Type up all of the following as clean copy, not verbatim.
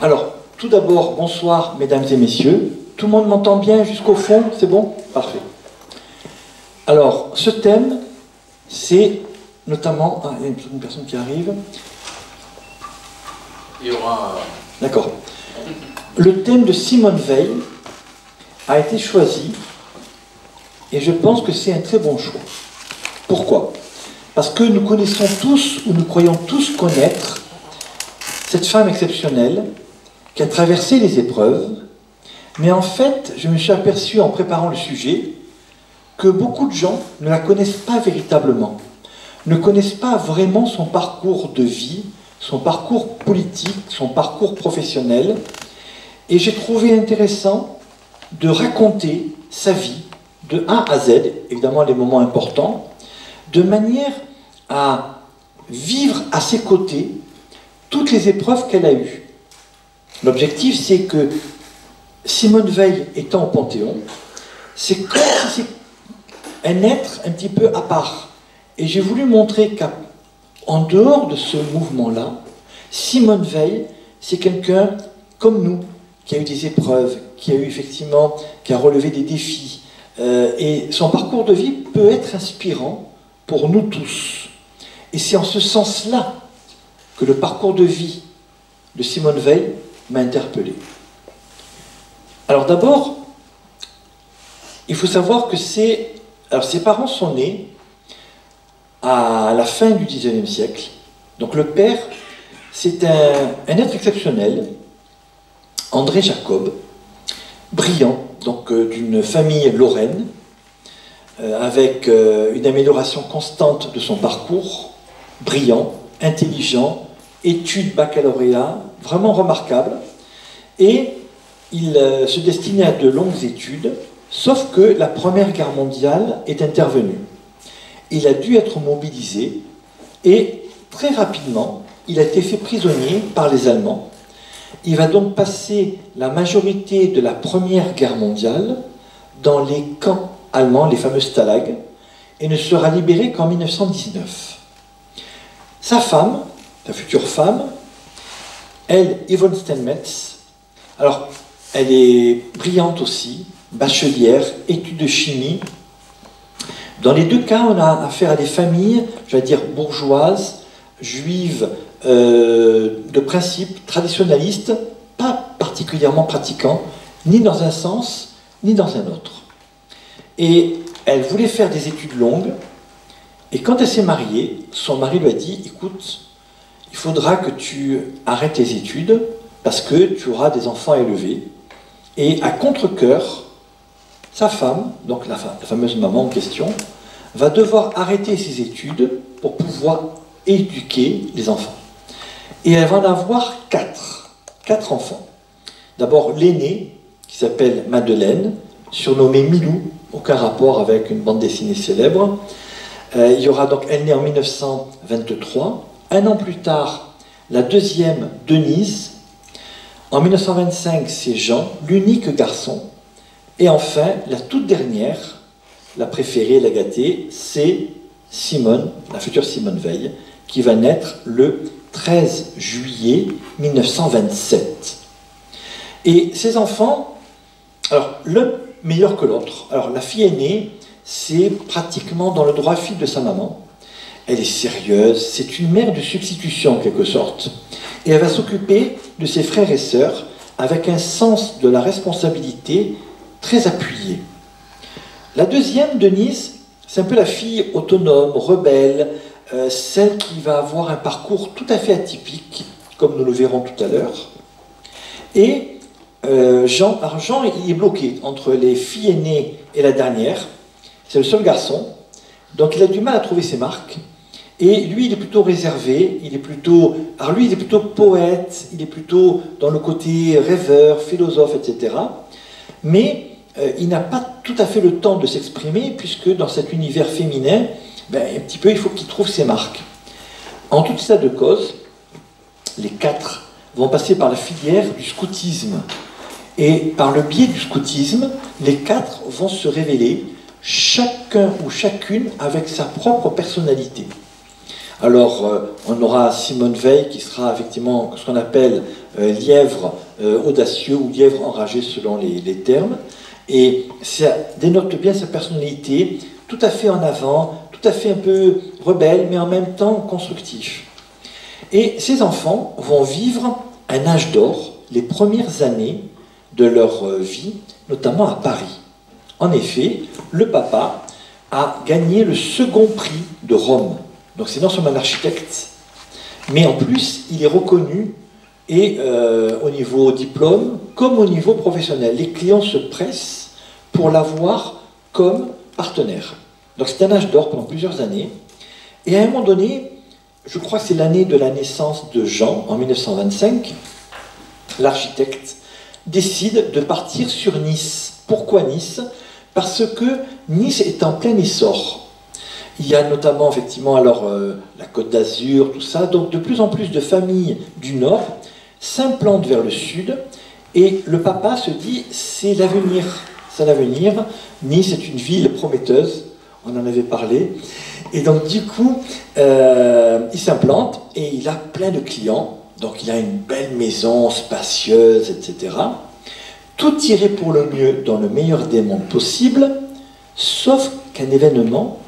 Alors, tout d'abord, bonsoir mesdames et messieurs. Tout le monde m'entend bien jusqu'au fond? C'est bon? Parfait. Alors, ce thème, c'est notamment... Ah, il y a une personne qui arrive. Il y aura... D'accord. Le thème de Simone Veil a été choisi et je pense que c'est un très bon choix. Pourquoi? Parce que nous connaissons tous, ou nous croyons tous connaître, cette femme exceptionnelle qui a traversé les épreuves, mais en fait, je me suis aperçu en préparant le sujet que beaucoup de gens ne la connaissent pas véritablement, ne connaissent pas vraiment son parcours de vie, son parcours politique, son parcours professionnel, et j'ai trouvé intéressant de raconter sa vie de A à Z, évidemment les moments importants, de manière à vivre à ses côtés toutes les épreuves qu'elle a eues. L'objectif, c'est que Simone Veil étant au Panthéon, c'est comme si c'est un être un petit peu à part. Et j'ai voulu montrer qu'en dehors de ce mouvement-là, Simone Veil, c'est quelqu'un comme nous, qui a eu des épreuves, qui a eu effectivement, qui a relevé des défis. Et son parcours de vie peut être inspirant pour nous tous. Et c'est en ce sens-là que le parcours de vie de Simone Veil m'a interpellé. Alors d'abord, il faut savoir que ses parents sont nés à la fin du XIXe siècle. Donc le père, c'est un être exceptionnel, André Jacob, brillant, donc d'une famille lorraine, avec une amélioration constante de son parcours, brillant, intelligent, études baccalauréat, vraiment remarquable, et il se destinait à de longues études, sauf que la Première Guerre mondiale est intervenue. Il a dû être mobilisé, et très rapidement, il a été fait prisonnier par les Allemands. Il va donc passer la majorité de la Première Guerre mondiale dans les camps allemands, les fameux stalags, et ne sera libéré qu'en 1919. Sa femme, sa future femme, elle, Yvonne Steinmetz, alors elle est brillante aussi, bachelière, études de chimie. Dans les deux cas, on a affaire à des familles, je vais dire bourgeoises, juives, de principe traditionnaliste, pas particulièrement pratiquant, ni dans un sens, ni dans un autre. Et elle voulait faire des études longues, et quand elle s'est mariée, son mari lui a dit, écoute, il faudra que tu arrêtes tes études, parce que tu auras des enfants à élever. Et à contre-cœur, sa femme, donc la fameuse maman en question, va devoir arrêter ses études pour pouvoir éduquer les enfants. Et elle va en avoir quatre enfants. D'abord l'aînée, qui s'appelle Madeleine, surnommée Milou, aucun rapport avec une bande dessinée célèbre. Il y aura donc, elle naît en 1923. Un an plus tard, la deuxième, Denise. En 1925, c'est Jean, l'unique garçon. Et enfin, la toute dernière, la préférée, la gâtée, c'est Simone, la future Simone Veil, qui va naître le 13 juillet 1927. Et ces enfants, alors l'un meilleur que l'autre. Alors la fille aînée, c'est pratiquement dans le droit fil de sa maman. Elle est sérieuse, c'est une mère de substitution en quelque sorte. Et elle va s'occuper de ses frères et sœurs avec un sens de la responsabilité très appuyé. La deuxième, Denise, c'est un peu la fille autonome, rebelle, celle qui va avoir un parcours tout à fait atypique, comme nous le verrons tout à l'heure. Et Jean, il est bloqué entre les filles aînées et la dernière. C'est le seul garçon, donc il a du mal à trouver ses marques. Et lui, il est plutôt réservé, il est plutôt poète, il est plutôt dans le côté rêveur, philosophe, etc. Mais il n'a pas tout à fait le temps de s'exprimer, puisque dans cet univers féminin, un petit peu, il faut qu'il trouve ses marques. En tout état de cause, les quatre vont passer par la filière du scoutisme. Et par le biais du scoutisme, les quatre vont se révéler, chacun ou chacune avec sa propre personnalité. Alors, on aura Simone Veil qui sera effectivement ce qu'on appelle lièvre audacieux ou lièvre enragé selon les termes. Et ça dénote bien sa personnalité, tout à fait en avant, tout à fait un peu rebelle, mais en même temps constructif. Et ces enfants vont vivre un âge d'or, les premières années de leur vie, notamment à Paris. En effet, le papa a gagné le second prix de Rome. Donc c'est non seulement un architecte, mais en plus il est reconnu et au niveau diplôme comme au niveau professionnel. Les clients se pressent pour l'avoir comme partenaire. Donc c'est un âge d'or pendant plusieurs années. Et à un moment donné, je crois que c'est l'année de la naissance de Jean, en 1925, l'architecte décide de partir sur Nice. Pourquoi Nice? Parce que Nice est en plein essor. Il y a notamment, effectivement, alors, la Côte d'Azur, tout ça. Donc, de plus en plus de familles du Nord s'implantent vers le Sud. Et le papa se dit, c'est l'avenir. C'est l'avenir. Nice est une ville prometteuse. On en avait parlé. Et donc, du coup, il s'implante et il a plein de clients. Donc, il a une belle maison spacieuse, etc. Tout irait pour le mieux dans le meilleur des mondes possibles, sauf qu'un événement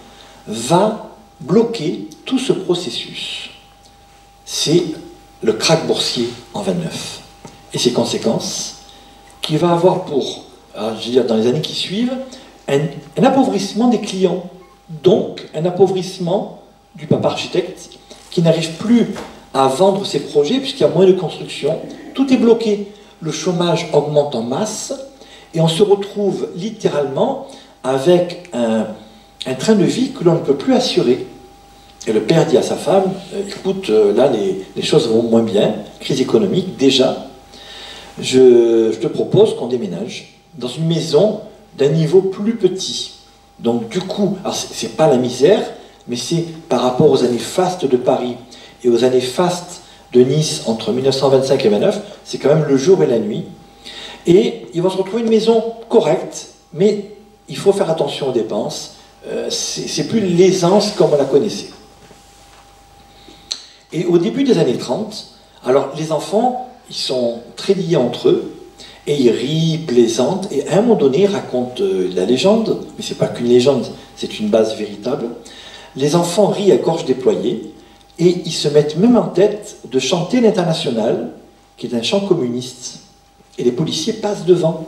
va bloquer tout ce processus. C'est le krach boursier en 29 et ses conséquences, qui va avoir pour, je veux dire, dans les années qui suivent, un appauvrissement des clients, donc un appauvrissement du papa architecte qui n'arrive plus à vendre ses projets puisqu'il y a moins de construction. Tout est bloqué. Le chômage augmente en masse et on se retrouve littéralement avec un train de vie que l'on ne peut plus assurer. Et le père dit à sa femme, écoute, là les choses vont moins bien, crise économique, déjà, je te propose qu'on déménage dans une maison d'un niveau plus petit. Donc du coup, alors c'est pas la misère, mais c'est par rapport aux années fastes de Paris et aux années fastes de Nice entre 1925 et 29, c'est quand même le jour et la nuit. Et ils vont se retrouver une maison correcte, mais il faut faire attention aux dépenses. C'est plus l'aisance comme on la connaissait. Et au début des années 30, alors les enfants, ils sont très liés entre eux, et ils rient, plaisantent, et à un moment donné, ils racontent la légende, mais c'est pas qu'une légende, c'est une base véritable. Les enfants rient à gorge déployée, et ils se mettent même en tête de chanter l'Internationale, qui est un chant communiste. Et les policiers passent devant.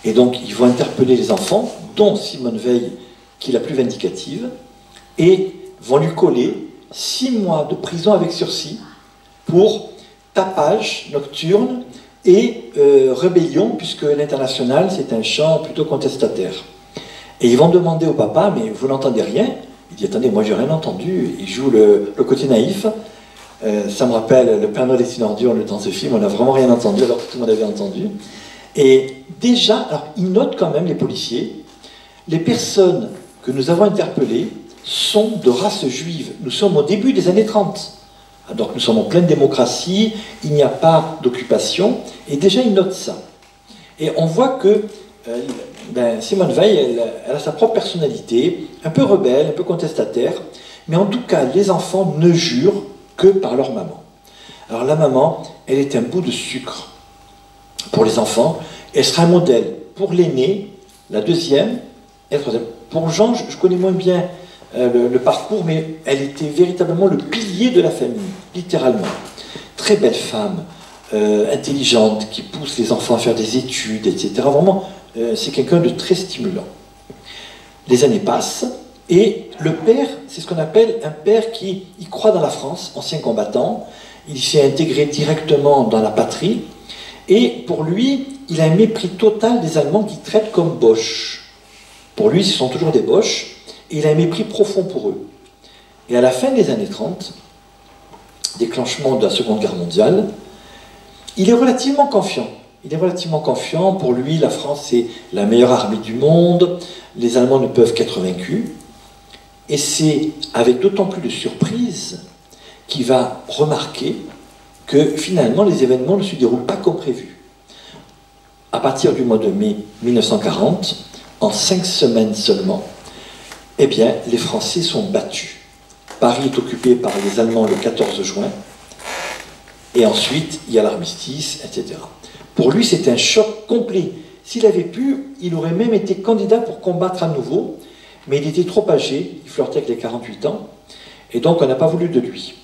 Et donc, ils vont interpeller les enfants, dont Simone Veil, qui est la plus vindicative, et vont lui coller 6 mois de prison avec sursis pour tapage nocturne et rébellion, puisque l'Internationale, c'est un chant plutôt contestataire. Et ils vont demander au papa, mais vous n'entendez rien? Il dit, attendez, moi j'ai rien entendu. Il joue le côté naïf. Ça me rappelle Le Père Noël est une ordure dans ce film, on n'a vraiment rien entendu alors que tout le monde avait entendu. Et déjà, alors ils notent quand même, les policiers, les personnes que nous avons interpellées sont de race juive. Nous sommes au début des années 30. Donc nous sommes en pleine démocratie, il n'y a pas d'occupation, et déjà ils notent ça. Et on voit que Simone Veil, elle a sa propre personnalité, un peu rebelle, un peu contestataire, mais en tout cas, les enfants ne jurent que par leur maman. Alors la maman, elle est un bout de sucre pour les enfants, elle sera un modèle pour l'aîné, la deuxième, et la troisième. Pour Jean, je connais moins bien le parcours, mais elle était véritablement le pilier de la famille, littéralement. Très belle femme, intelligente, qui pousse les enfants à faire des études, etc. Vraiment, c'est quelqu'un de très stimulant. Les années passent, et le père, c'est ce qu'on appelle un père qui il croit dans la France, ancien combattant, il s'est intégré directement dans la patrie, et pour lui, il a un mépris total des Allemands qui traitent comme Boches. Pour lui, ce sont toujours des Boches, et il a un mépris profond pour eux. Et à la fin des années 30, déclenchement de la Seconde Guerre mondiale, il est relativement confiant. Il est relativement confiant. Pour lui, la France, c'est la meilleure armée du monde. Les Allemands ne peuvent qu'être vaincus. Et c'est avec d'autant plus de surprise qu'il va remarquer que finalement, les événements ne se déroulent pas comme prévu. À partir du mois de mai 1940, en 5 semaines seulement, eh bien, les Français sont battus. Paris est occupé par les Allemands le 14 juin, et ensuite il y a l'armistice, etc. Pour lui, c'est un choc complet. S'il avait pu, il aurait même été candidat pour combattre à nouveau, mais il était trop âgé, il flirtait avec les 48 ans, et donc on n'a pas voulu de lui.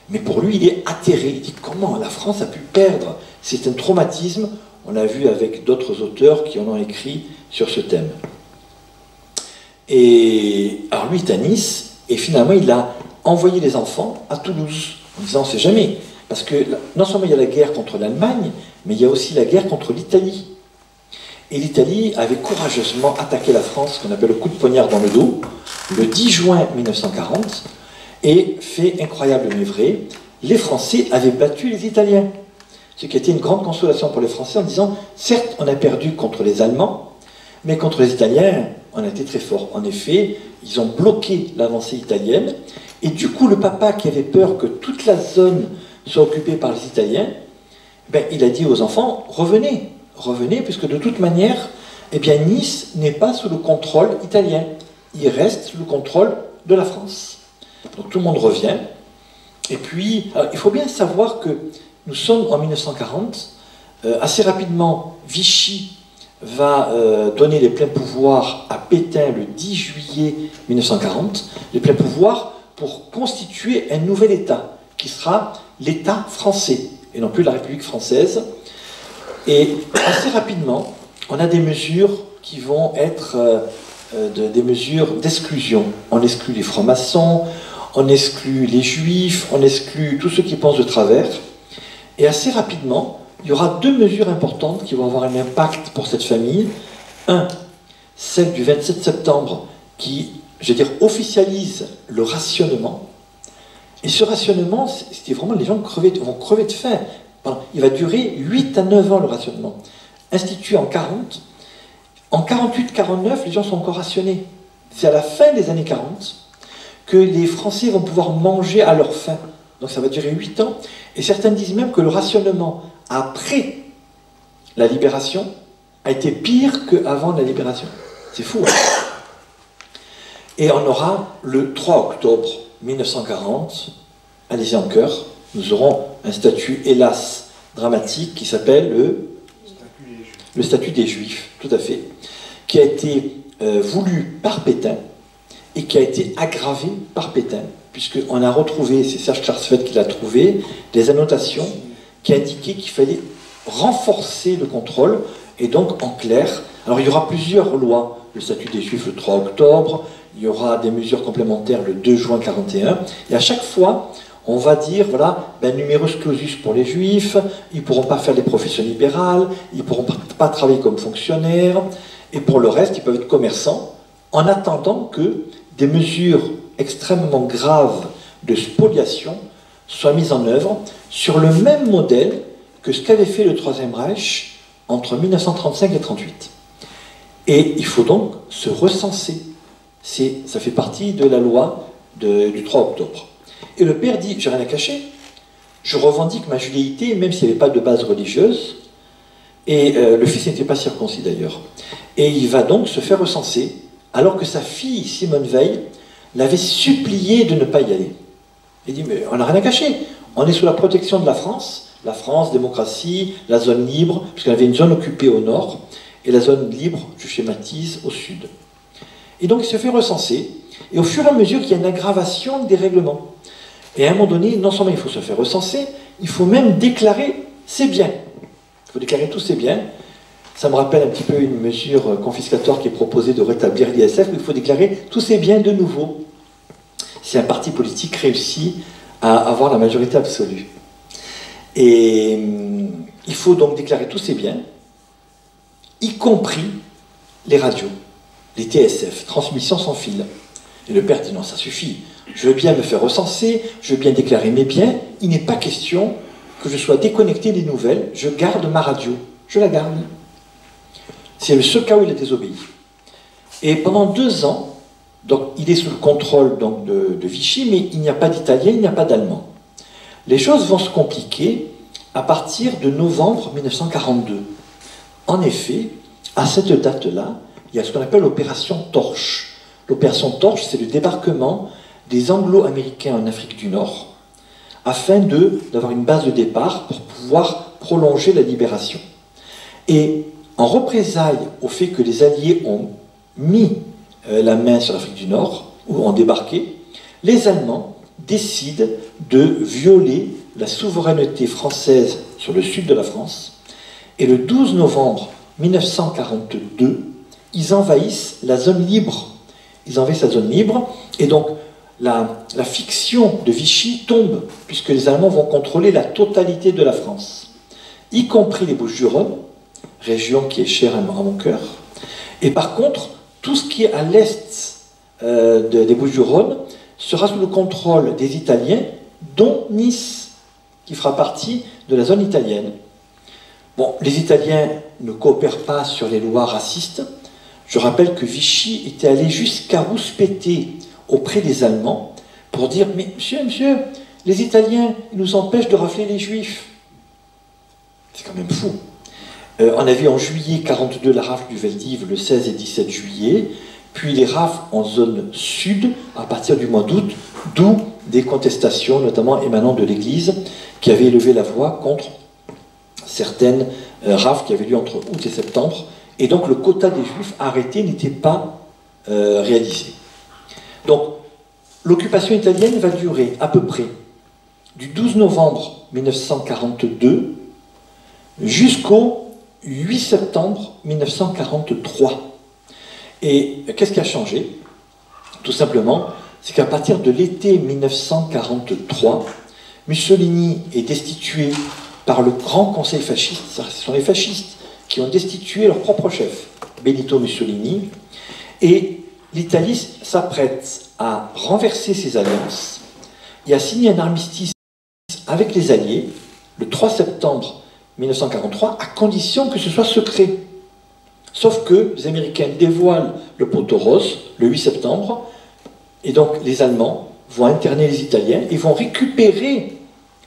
Mais pour lui, il est atterré, il dit comment la France a pu perdre? C'est un traumatisme, on l'a vu avec d'autres auteurs qui en ont écrit sur ce thème. Et alors lui, il est à Nice, et finalement, il a envoyé les enfants à Toulouse, en disant, on ne sait jamais, parce que non seulement il y a la guerre contre l'Allemagne, mais il y a aussi la guerre contre l'Italie. Et l'Italie avait courageusement attaqué la France, qu'on appelle le coup de poignard dans le dos, le 10 juin 1940, et fait incroyable mais vrai, les Français avaient battu les Italiens. Ce qui était une grande consolation pour les Français en disant, certes, on a perdu contre les Allemands, mais contre les Italiens, on a été très fort. En effet, ils ont bloqué l'avancée italienne, et du coup, le papa qui avait peur que toute la zone soit occupée par les Italiens, ben, il a dit aux enfants, revenez, revenez, puisque de toute manière, eh bien, Nice n'est pas sous le contrôle italien. Il reste sous le contrôle de la France. Donc tout le monde revient. Et puis, alors, il faut bien savoir que nous sommes en 1940. Assez rapidement, Vichy va donner les pleins pouvoirs à Pétain le 10 juillet 1940. Les pleins pouvoirs pour constituer un nouvel État, qui sera l'État français, et non plus la République française. Et assez rapidement, on a des mesures qui vont être des mesures d'exclusion. On exclut les francs-maçons, on exclut les juifs, on exclut tous ceux qui pensent de travers. Et assez rapidement, il y aura deux mesures importantes qui vont avoir un impact pour cette famille. Un, celle du 27 septembre, qui, je veux dire, officialise le rationnement. Et ce rationnement, c'était vraiment, les gens vont crever de faim. Il va durer 8 à 9 ans, le rationnement. Institué en 40, en 48-49, les gens sont encore rationnés. C'est à la fin des années 40 que les Français vont pouvoir manger à leur faim. Donc ça va durer 8 ans. Et certains disent même que le rationnement après la libération a été pire qu'avant la libération. C'est fou, hein? Et on aura le 3 octobre 1940, allez-y en chœur, nous aurons un statut, hélas, dramatique qui s'appelle le statut des Juifs, tout à fait, qui a été voulu par Pétain et qui a été aggravé par Pétain, puisqu'on a retrouvé, c'est Serge Klarsfeld qui l'a trouvé, des annotations qui indiquaient qu'il fallait renforcer le contrôle, et donc en clair, alors il y aura plusieurs lois, le statut des Juifs le 3 octobre, il y aura des mesures complémentaires le 2 juin 41, et à chaque fois, on va dire, voilà, ben, numerus clausus pour les Juifs, ils ne pourront pas faire des professions libérales, ils ne pourront pas travailler comme fonctionnaires, et pour le reste, ils peuvent être commerçants, en attendant que des mesures extrêmement graves de spoliation soient mises en œuvre sur le même modèle que ce qu'avait fait le Troisième Reich entre 1935 et 1938. Et il faut donc se recenser. Ça fait partie de la loi du 3 octobre. Et le père dit, j'ai rien à cacher, je revendique ma judéité, même s'il n'y avait pas de base religieuse, et le fils n'était pas circoncis d'ailleurs. Et il va donc se faire recenser, alors que sa fille, Simone Veil, l'avait supplié de ne pas y aller. Il dit, mais on n'a rien à cacher, on est sous la protection de la France, démocratie, la zone libre, puisqu'on avait une zone occupée au nord, et la zone libre, je schématise, au sud. Et donc il se fait recenser, et au fur et à mesure qu'il y a une aggravation des règlements. Et à un moment donné, non seulement il faut se faire recenser, il faut même déclarer ses biens. Il faut déclarer tous ses biens. Ça me rappelle un petit peu une mesure confiscatoire qui est proposée de rétablir l'ISF, où il faut déclarer tous ses biens de nouveau. Si un parti politique réussit à avoir la majorité absolue. Et il faut donc déclarer tous ses biens, y compris les radios, les TSF, transmission sans fil. Et le père dit non, ça suffit. Je veux bien me faire recenser, je veux bien déclarer mes biens. Il n'est pas question que je sois déconnecté des nouvelles. Je garde ma radio. Je la garde. C'est le seul cas où il a désobéi. Et pendant 2 ans, donc, il est sous le contrôle donc, de Vichy, mais il n'y a pas d'Italien, il n'y a pas d'Allemand. Les choses vont se compliquer à partir de novembre 1942. En effet, à cette date-là, il y a ce qu'on appelle l'opération Torche. L'opération Torche, c'est le débarquement des Anglo-Américains en Afrique du Nord, afin d'avoir une base de départ pour pouvoir prolonger la libération. Et en représailles au fait que les Alliés ont mis la main sur l'Afrique du Nord, ou ont débarqué, les Allemands décident de violer la souveraineté française sur le sud de la France, et le 12 novembre 1942, ils envahissent la zone libre. Ils envahissent la zone libre, et donc la fiction de Vichy tombe, puisque les Allemands vont contrôler la totalité de la France, y compris les Bouches-du-Rhône, région qui est chère à mon cœur. Et par contre, tout ce qui est à l'est des Bouches-du-Rhône sera sous le contrôle des Italiens, dont Nice, qui fera partie de la zone italienne. Bon, les Italiens ne coopèrent pas sur les lois racistes. Je rappelle que Vichy était allé jusqu'à rouspéter auprès des Allemands pour dire « Mais monsieur, les Italiens ils nous empêchent de rafler les Juifs. » C'est quand même fou. On a vu en juillet 42 la rafle du Veldiv le 16 et 17 juillet, puis les rafles en zone sud à partir du mois d'août, d'où des contestations, notamment émanant de l'Église, qui avait élevé la voix contre certaines rafles qui avaient lieu entre août et septembre, et donc le quota des Juifs arrêtés n'était pas réalisé. Donc l'occupation italienne va durer à peu près du 12 novembre 1942 jusqu'au 8 septembre 1943. Et qu'est-ce qui a changé? Tout simplement, c'est qu'à partir de l'été 1943, Mussolini est destitué par le grand conseil fasciste. Ce sont les fascistes qui ont destitué leur propre chef, Benito Mussolini, et l'Italie s'apprête à renverser ses alliances et à signer un armistice avec les Alliés le 3 septembre 1943, à condition que ce soit secret. Sauf que les Américains dévoilent le poteau rose le 8 septembre, et donc les Allemands vont interner les Italiens et vont récupérer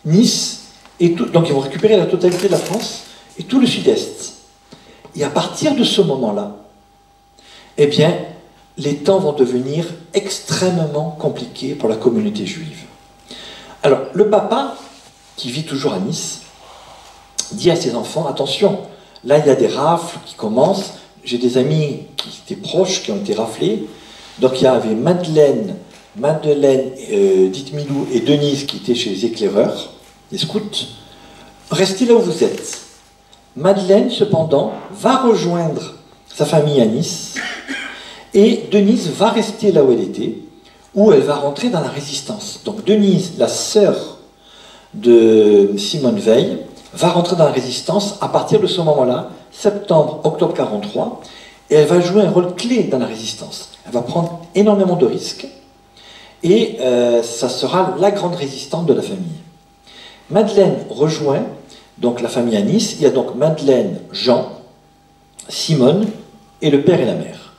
Nice, et tout, donc ils vont récupérer la totalité de la France et tout le sud-est. Et à partir de ce moment-là, eh bien, les temps vont devenir extrêmement compliqués pour la communauté juive. Alors, le papa, qui vit toujours à Nice, dit à ses enfants, attention, là il y a des rafles qui commencent, j'ai des amis qui étaient proches, qui ont été raflés, donc il y avait Madeleine, Dite-Milou et Denise qui étaient chez les éclaireurs, les scouts. Restez là où vous êtes. Madeleine, cependant, va rejoindre sa famille à Nice, et Denise va rester là où elle était, où elle va rentrer dans la résistance. Donc Denise, la sœur de Simone Veil, va rentrer dans la résistance à partir de ce moment-là, septembre-octobre 43, et elle va jouer un rôle clé dans la résistance. Elle va prendre énormément de risques, et ça sera la grande résistante de la famille. Madeleine rejoint donc la famille à Nice. Il y a donc Madeleine, Jean, Simone, et le père et la mère.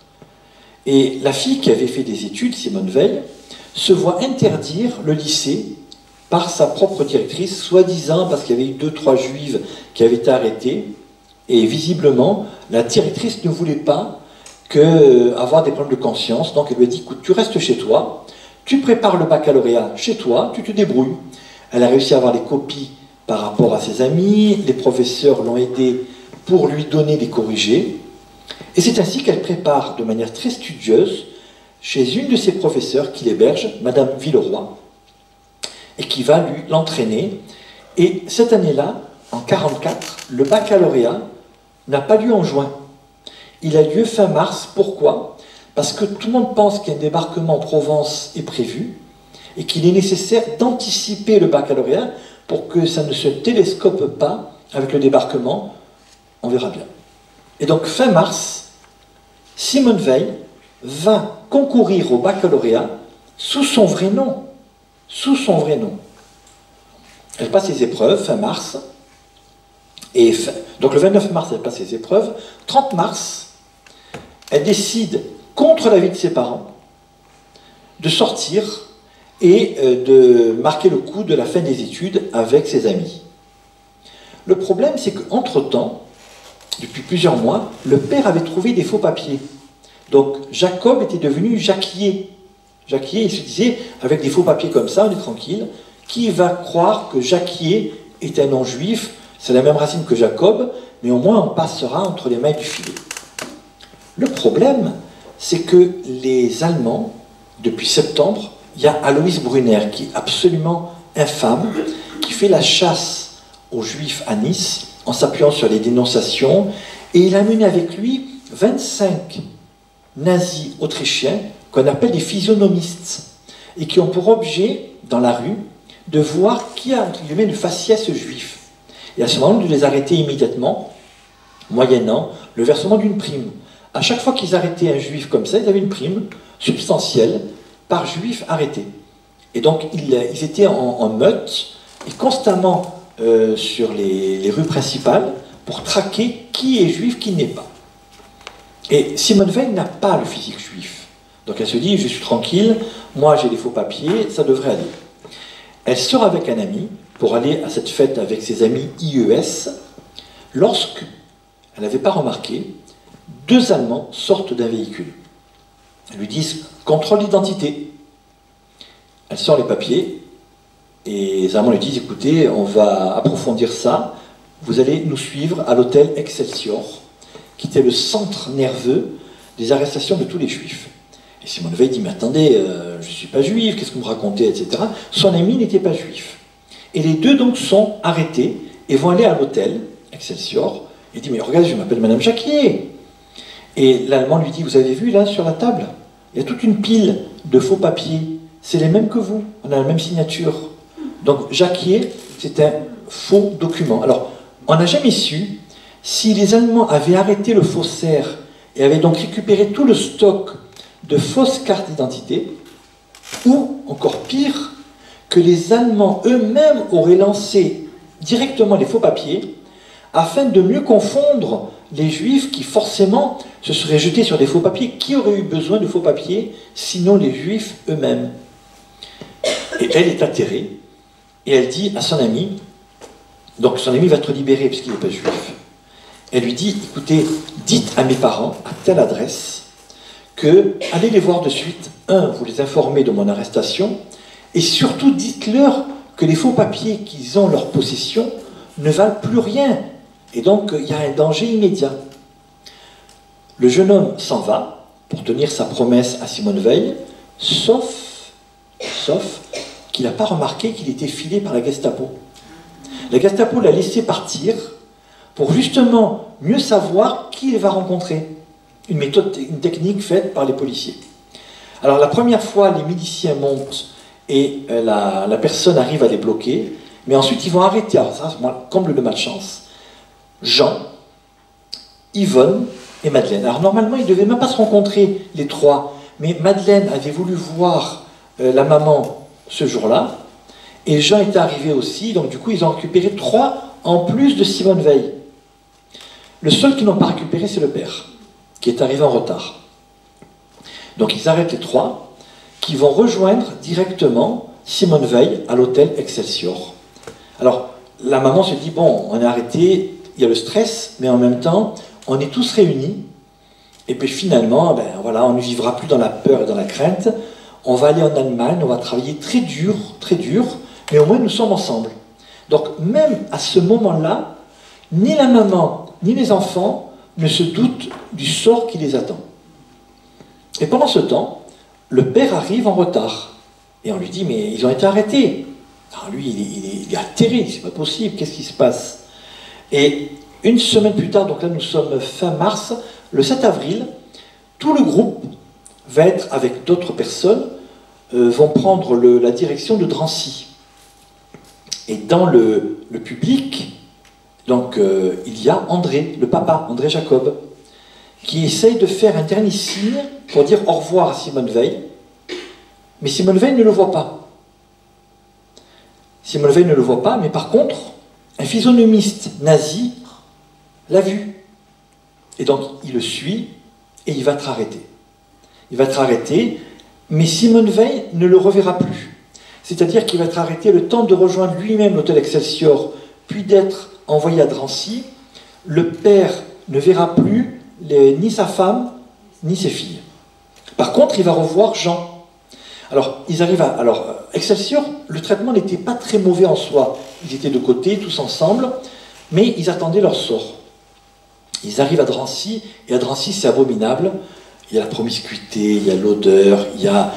Et la fille qui avait fait des études, Simone Veil, se voit interdire le lycée par sa propre directrice, soi-disant parce qu'il y avait eu 2-3 juives qui avaient été arrêtées, et visiblement, la directrice ne voulait pas avoir des problèmes de conscience, donc elle lui a dit, écoute, tu restes chez toi, tu prépares le baccalauréat chez toi, tu te débrouilles. Elle a réussi à avoir les copies par rapport à ses amis, les professeurs l'ont aidé pour lui donner des corrigés, et c'est ainsi qu'elle prépare de manière très studieuse chez une de ses professeurs qui l'héberge, Madame Villeroy, et qui va l'entraîner. Et cette année-là, en 1944, le baccalauréat n'a pas lieu en juin. Il a lieu fin mars. Pourquoi? Parce que tout le monde pense qu'un débarquement en Provence est prévu et qu'il est nécessaire d'anticiper le baccalauréat pour que ça ne se télescope pas avec le débarquement. On verra bien. Et donc, fin mars, Simone Veil va concourir au baccalauréat sous son vrai nom. Sous son vrai nom. Elle passe ses épreuves fin mars. Et donc le 29 mars, elle passe ses épreuves. 30 mars, elle décide, contre l'avis de ses parents, de sortir et de marquer le coup de la fin des études avec ses amis. Le problème, c'est qu'entre-temps, depuis plusieurs mois, le père avait trouvé des faux papiers. Donc Jacob était devenu Jacquier. Jacquier, il se disait, avec des faux papiers comme ça, on est tranquille. Qui va croire que Jacquier est un nom juif? C'est la même racine que Jacob, mais au moins on passera entre les mailles du filet. Le problème, c'est que les Allemands, depuis septembre, il y a Alois Brunner, qui est absolument infâme, qui fait la chasse aux Juifs à Nice, en s'appuyant sur les dénonciations, et il a mené avec lui 25 nazis autrichiens, qu'on appelle des physionomistes, et qui ont pour objet, dans la rue, de voir qui a, entre guillemets, le faciès juif. Et à ce moment, de les arrêter immédiatement, moyennant le versement d'une prime. À chaque fois qu'ils arrêtaient un juif comme ça, ils avaient une prime substantielle par juif arrêté. Et donc, ils étaient en meute, et constamment sur les rues principales, pour traquer qui est juif, qui n'est pas. Et Simone Veil n'a pas le physique juif. Donc elle se dit, je suis tranquille, moi j'ai les faux papiers, ça devrait aller. Elle sort avec un ami pour aller à cette fête avec ses amis IES, lorsque, elle n'avait pas remarqué, 2 Allemands sortent d'un véhicule. Elles lui disent, contrôle d'identité. Elle sort les papiers, et les Allemands lui disent, écoutez, on va approfondir ça, vous allez nous suivre à l'hôtel Excelsior, qui était le centre nerveux des arrestations de tous les Juifs. Et Simone Veil dit, mais attendez, je ne suis pas juif, qu'est-ce que vous me racontez, etc. Son ami n'était pas juif. Et les 2 donc sont arrêtés et vont aller à l'hôtel Excelsior, et dit, mais regardez, je m'appelle Madame Jacquier. Et l'Allemand lui dit, vous avez vu là sur la table, il y a toute une pile de faux papiers, c'est les mêmes que vous, on a la même signature. Donc Jacquier, c'est un faux document. Alors, on n'a jamais su si les Allemands avaient arrêté le faussaire et avaient donc récupéré tout le stock de fausses cartes d'identité, ou, encore pire, que les Allemands eux-mêmes auraient lancé directement les faux papiers afin de mieux confondre les Juifs qui forcément se seraient jetés sur des faux papiers. Qui aurait eu besoin de faux papiers sinon les Juifs eux-mêmes? Et elle est atterrée et elle dit à son ami, donc son ami va être libéré puisqu'il n'est pas juif, elle lui dit, écoutez, dites à mes parents, à telle adresse, que allez les voir de suite, vous les informez de mon arrestation, et surtout dites-leur que les faux papiers qu'ils ont en leur possession ne valent plus rien, et donc il y a un danger immédiat. Le jeune homme s'en va pour tenir sa promesse à Simone Veil, sauf qu'il n'a pas remarqué qu'il était filé par la Gestapo. La Gestapo l'a laissé partir pour justement mieux savoir qui il va rencontrer. Une méthode, une technique faite par les policiers. Alors la première fois, les miliciens montent et la personne arrive à les bloquer, mais ensuite ils vont arrêter, alors ça, comble de malchance, Jean, Yvonne et Madeleine. Alors normalement, ils ne devaient même pas se rencontrer, les 3, mais Madeleine avait voulu voir la maman ce jour-là, et Jean est arrivé aussi, donc du coup ils ont récupéré 3 en plus de Simone Veil. Le seul qu'ils n'ont pas récupéré, c'est le père, qui est arrivé en retard. Donc ils arrêtent les 3, qui vont rejoindre directement Simone Veil à l'hôtel Excelsior. Alors, la maman se dit, bon, on est arrêté, il y a le stress, mais en même temps, on est tous réunis, et puis finalement, ben voilà, on ne vivra plus dans la peur et dans la crainte, on va aller en Allemagne, on va travailler très dur, mais au moins nous sommes ensemble. Donc même à ce moment-là, ni la maman, ni les enfants ne se doutent du sort qui les attend. Et pendant ce temps, le père arrive en retard. Et on lui dit, mais ils ont été arrêtés. Alors lui, il est atterré, c'est pas possible, qu'est-ce qui se passe? Et une semaine plus tard, donc là nous sommes fin mars, le 7 avril, tout le groupe va être, avec d'autres personnes, vont prendre la direction de Drancy. Et dans le public, donc il y a André, le papa, André Jacob, qui essaye de faire un dernier signe pour dire au revoir à Simone Veil, mais Simone Veil ne le voit pas. Simone Veil ne le voit pas, mais par contre, un physionomiste nazi l'a vu. Et donc, il le suit et il va être arrêté. Il va être arrêté, mais Simone Veil ne le reverra plus. C'est-à-dire qu'il va être arrêté le temps de rejoindre lui-même l'hôtel Excelsior, puis d'être envoyé à Drancy. Le père ne verra plus ni sa femme, ni ses filles. Par contre, il va revoir Jean. Alors, ils arrivent à... Alors, Excelsior, le traitement n'était pas très mauvais en soi. Ils étaient de côté, tous ensemble, mais ils attendaient leur sort. Ils arrivent à Drancy, et à Drancy, c'est abominable. Il y a la promiscuité, il y a l'odeur, il y a...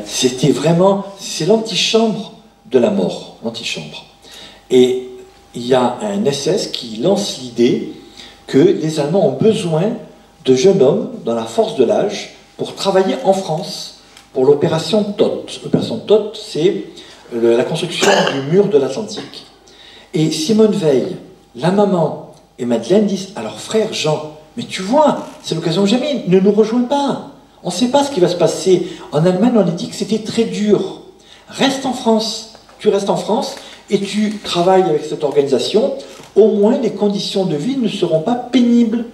c'était vraiment... C'est l'antichambre de la mort, l'antichambre. Et il y a un SS qui lance l'idée que les Allemands ont besoin de jeunes hommes dans la force de l'âge pour travailler en France pour l'opération Todt. L'opération Todt, c'est la construction du mur de l'Atlantique. Et Simone Veil, la maman et Madeleine disent à leur frère Jean, mais tu vois, c'est l'occasion jamais, ne nous rejoins pas. On ne sait pas ce qui va se passer. En Allemagne, on a dit que c'était très dur. Reste en France. Tu restes en France et tu travailles avec cette organisation. Au moins, les conditions de vie ne seront pas pénibles.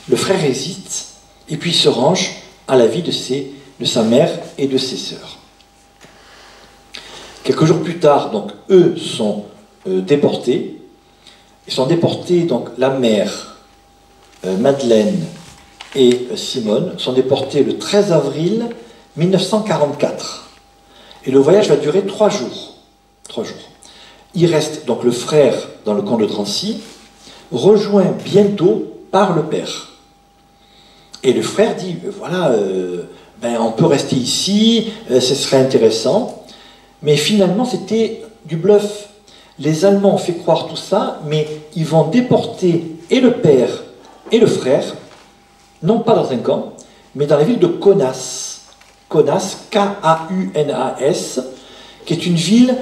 Le frère hésite et puis il se range à la vie de sa mère et de ses sœurs. Quelques jours plus tard, donc, eux sont déportés. Ils sont déportés, donc la mère, Madeleine et Simone, sont déportés le 13 avril 1944. Et le voyage va durer 3 jours. 3 jours. Il reste donc le frère dans le camp de Drancy, rejoint bientôt par le père. Et le frère dit, voilà, on peut rester ici, ce serait intéressant. Mais finalement, c'était du bluff. Les Allemands ont fait croire tout ça, mais ils vont déporter et le père et le frère, non pas dans un camp, mais dans la ville de Kaunas. Kaunas, K-A-U-N-A-S, qui est une ville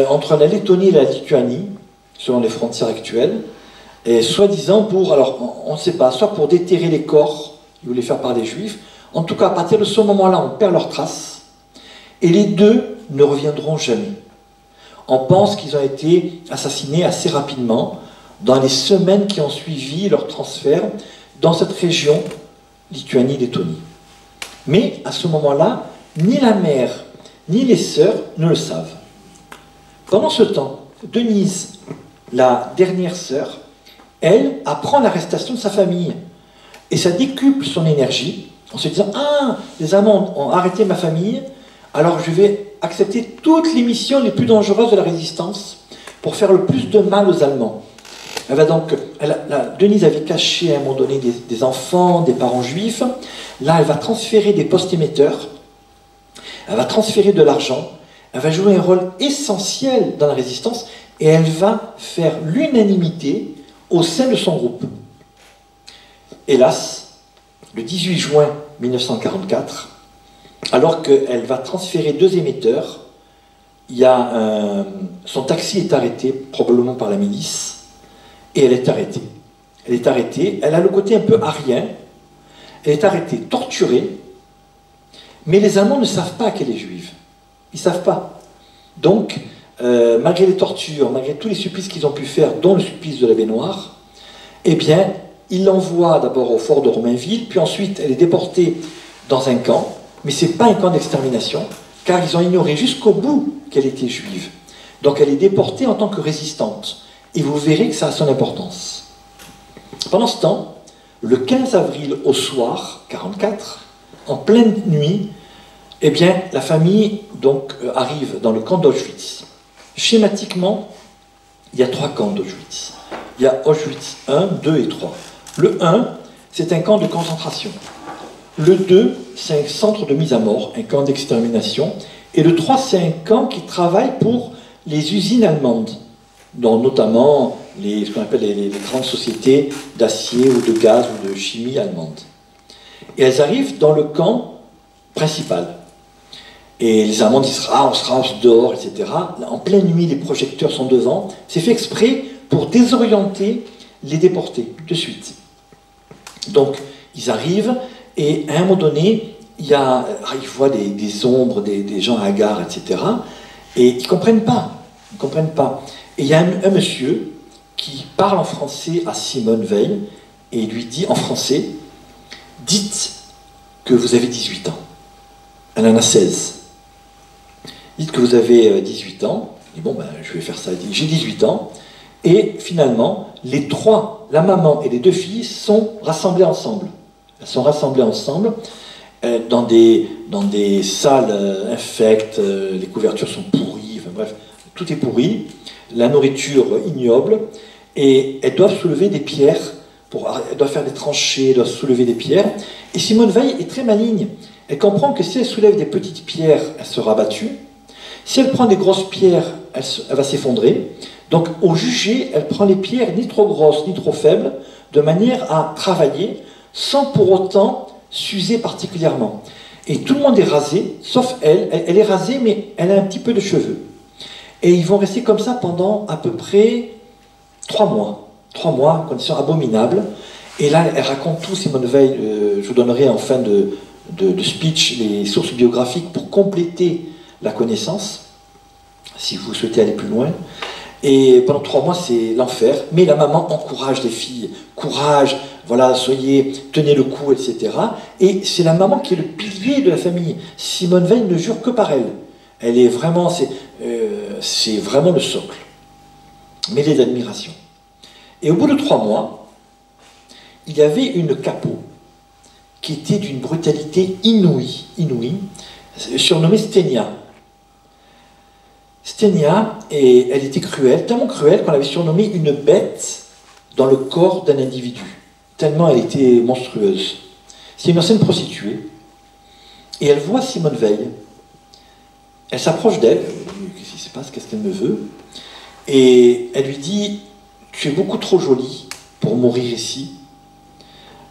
entre la Lettonie et la Lituanie, selon les frontières actuelles, et soi-disant pour, alors on ne sait pas, soit pour déterrer les corps, ils voulaient faire par des juifs, en tout cas à partir de ce moment-là, on perd leurs traces, et les deux ne reviendront jamais. On pense qu'ils ont été assassinés assez rapidement, dans les semaines qui ont suivi leur transfert dans cette région, Lituanie-Lettonie. Mais à ce moment-là, ni la mère, ni les sœurs ne le savent. Pendant ce temps, Denise, la dernière sœur, elle apprend l'arrestation de sa famille. Et ça décuple son énergie en se disant « Ah, les Allemands ont arrêté ma famille, alors je vais accepter toutes les missions les plus dangereuses de la résistance pour faire le plus de mal aux Allemands. » Elle va donc, Denise avait caché à un moment donné des enfants, des parents juifs. Là, elle va transférer des postes émetteurs. Elle va transférer de l'argent. Elle va jouer un rôle essentiel dans la résistance et elle va faire l'unanimité au sein de son groupe. Hélas, le 18 juin 1944, alors qu'elle va transférer 2 émetteurs, son taxi est arrêté, probablement par la milice, et elle est arrêtée. Elle est arrêtée, elle a le côté un peu arien, elle est arrêtée, torturée, mais les Allemands ne savent pas qu'elle est juive. Ils ne savent pas. Donc, malgré les tortures, malgré tous les supplices qu'ils ont pu faire, dont le supplice de la baignoire, eh bien, ils l'envoient d'abord au fort de Romainville, puis ensuite elle est déportée dans un camp, mais ce n'est pas un camp d'extermination, car ils ont ignoré jusqu'au bout qu'elle était juive. Donc elle est déportée en tant que résistante. Et vous verrez que ça a son importance. Pendant ce temps, le 15 avril au soir, 44, en pleine nuit, eh bien, la famille donc, arrive dans le camp d'Auschwitz. Schématiquement, il y a 3 camps d'Auschwitz. Il y a Auschwitz 1, 2 et 3. Le 1, c'est un camp de concentration. Le 2, c'est un centre de mise à mort, un camp d'extermination. Et le 3, c'est un camp qui travaille pour les usines allemandes, dont notamment ce qu'on appelle les grandes sociétés d'acier ou de gaz ou de chimie allemandes. Et elles arrivent dans le camp principal. Et les Allemands disent « Ah, on sera dehors, etc. » En pleine nuit, les projecteurs sont devant. C'est fait exprès pour désorienter les déportés, de suite. Donc, ils arrivent, et à un moment donné, ils voient des ombres, des gens hagards, etc. Et ils ne comprennent pas. Ils ne comprennent pas. Et il y a un monsieur qui parle en français à Simone Veil et lui dit en français « Dites que vous avez 18 ans. » Elle en a 16. « Dites que vous avez 18 ans. » Il dit « Bon, je vais faire ça. » Il dit « J'ai 18 ans. » Et finalement, les 3, la maman et les 2 filles, sont rassemblées ensemble. Elles sont rassemblées ensemble. dans des salles infectes, les couvertures sont pourries, enfin bref, tout est pourri, la nourriture ignoble, et elles doivent soulever des pierres, elles doivent faire des tranchées, elles doivent soulever des pierres. Et Simone Veil est très maligne. Elle comprend que si elle soulève des petites pierres, elle sera battue. Si elle prend des grosses pierres, elle va s'effondrer. Donc au juger, elle prend les pierres ni trop grosses ni trop faibles, de manière à travailler sans pour autant s'user particulièrement. Et tout le monde est rasé, sauf elle. Elle est rasée, mais elle a un petit peu de cheveux. Et ils vont rester comme ça pendant à peu près 3 mois. 3 mois, conditions abominables. Et là, elle raconte tout, Simone Veil. Je vous donnerai en fin de speech les sources biographiques pour compléter la connaissance, si vous souhaitez aller plus loin. Et pendant 3 mois, c'est l'enfer. Mais la maman encourage les filles. Courage, voilà, tenez le coup, etc. Et c'est la maman qui est le pilier de la famille. Simone Veil ne jure que par elle. Elle est vraiment, c'est vraiment le socle. Mêlé d'admiration. Et au bout de 3 mois, il y avait une capot qui était d'une brutalité inouïe, surnommée Stenia. Stenia, et elle était cruelle, tellement cruelle qu'on l'avait surnommée une bête dans le corps d'un individu. Tellement elle était monstrueuse. C'est une ancienne prostituée. Et elle voit Simone Veil. Elle s'approche d'elle. Qu'est-ce qui se passe? Qu'est-ce qu'elle me veut? Et elle lui dit: tu es beaucoup trop jolie pour mourir ici.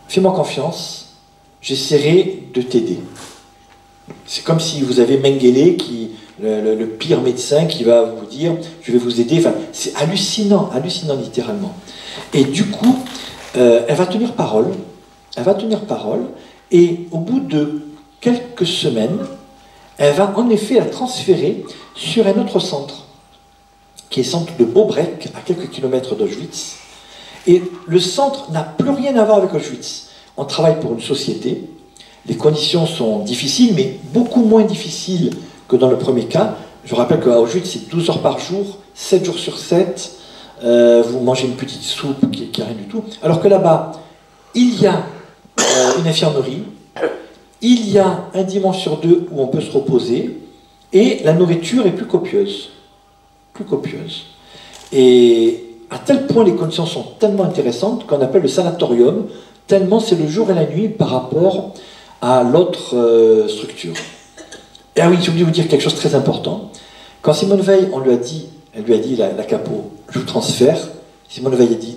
Fais-moi confiance, j'essaierai de t'aider. C'est comme si vous avez Mengele, le pire médecin, qui va vous dire: je vais vous aider. Enfin, c'est hallucinant, hallucinant littéralement. Et du coup, elle va tenir parole. Elle va tenir parole. Et au bout de quelques semaines, elle va en effet la transférer sur un autre centre, qui est le centre de Beaubrec, à quelques kilomètres d'Auschwitz. Et le centre n'a plus rien à voir avec Auschwitz. On travaille pour une société. Les conditions sont difficiles, mais beaucoup moins difficiles que dans le premier cas. Je rappelle qu'à Auschwitz, c'est 12 heures par jour, 7 jours sur 7. Vous mangez une petite soupe qui n'est rien du tout. Alors que là-bas, il y a une infirmerie, il y a un dimanche sur 2 où on peut se reposer, et la nourriture est plus copieuse. Plus copieuse. Et à tel point les conditions sont tellement intéressantes qu'on appelle le sanatorium, tellement c'est le jour et la nuit par rapport à l'autre structure. Et ah oui, j'ai oublié de vous dire quelque chose de très important. Quand Simone Veil, elle lui a dit, la capot, je vous transfère, Simone Veil a dit: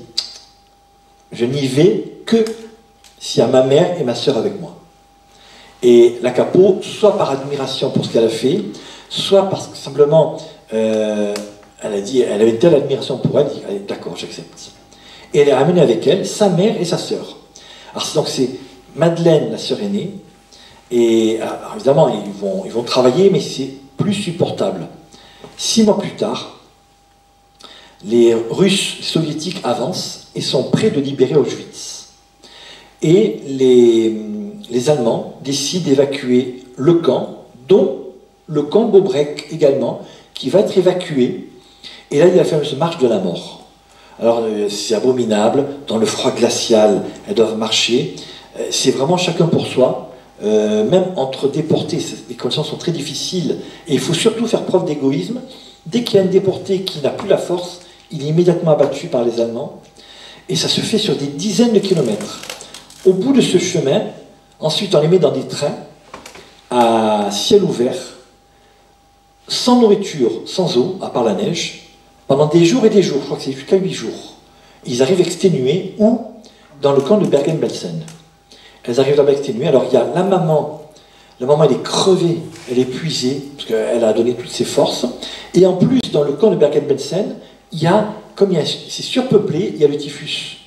je n'y vais que s'il y a ma mère et ma sœur avec moi. Et la capot, soit par admiration pour ce qu'elle a fait, soit parce que simplement, elle avait une telle admiration pour elle, elle dit: d'accord, j'accepte. Et elle a ramené avec elle sa mère et sa sœur. Alors donc c'est Madeleine, la sœur aînée, et alors, évidemment ils vont travailler, mais c'est plus supportable. 6 mois plus tard, les Russes soviétiques avancent et sont prêts de libérer Auschwitz. Et les Allemands décident d'évacuer le camp, dont le camp Beaubrec également, qui va être évacué. Et là, il y a la fameuse marche de la mort. Alors, c'est abominable, dans le froid glacial, elles doivent marcher. C'est vraiment chacun pour soi. Même entre déportés, les conditions sont très difficiles. Et il faut surtout faire preuve d'égoïsme. Dès qu'il y a un déporté qui n'a plus la force, il est immédiatement abattu par les Allemands. Et ça se fait sur des dizaines de kilomètres. Au bout de ce chemin, ensuite on les met dans des trains à ciel ouvert, sans nourriture, sans eau, à part la neige, pendant des jours et des jours, je crois que c'est jusqu'à 8 jours. Ils arrivent exténués, ou dans le camp de Bergen-Belsen. Elles arrivent là-bas exténuées. Alors il y a la maman elle est crevée, elle est épuisée, parce qu'elle a donné toutes ses forces. Et en plus, dans le camp de Bergen-Belsen, c'est surpeuplé, il y a le typhus.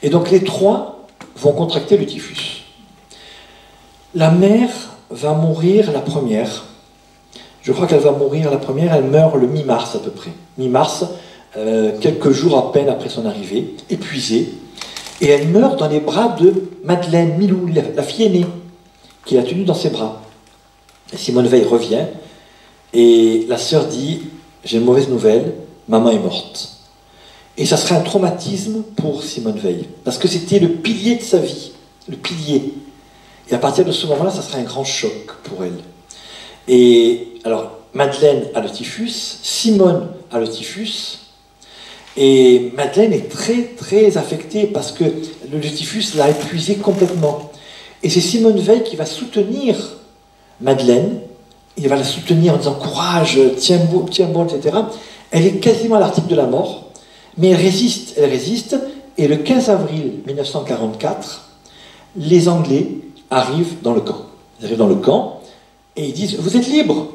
Et donc les 3 vont contracter le typhus. La mère va mourir la première. Je crois qu'elle va mourir la première, elle meurt le mi-mars à peu près. Mi-mars, quelques jours à peine après son arrivée, épuisée. Et elle meurt dans les bras de Madeleine Milou, la fille aînée, qui l'a tenue dans ses bras. Et Simone Veil revient, et la sœur dit: j'ai une mauvaise nouvelle, maman est morte. Et ça serait un traumatisme pour Simone Veil, parce que c'était le pilier de sa vie, le pilier. Et à partir de ce moment-là, ça sera un grand choc pour elle. Et alors, Madeleine a le typhus, Simone a le typhus, et Madeleine est très très affectée parce que le typhus l'a épuisée complètement. Et c'est Simone Veil qui va soutenir Madeleine, il va la soutenir en disant courage, tiens bon, etc. Elle est quasiment à l'article de la mort, mais elle résiste, et le 15 avril 1944, les Anglais arrivent dans le camp. Ils arrivent dans le camp et ils disent vous êtes libre,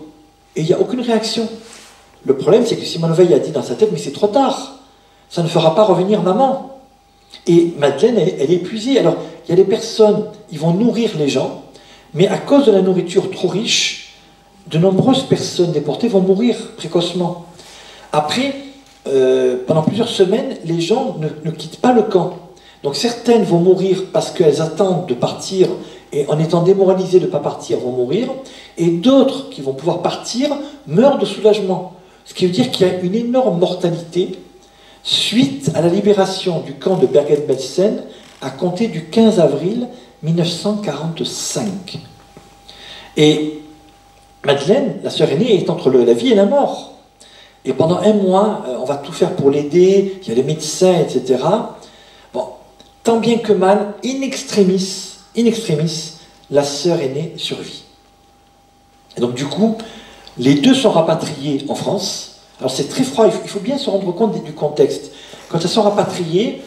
et il n'y a aucune réaction. Le problème, c'est que Simone Veil a dit dans sa tête mais c'est trop tard, ça ne fera pas revenir maman. Et Madeleine, elle est épuisée. Alors, il y a des personnes, ils vont nourrir les gens, mais à cause de la nourriture trop riche, de nombreuses personnes déportées vont mourir précocement. Après, pendant plusieurs semaines, les gens ne quittent pas le camp. Donc certaines vont mourir parce qu'elles attendent de partir, et en étant démoralisées de ne pas partir, vont mourir, et d'autres qui vont pouvoir partir meurent de soulagement. Ce qui veut dire qu'il y a une énorme mortalité suite à la libération du camp de Bergen-Belsen à compter du 15 avril 1945. Et Madeleine, la sœur aînée, est entre la vie et la mort. Et pendant un mois, on va tout faire pour l'aider, il y a les médecins, etc. Bon, tant bien que mal, in extremis, la sœur aînée survit. Et donc du coup, les deux sont rapatriés en France. Alors c'est très froid, il faut bien se rendre compte du contexte. Quand elles sont rapatriées,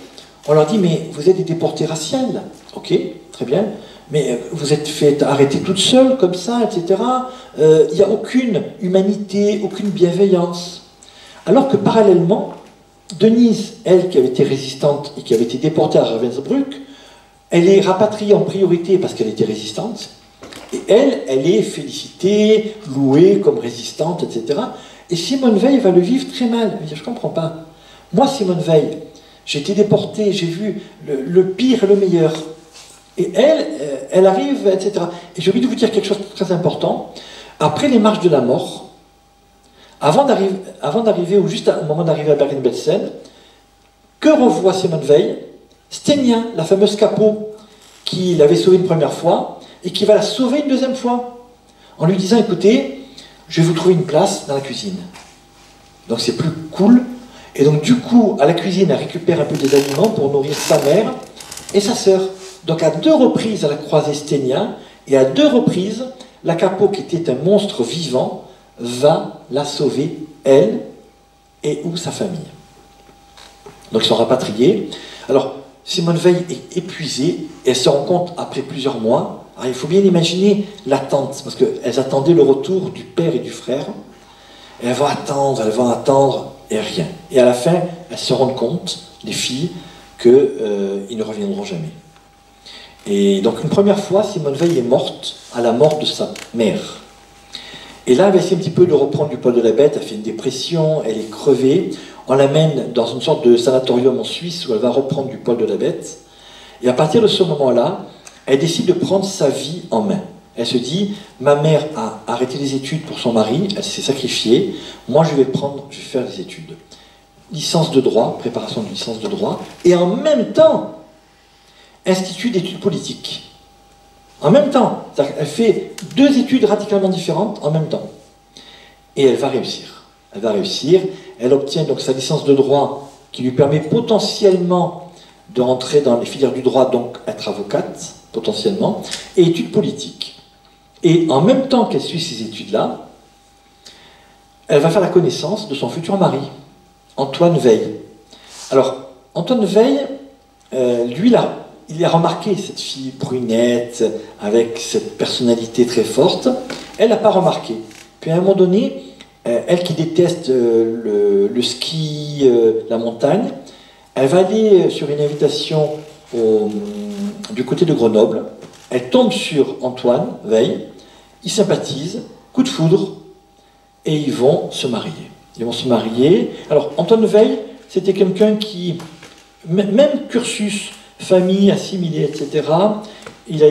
on leur dit mais vous êtes des déportés raciales, ok, très bien, mais vous êtes fait arrêter toutes seules comme ça, etc. Il n'y a aucune humanité, aucune bienveillance. Alors que parallèlement, Denise, elle qui avait été résistante et qui avait été déportée à Ravensbrück, elle est rapatriée en priorité parce qu'elle était résistante, et elle est félicitée, louée comme résistante, etc. Et Simone Veil va le vivre très mal. Elle va dire, je ne comprends pas. Moi, Simone Veil, j'ai été déportée, j'ai vu le pire et le meilleur. Et elle arrive, etc. Et j'ai envie de vous dire quelque chose de très important. Après les marches de la mort, avant d'arriver, ou juste au moment d'arriver à Bergen-Belsen, que revoit Simone Veil? Stenia, la fameuse capot qui l'avait sauvée une première fois, et qui va la sauver une deuxième fois, en lui disant, écoutez, je vais vous trouver une place dans la cuisine. Donc c'est plus cool. Et donc du coup, à la cuisine, elle récupère un peu des aliments pour nourrir sa mère et sa sœur. Donc à 2 reprises, elle a croisé Stenia, et à 2 reprises, la capot, qui était un monstre vivant, va la sauver, elle, et ou sa famille. Donc ils sont rapatriés. Alors, Simone Veil est épuisée, et elle se rend compte, après plusieurs mois, alors il faut bien imaginer l'attente, parce qu'elles attendaient le retour du père et du frère, et elles vont attendre, et rien. Et à la fin, elles se rendent compte, les filles, qu'ils ne reviendront jamais. Et donc une première fois, Simone Veil est morte à la mort de sa mère. Et là, elle va essayer un petit peu de reprendre du poil de la bête, elle fait une dépression, elle est crevée, on l'amène dans une sorte de sanatorium en Suisse où elle va reprendre du poil de la bête. Et à partir de ce moment-là, elle décide de prendre sa vie en main. Elle se dit, ma mère a arrêté les études pour son mari, elle s'est sacrifiée, moi je vais faire des études. Licence de droit, préparation de licence de droit, et en même temps, institut d'études politiques. En même temps, elle fait 2 études radicalement différentes en même temps. Et elle va réussir. Elle va réussir, elle obtient donc sa licence de droit qui lui permet potentiellement de rentrer dans les filières du droit, donc être avocate, potentiellement, et études politiques. Et en même temps qu'elle suit ces études-là, elle va faire la connaissance de son futur mari, Antoine Veil. Alors, Antoine Veil, lui, il a remarqué cette fille brunette, avec cette personnalité très forte. Elle n'a pas remarqué. Puis à un moment donné, elle qui déteste le ski, la montagne, elle va aller sur une invitation du côté de Grenoble. Elle tombe sur Antoine Veil, ils sympathisent, coup de foudre, et ils vont se marier. Ils vont se marier. Alors, Antoine Veil, c'était quelqu'un qui, même cursus, famille, assimilée, etc., il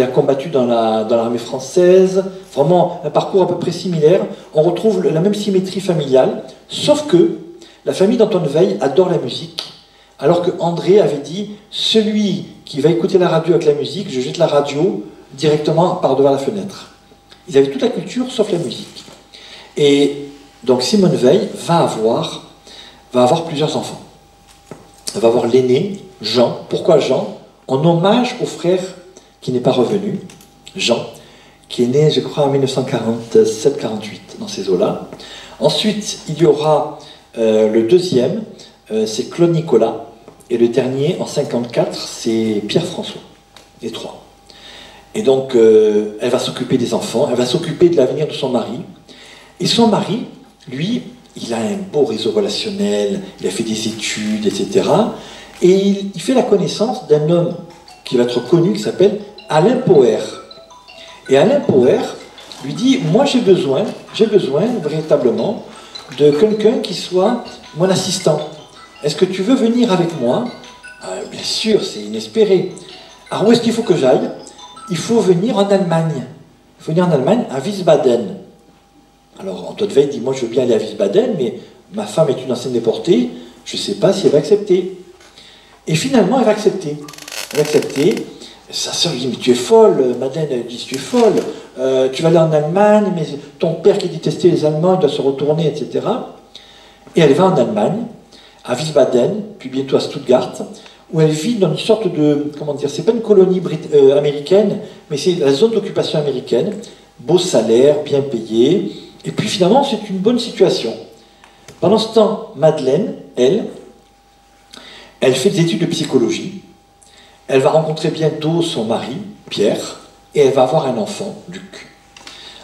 a combattu dans l'armée française, vraiment un parcours à peu près similaire. On retrouve la même symétrie familiale, sauf que la famille d'Antoine Veil adore la musique, alors que André avait dit, celui qui va écouter la radio avec la musique, je jette la radio directement par devant la fenêtre. Ils avaient toute la culture sauf la musique. Et donc Simone Veil va avoir plusieurs enfants. Elle va avoir l'aîné, Jean. Pourquoi Jean? En hommage au frère qui n'est pas revenu, Jean, qui est né, je crois, en 1947-48, dans ces eaux-là. Ensuite, il y aura le deuxième, c'est Claude Nicolas. Et le dernier, en 1954, c'est Pierre-François. Les trois. Et donc, elle va s'occuper des enfants, elle va s'occuper de l'avenir de son mari. Et son mari, lui, il a un beau réseau relationnel, il a fait des études, etc. Et il fait la connaissance d'un homme qui va être connu, qui s'appelle Alain Poher. Et Alain Poher lui dit, moi j'ai besoin véritablement de quelqu'un qui soit mon assistant. Est-ce que tu veux venir avec moi? Bien sûr, c'est inespéré. Alors où est-ce qu'il faut que j'aille? Il faut venir en Allemagne. Il faut venir en Allemagne, à Wiesbaden. Alors Antoine Veil dit, moi je veux bien aller à Wiesbaden, mais ma femme est une ancienne déportée, je ne sais pas si elle va accepter. Et finalement, elle va accepter. Elle va accepter. Sa sœur lui dit, mais tu es folle. Madeleine, elle dit, tu es folle. Tu vas aller en Allemagne, mais ton père qui détestait les Allemands, il doit se retourner, etc. Et elle va en Allemagne, à Wiesbaden, puis bientôt à Stuttgart, où elle vit dans une sorte de, comment dire, c'est pas une colonie américaine, mais c'est la zone d'occupation américaine, beau salaire, bien payé, et puis finalement c'est une bonne situation. Pendant ce temps, Madeleine, elle fait des études de psychologie, elle va rencontrer bientôt son mari, Pierre, et elle va avoir un enfant, Luc.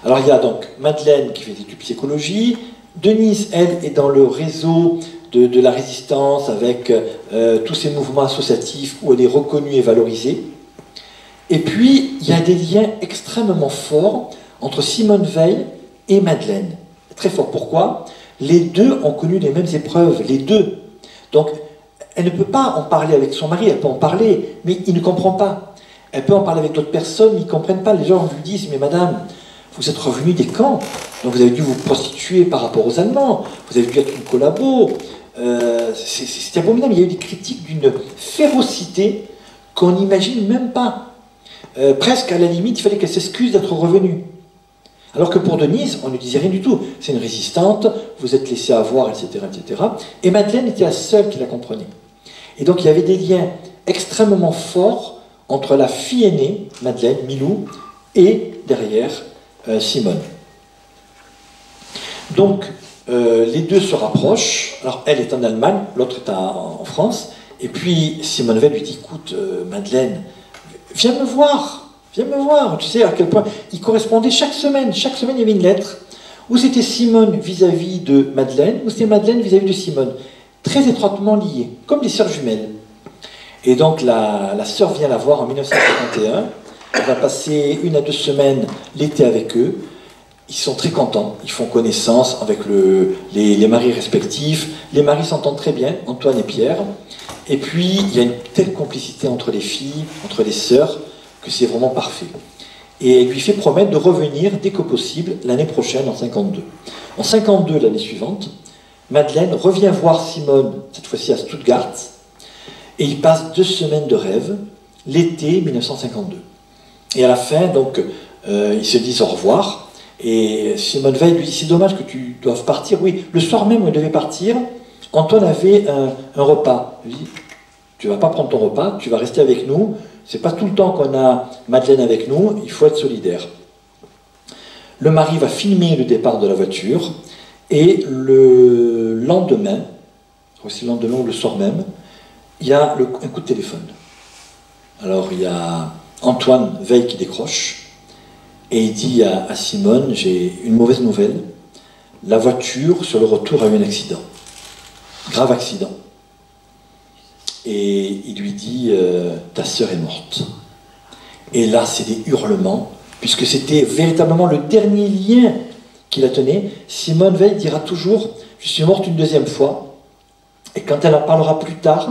Alors il y a donc Madeleine qui fait des études de psychologie, Denise, elle, est dans le réseau de la résistance avec tous ces mouvements associatifs où elle est reconnue et valorisée. Et puis, il y a des liens extrêmement forts entre Simone Veil et Madeleine. Très fort. Pourquoi? Les deux ont connu les mêmes épreuves, les deux. Donc, elle ne peut pas en parler avec son mari, elle peut en parler, mais il ne comprend pas. Elle peut en parler avec d'autres personnes, mais ils ne comprennent pas. Les gens lui disent, mais madame, vous êtes revenue des camps, donc vous avez dû vous prostituer par rapport aux Allemands, vous avez dû être une collabo. C'est abominable, il y a eu des critiques d'une férocité qu'on n'imagine même pas. Presque à la limite, il fallait qu'elle s'excuse d'être revenue. Alors que pour Denise, on ne disait rien du tout. C'est une résistante, vous êtes laissé avoir, etc., etc. Et Madeleine était la seule qui la comprenait. Et donc il y avait des liens extrêmement forts entre la fille aînée, Madeleine, Milou, et derrière, Simone. Donc, les deux se rapprochent. Alors, elle est en Allemagne, l'autre est en France. Et puis, Simone Veil lui dit, écoute, Madeleine, viens me voir. Tu sais à quel point ils correspondaient chaque semaine. Chaque semaine, il y avait une lettre où c'était Simone vis-à-vis de Madeleine, ou c'était Madeleine vis-à-vis de Simone. Très étroitement liés, comme des sœurs jumelles. Et donc, la sœur vient la voir en 1951. Elle va passer 1 à 2 semaines l'été avec eux. Ils sont très contents, ils font connaissance avec les maris respectifs. Les maris s'entendent très bien, Antoine et Pierre. Et puis, il y a une telle complicité entre les filles, entre les sœurs, que c'est vraiment parfait. Et elle lui fait promettre de revenir dès que possible l'année prochaine, en 52. En 52, l'année suivante, Madeleine revient voir Simone, cette fois-ci à Stuttgart, et ils passent 2 semaines de rêve, l'été 1952. Et à la fin, donc, ils se disent au revoir. Et Simone Veil lui dit, c'est dommage que tu doives partir. Oui, le soir même où elle devait partir, Antoine avait un repas. Il lui dit, tu ne vas pas prendre ton repas, tu vas rester avec nous. C'est pas tout le temps qu'on a Madeleine avec nous, il faut être solidaire. Le mari va filmer le départ de la voiture, et le lendemain, aussi le lendemain ou le soir même, il y a un coup de téléphone. Alors il y a Antoine Veil qui décroche, et il dit à Simone, j'ai une mauvaise nouvelle, la voiture sur le retour a eu un accident, grave accident. Et il lui dit, ta sœur est morte. Et là, c'est des hurlements, puisque c'était véritablement le dernier lien qui la tenait. Simone Veil dira toujours, je suis morte une 2e fois, et quand elle en parlera plus tard,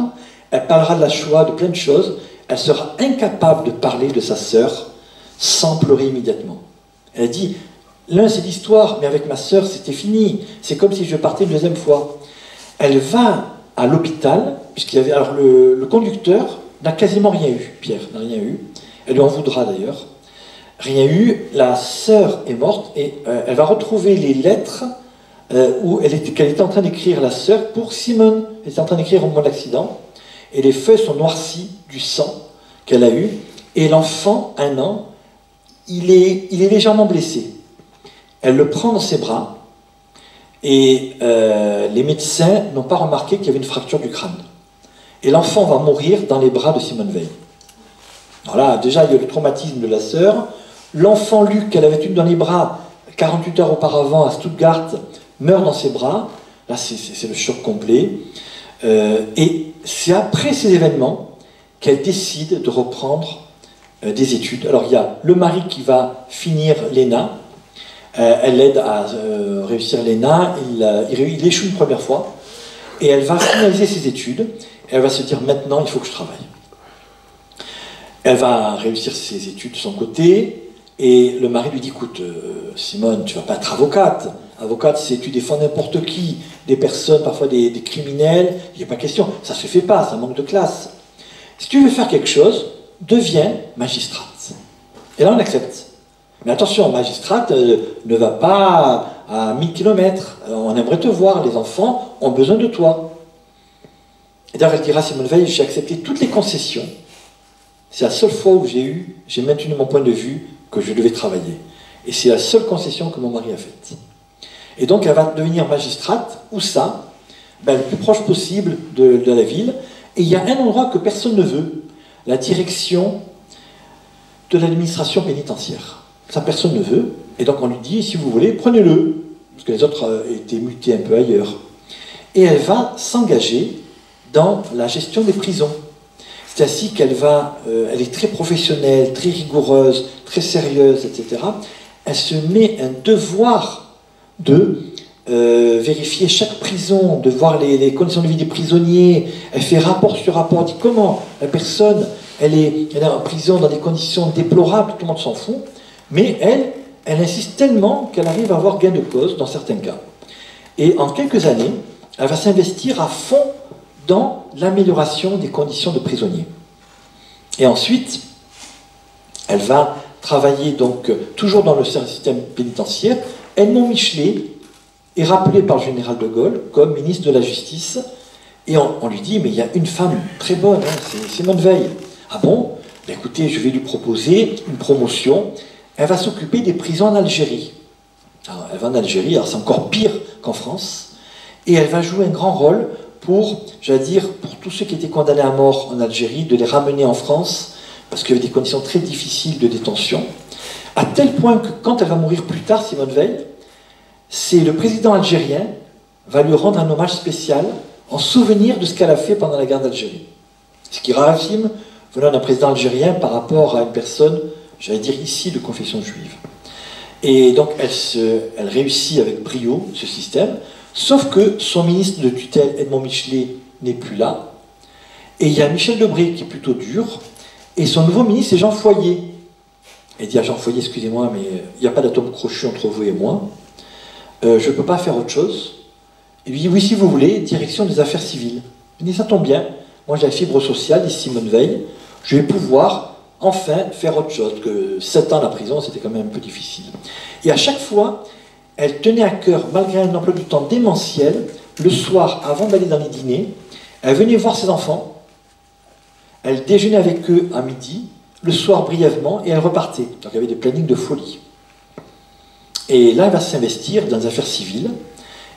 elle parlera de la Shoah, de plein de choses, elle sera incapable de parler de sa sœur sans pleurer immédiatement. Elle a dit, l'un c'est l'histoire, mais avec ma sœur c'était fini, c'est comme si je partais une 2e fois. Elle va à l'hôpital, puisqu'il y avait, alors le conducteur n'a quasiment rien eu. Pierre n'a rien eu. Elle lui en voudra d'ailleurs. Rien eu. La sœur est morte et elle va retrouver les lettres qu'elle était en train d'écrire, la sœur, pour Simone. Elle était en train d'écrire au moment de l'accident. Et les feuilles sont noircies du sang qu'elle a eu. Et l'enfant, 1 an, il est légèrement blessé. Elle le prend dans ses bras. Et les médecins n'ont pas remarqué qu'il y avait une fracture du crâne. Et l'enfant va mourir dans les bras de Simone Veil. Voilà, déjà il y a le traumatisme de la sœur. L'enfant Luc, qu'elle avait eu dans les bras 48 heures auparavant à Stuttgart, meurt dans ses bras. Là, c'est le choc complet. Et c'est après ces événements qu'elle décide de reprendre des études. Alors il y a le mari qui va finir l'ENA. Elle l'aide à réussir l'ENA. Il échoue une première fois. Et elle va finaliser ses études. Elle va se dire, maintenant, il faut que je travaille. Elle va réussir ses études de son côté. Et le mari lui dit, écoute, Simone, tu ne vas pas être avocate. Avocate, c'est tu défends n'importe qui, des personnes, parfois des criminels. Il n'y a pas question. Ça ne se fait pas, ça manque de classe. Si tu veux faire quelque chose, deviens magistrate. Et là, on accepte. Mais attention, magistrate ne va pas à 1000 km. On aimerait te voir, les enfants ont besoin de toi. Et d'ailleurs, elle dira, Simone Veil, j'ai accepté toutes les concessions. C'est la seule fois où j'ai maintenu mon point de vue que je devais travailler. Et c'est la seule concession que mon mari a faite. Et donc, elle va devenir magistrate, où ça, le plus proche possible de la ville. Et il y a un endroit que personne ne veut, la direction de l'administration pénitentiaire. Ça, personne ne veut. Et donc, on lui dit, si vous voulez, prenez-le. Parce que les autres étaient mutés un peu ailleurs. Et elle va s'engager dans la gestion des prisons. C'est ainsi qu'elle elle est très professionnelle, très rigoureuse, très sérieuse, etc. Elle se met un devoir de vérifier chaque prison, de voir les conditions de vie des prisonniers. Elle fait rapport sur rapport, dit comment la personne, elle est en prison dans des conditions déplorables, tout le monde s'en fout, mais elle insiste tellement qu'elle arrive à avoir gain de cause dans certains cas. Et en quelques années, elle va s'investir à fond dans l'amélioration des conditions de prisonniers. Et ensuite, elle va travailler donc toujours dans le système pénitentiaire. Edmond Michelet est rappelé par le général de Gaulle comme ministre de la Justice, et on lui dit, mais il y a une femme très bonne, hein, c'est Simone Veil. Ah bon? Écoutez, je vais lui proposer une promotion. Elle va s'occuper des prisons en Algérie. Alors, elle va en Algérie, alors c'est encore pire qu'en France, et elle va jouer un grand rôle pour, j'allais dire, pour tous ceux qui étaient condamnés à mort en Algérie, de les ramener en France, parce qu'il y avait des conditions très difficiles de détention, à tel point que quand elle va mourir plus tard, Simone Veil, c'est le président algérien va lui rendre un hommage spécial en souvenir de ce qu'elle a fait pendant la guerre d'Algérie. Ce qui est rarissime venant d'un président algérien par rapport à une personne, j'allais dire ici, de confession juive. Et donc elle réussit avec brio ce système, sauf que son ministre de tutelle, Edmond Michelet, n'est plus là. Et il y a Michel Debré qui est plutôt dur, et son nouveau ministre, c'est Jean Foyer. Il dit à Jean Foyer, excusez-moi, mais il n'y a pas d'atome crochu entre vous et moi. Je ne peux pas faire autre chose. Il lui dit, oui, si vous voulez, direction des affaires civiles. Il dit, ça tombe bien, moi j'ai la fibre sociale, ici Simone Veil, je vais pouvoir enfin faire autre chose, que 7 ans la prison, c'était quand même un peu difficile. Et à chaque fois, elle tenait à cœur, malgré un emploi du temps démentiel, le soir, avant d'aller dans les dîners, elle venait voir ses enfants, elle déjeunait avec eux à midi, le soir brièvement, et elle repartait. Donc il y avait des plannings de folie. Et là, elle va s'investir dans les affaires civiles,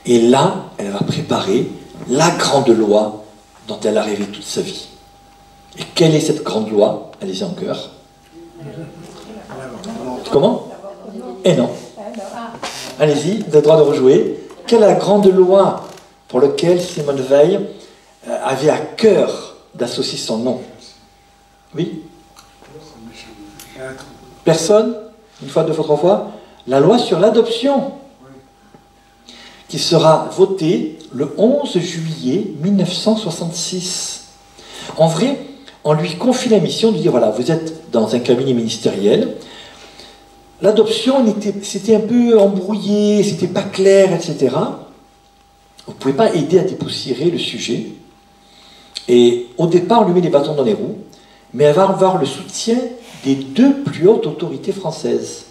et là, elle va préparer la grande loi dont elle a rêvé toute sa vie. Et quelle est cette grande loi? Allez-y en chœur. Comment? Eh non. Allez-y, vous avez le droit de rejouer. Quelle est la grande loi pour laquelle Simone Veil avait à cœur d'associer son nom? Oui? Personne? Une fois, deux fois, trois fois? La loi sur l'adoption, qui sera votée le 11 juillet 1966. En vrai, on lui confie la mission de dire, voilà, vous êtes dans un cabinet ministériel, l'adoption, c'était un peu embrouillé, c'était pas clair, etc. Vous ne pouvez pas aider à dépoussiérer le sujet. Et au départ, on lui met des bâtons dans les roues. mais elle va avoir le soutien des deux plus hautes autorités françaises.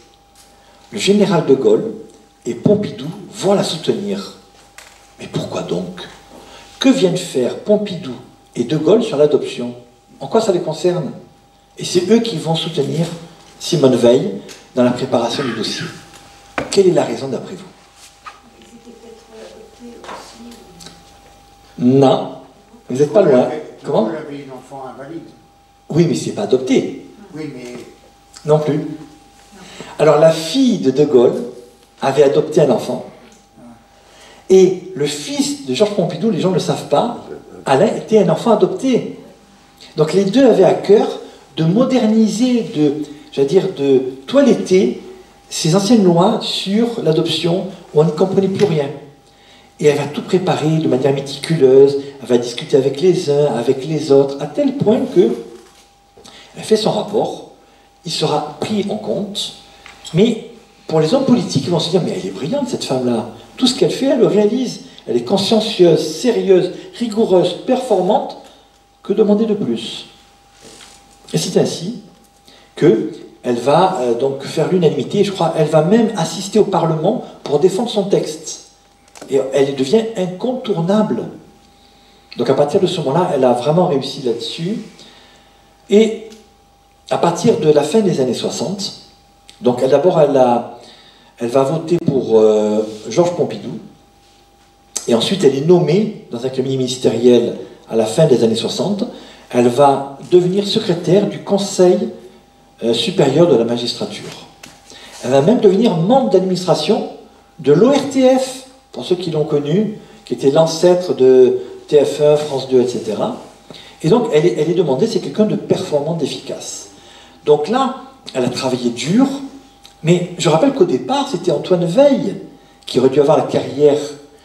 Le général de Gaulle et Pompidou vont la soutenir. Mais pourquoi donc? Que viennent faire Pompidou et de Gaulle sur l'adoption? En quoi ça les concerne? Et c'est eux qui vont soutenir Simone Veil dans la préparation du dossier. Quelle est la raison d'après vous? Ils étaient peut-être adoptés aussi. Non, vous n'êtes pas loin. Comment? Vous avez une enfant invalide. Oui, mais c'est pas adopté. Oui, mais Non plus. Alors la fille de Gaulle avait adopté un enfant. Et le fils de Georges Pompidou, les gens ne le savent pas, Alain était un enfant adopté. Donc les deux avaient à cœur de moderniser, de toiletter ces anciennes lois sur l'adoption où on ne comprenait plus rien. Et elle va tout préparer de manière méticuleuse, elle va discuter avec les uns, avec les autres, à tel point que elle fait son rapport, il sera pris en compte, mais pour les hommes politiques, ils vont se dire, mais elle est brillante cette femme-là, tout ce qu'elle fait, elle le réalise, elle est consciencieuse, sérieuse, rigoureuse, performante, que demander de plus? Et c'est ainsi qu'elle va donc faire l'unanimité, je crois, elle va même assister au Parlement pour défendre son texte. Et elle devient incontournable. Donc à partir de ce moment-là, elle a vraiment réussi là-dessus. Et à partir de la fin des années 60, donc d'abord elle va voter pour Georges Pompidou, et ensuite elle est nommée dans un cabinet ministériel à la fin des années 60. Elle va devenir secrétaire du Conseil supérieur de la magistrature. Elle va même devenir membre d'administration de l'ORTF, pour ceux qui l'ont connu, qui était l'ancêtre de TF1, France 2, etc. Et donc elle est demandée, c'est quelqu'un de performant, d'efficace. Donc là, elle a travaillé dur, mais je rappelle qu'au départ, c'était Antoine Veil qui aurait dû avoir la carrière,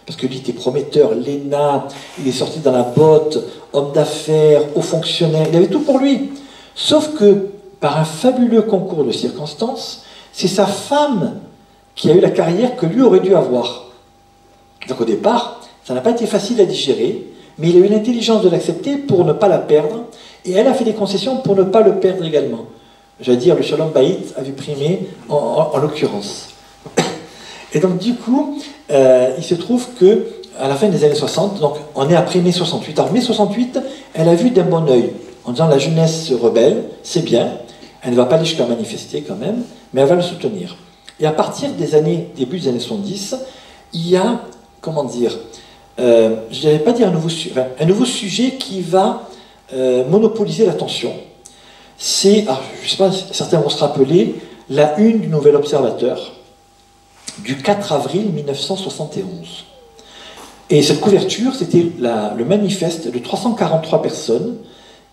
parce que lui était prometteur, l'ENA, il est sorti dans la botte, homme d'affaires, haut fonctionnaire, il avait tout pour lui. Sauf que, par un fabuleux concours de circonstances, c'est sa femme qui a eu la carrière que lui aurait dû avoir. Donc au départ, ça n'a pas été facile à digérer, mais il a eu l'intelligence de l'accepter pour ne pas la perdre, et elle a fait des concessions pour ne pas le perdre également. J'allais dire, le Shalom Bayit avait primé en l'occurrence. Et donc du coup, il se trouve que à la fin des années 60, donc on est après mai 68. Alors mai 68, elle a vu d'un bon œil, en disant la jeunesse rebelle, c'est bien, elle ne va pas aller jusqu'à manifester quand même, mais elle va le soutenir. Et à partir des années, début des années 70, il y a, comment dire, je ne vais pas dire un nouveau sujet qui va monopoliser l'attention. C'est, je ne sais pas, certains vont se rappeler, la une du Nouvel Observateur du 4 avril 1971. Et cette couverture, c'était le manifeste de 343 personnes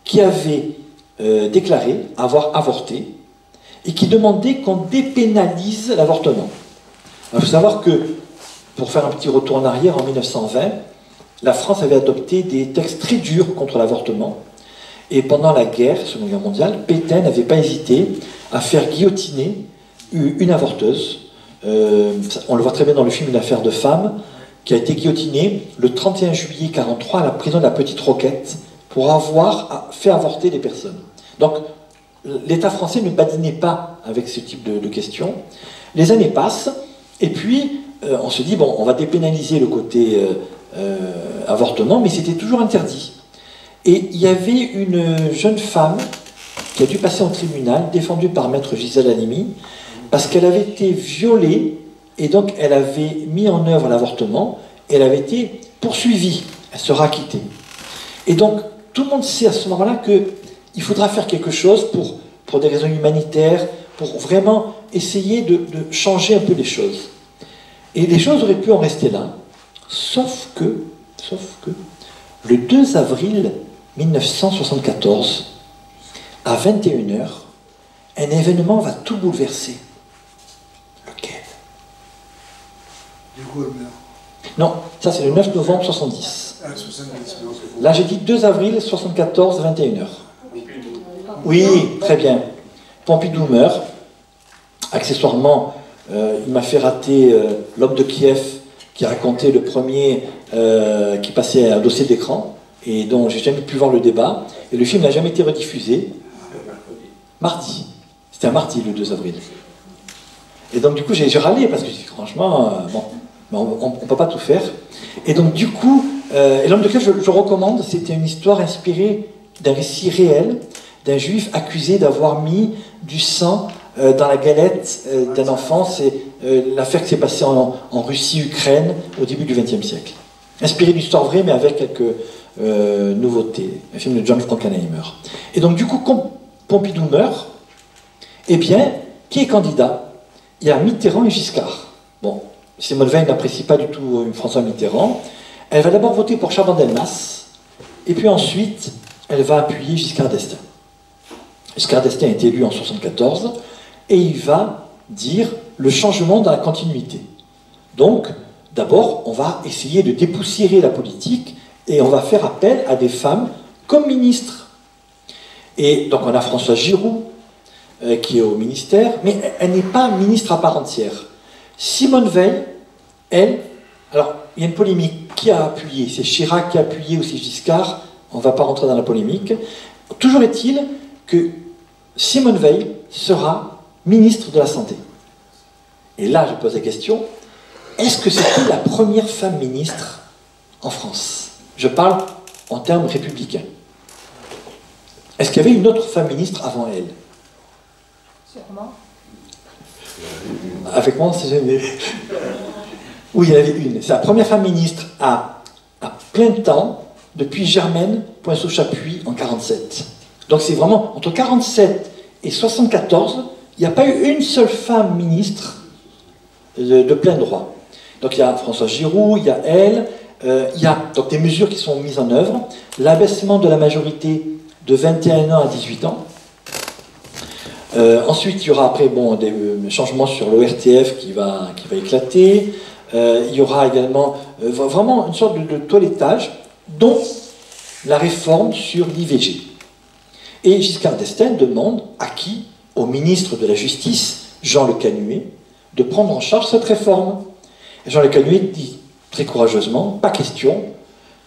qui avaient déclaré avoir avorté et qui demandaient qu'on dépénalise l'avortement. Il faut savoir que, pour faire un petit retour en arrière, en 1920, la France avait adopté des textes très durs contre l'avortement. Et pendant la guerre, Seconde Guerre mondiale, Pétain n'avait pas hésité à faire guillotiner une avorteuse. On le voit très bien dans le film Une affaire de femme, qui a été guillotinée le 31 juillet 1943 à la prison de la Petite Roquette pour avoir fait avorter des personnes. Donc, l'État français ne badinait pas avec ce type de questions. Les années passent, et puis on se dit, bon, on va dépénaliser le côté avortement, mais c'était toujours interdit. Et il y avait une jeune femme qui a dû passer en tribunal, défendue par maître Gisèle Halimi, parce qu'elle avait été violée, et donc elle avait mis en œuvre l'avortement, et elle avait été poursuivie, elle sera acquittée. Et donc, tout le monde sait à ce moment-là qu'il faudra faire quelque chose pour des raisons humanitaires, pour vraiment essayer de changer un peu les choses. Et les choses auraient pu en rester là, sauf que, le 2 avril 1974, à 21h, un événement va tout bouleverser. Lequel? De Gaulle meurt. Non, ça c'est le 9 novembre 70. Ah, 70, non, c'est faux. Là j'ai dit 2 avril 74, 21h. Oui, très bien. Pompidou meurt. Accessoirement, il m'a fait rater l'homme de Kiev qui racontait le premier qui passait un dossier d'écran et dont j'ai jamais pu voir le débat. Et le film n'a jamais été rediffusé. Mardi. C'était un mardi, le 2 avril. Et donc, du coup, j'ai râlé, parce que je dis, franchement, bon, on ne peut pas tout faire. Et donc, du coup, et l'homme de lequel je recommande, c'était une histoire inspirée d'un récit réel, d'un juif accusé d'avoir mis du sang dans la galette d'un enfant. C'est l'affaire qui s'est passée en Russie-Ukraine au début du XXe siècle. Inspiré d'une histoire vraie, mais avec quelques nouveautés. Un film de John Frankenheimer. Et donc, du coup, quand Pompidou meurt, eh bien, qui est candidat? Il y a Mitterrand et Giscard. Bon, Simone Veil n'apprécie pas du tout François Mitterrand. Elle va d'abord voter pour Chaban-Delmas, et puis ensuite, elle va appuyer Giscard d'Estaing. Giscard d'Estaing a été élu en 1974, et il va dire le changement dans la continuité. Donc, d'abord, on va essayer de dépoussiérer la politique, et on va faire appel à des femmes comme ministres. Et donc, on a Françoise Giroud, qui est au ministère, mais elle n'est pas ministre à part entière. Simone Veil, elle, alors il y a une polémique, qui a appuyé? C'est Chirac qui a appuyé ou c'est Giscard? On ne va pas rentrer dans la polémique. Toujours est-il que Simone Veil sera ministre de la Santé. Et là, je pose la question, est-ce que c'était la première femme ministre en France? Je parle en termes républicains. Est-ce qu'il y avait une autre femme ministre avant elle? Sûrement. Avec moi, c'est jamais. Oui, il y en avait une. C'est la première femme ministre à plein temps depuis Germaine Poinceau-Chapuis en 1947. Donc c'est vraiment entre 1947 et 1974, il n'y a pas eu une seule femme ministre de plein droit. Donc il y a François Giroud, il y a elle, il y a donc des mesures qui sont mises en œuvre, l'abaissement de la majorité de 21 ans à 18 ans. Ensuite, il y aura après des changements sur l'ORTF qui va éclater. Il y aura également vraiment une sorte de toilettage, dont la réforme sur l'IVG. Et Giscard d'Estaing demande à qui? Au ministre de la Justice, Jean Le Canuet, de prendre en charge cette réforme. Et Jean Le Canuet dit très courageusement, pas question,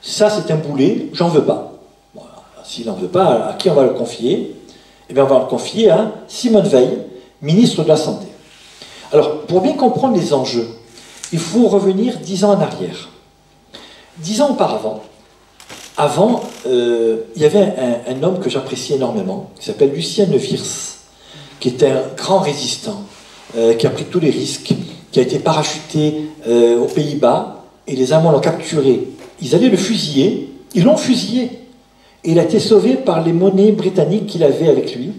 ça c'est un boulet, j'en veux pas. Bon, s'il n'en veut pas, à qui on va le confier? Eh bien, on va le confier à Simone Veil, ministre de la Santé. Alors, pour bien comprendre les enjeux, il faut revenir 10 ans en arrière. 10 ans auparavant, il y avait un homme que j'apprécie énormément, qui s'appelle Lucien Neuwirth, qui était un grand résistant, qui a pris tous les risques, qui a été parachuté aux Pays-Bas, et les Allemands l'ont capturé. Ils allaient le fusiller, ils l'ont fusillé. Et il a été sauvé par les monnaies britanniques qu'il avait avec lui,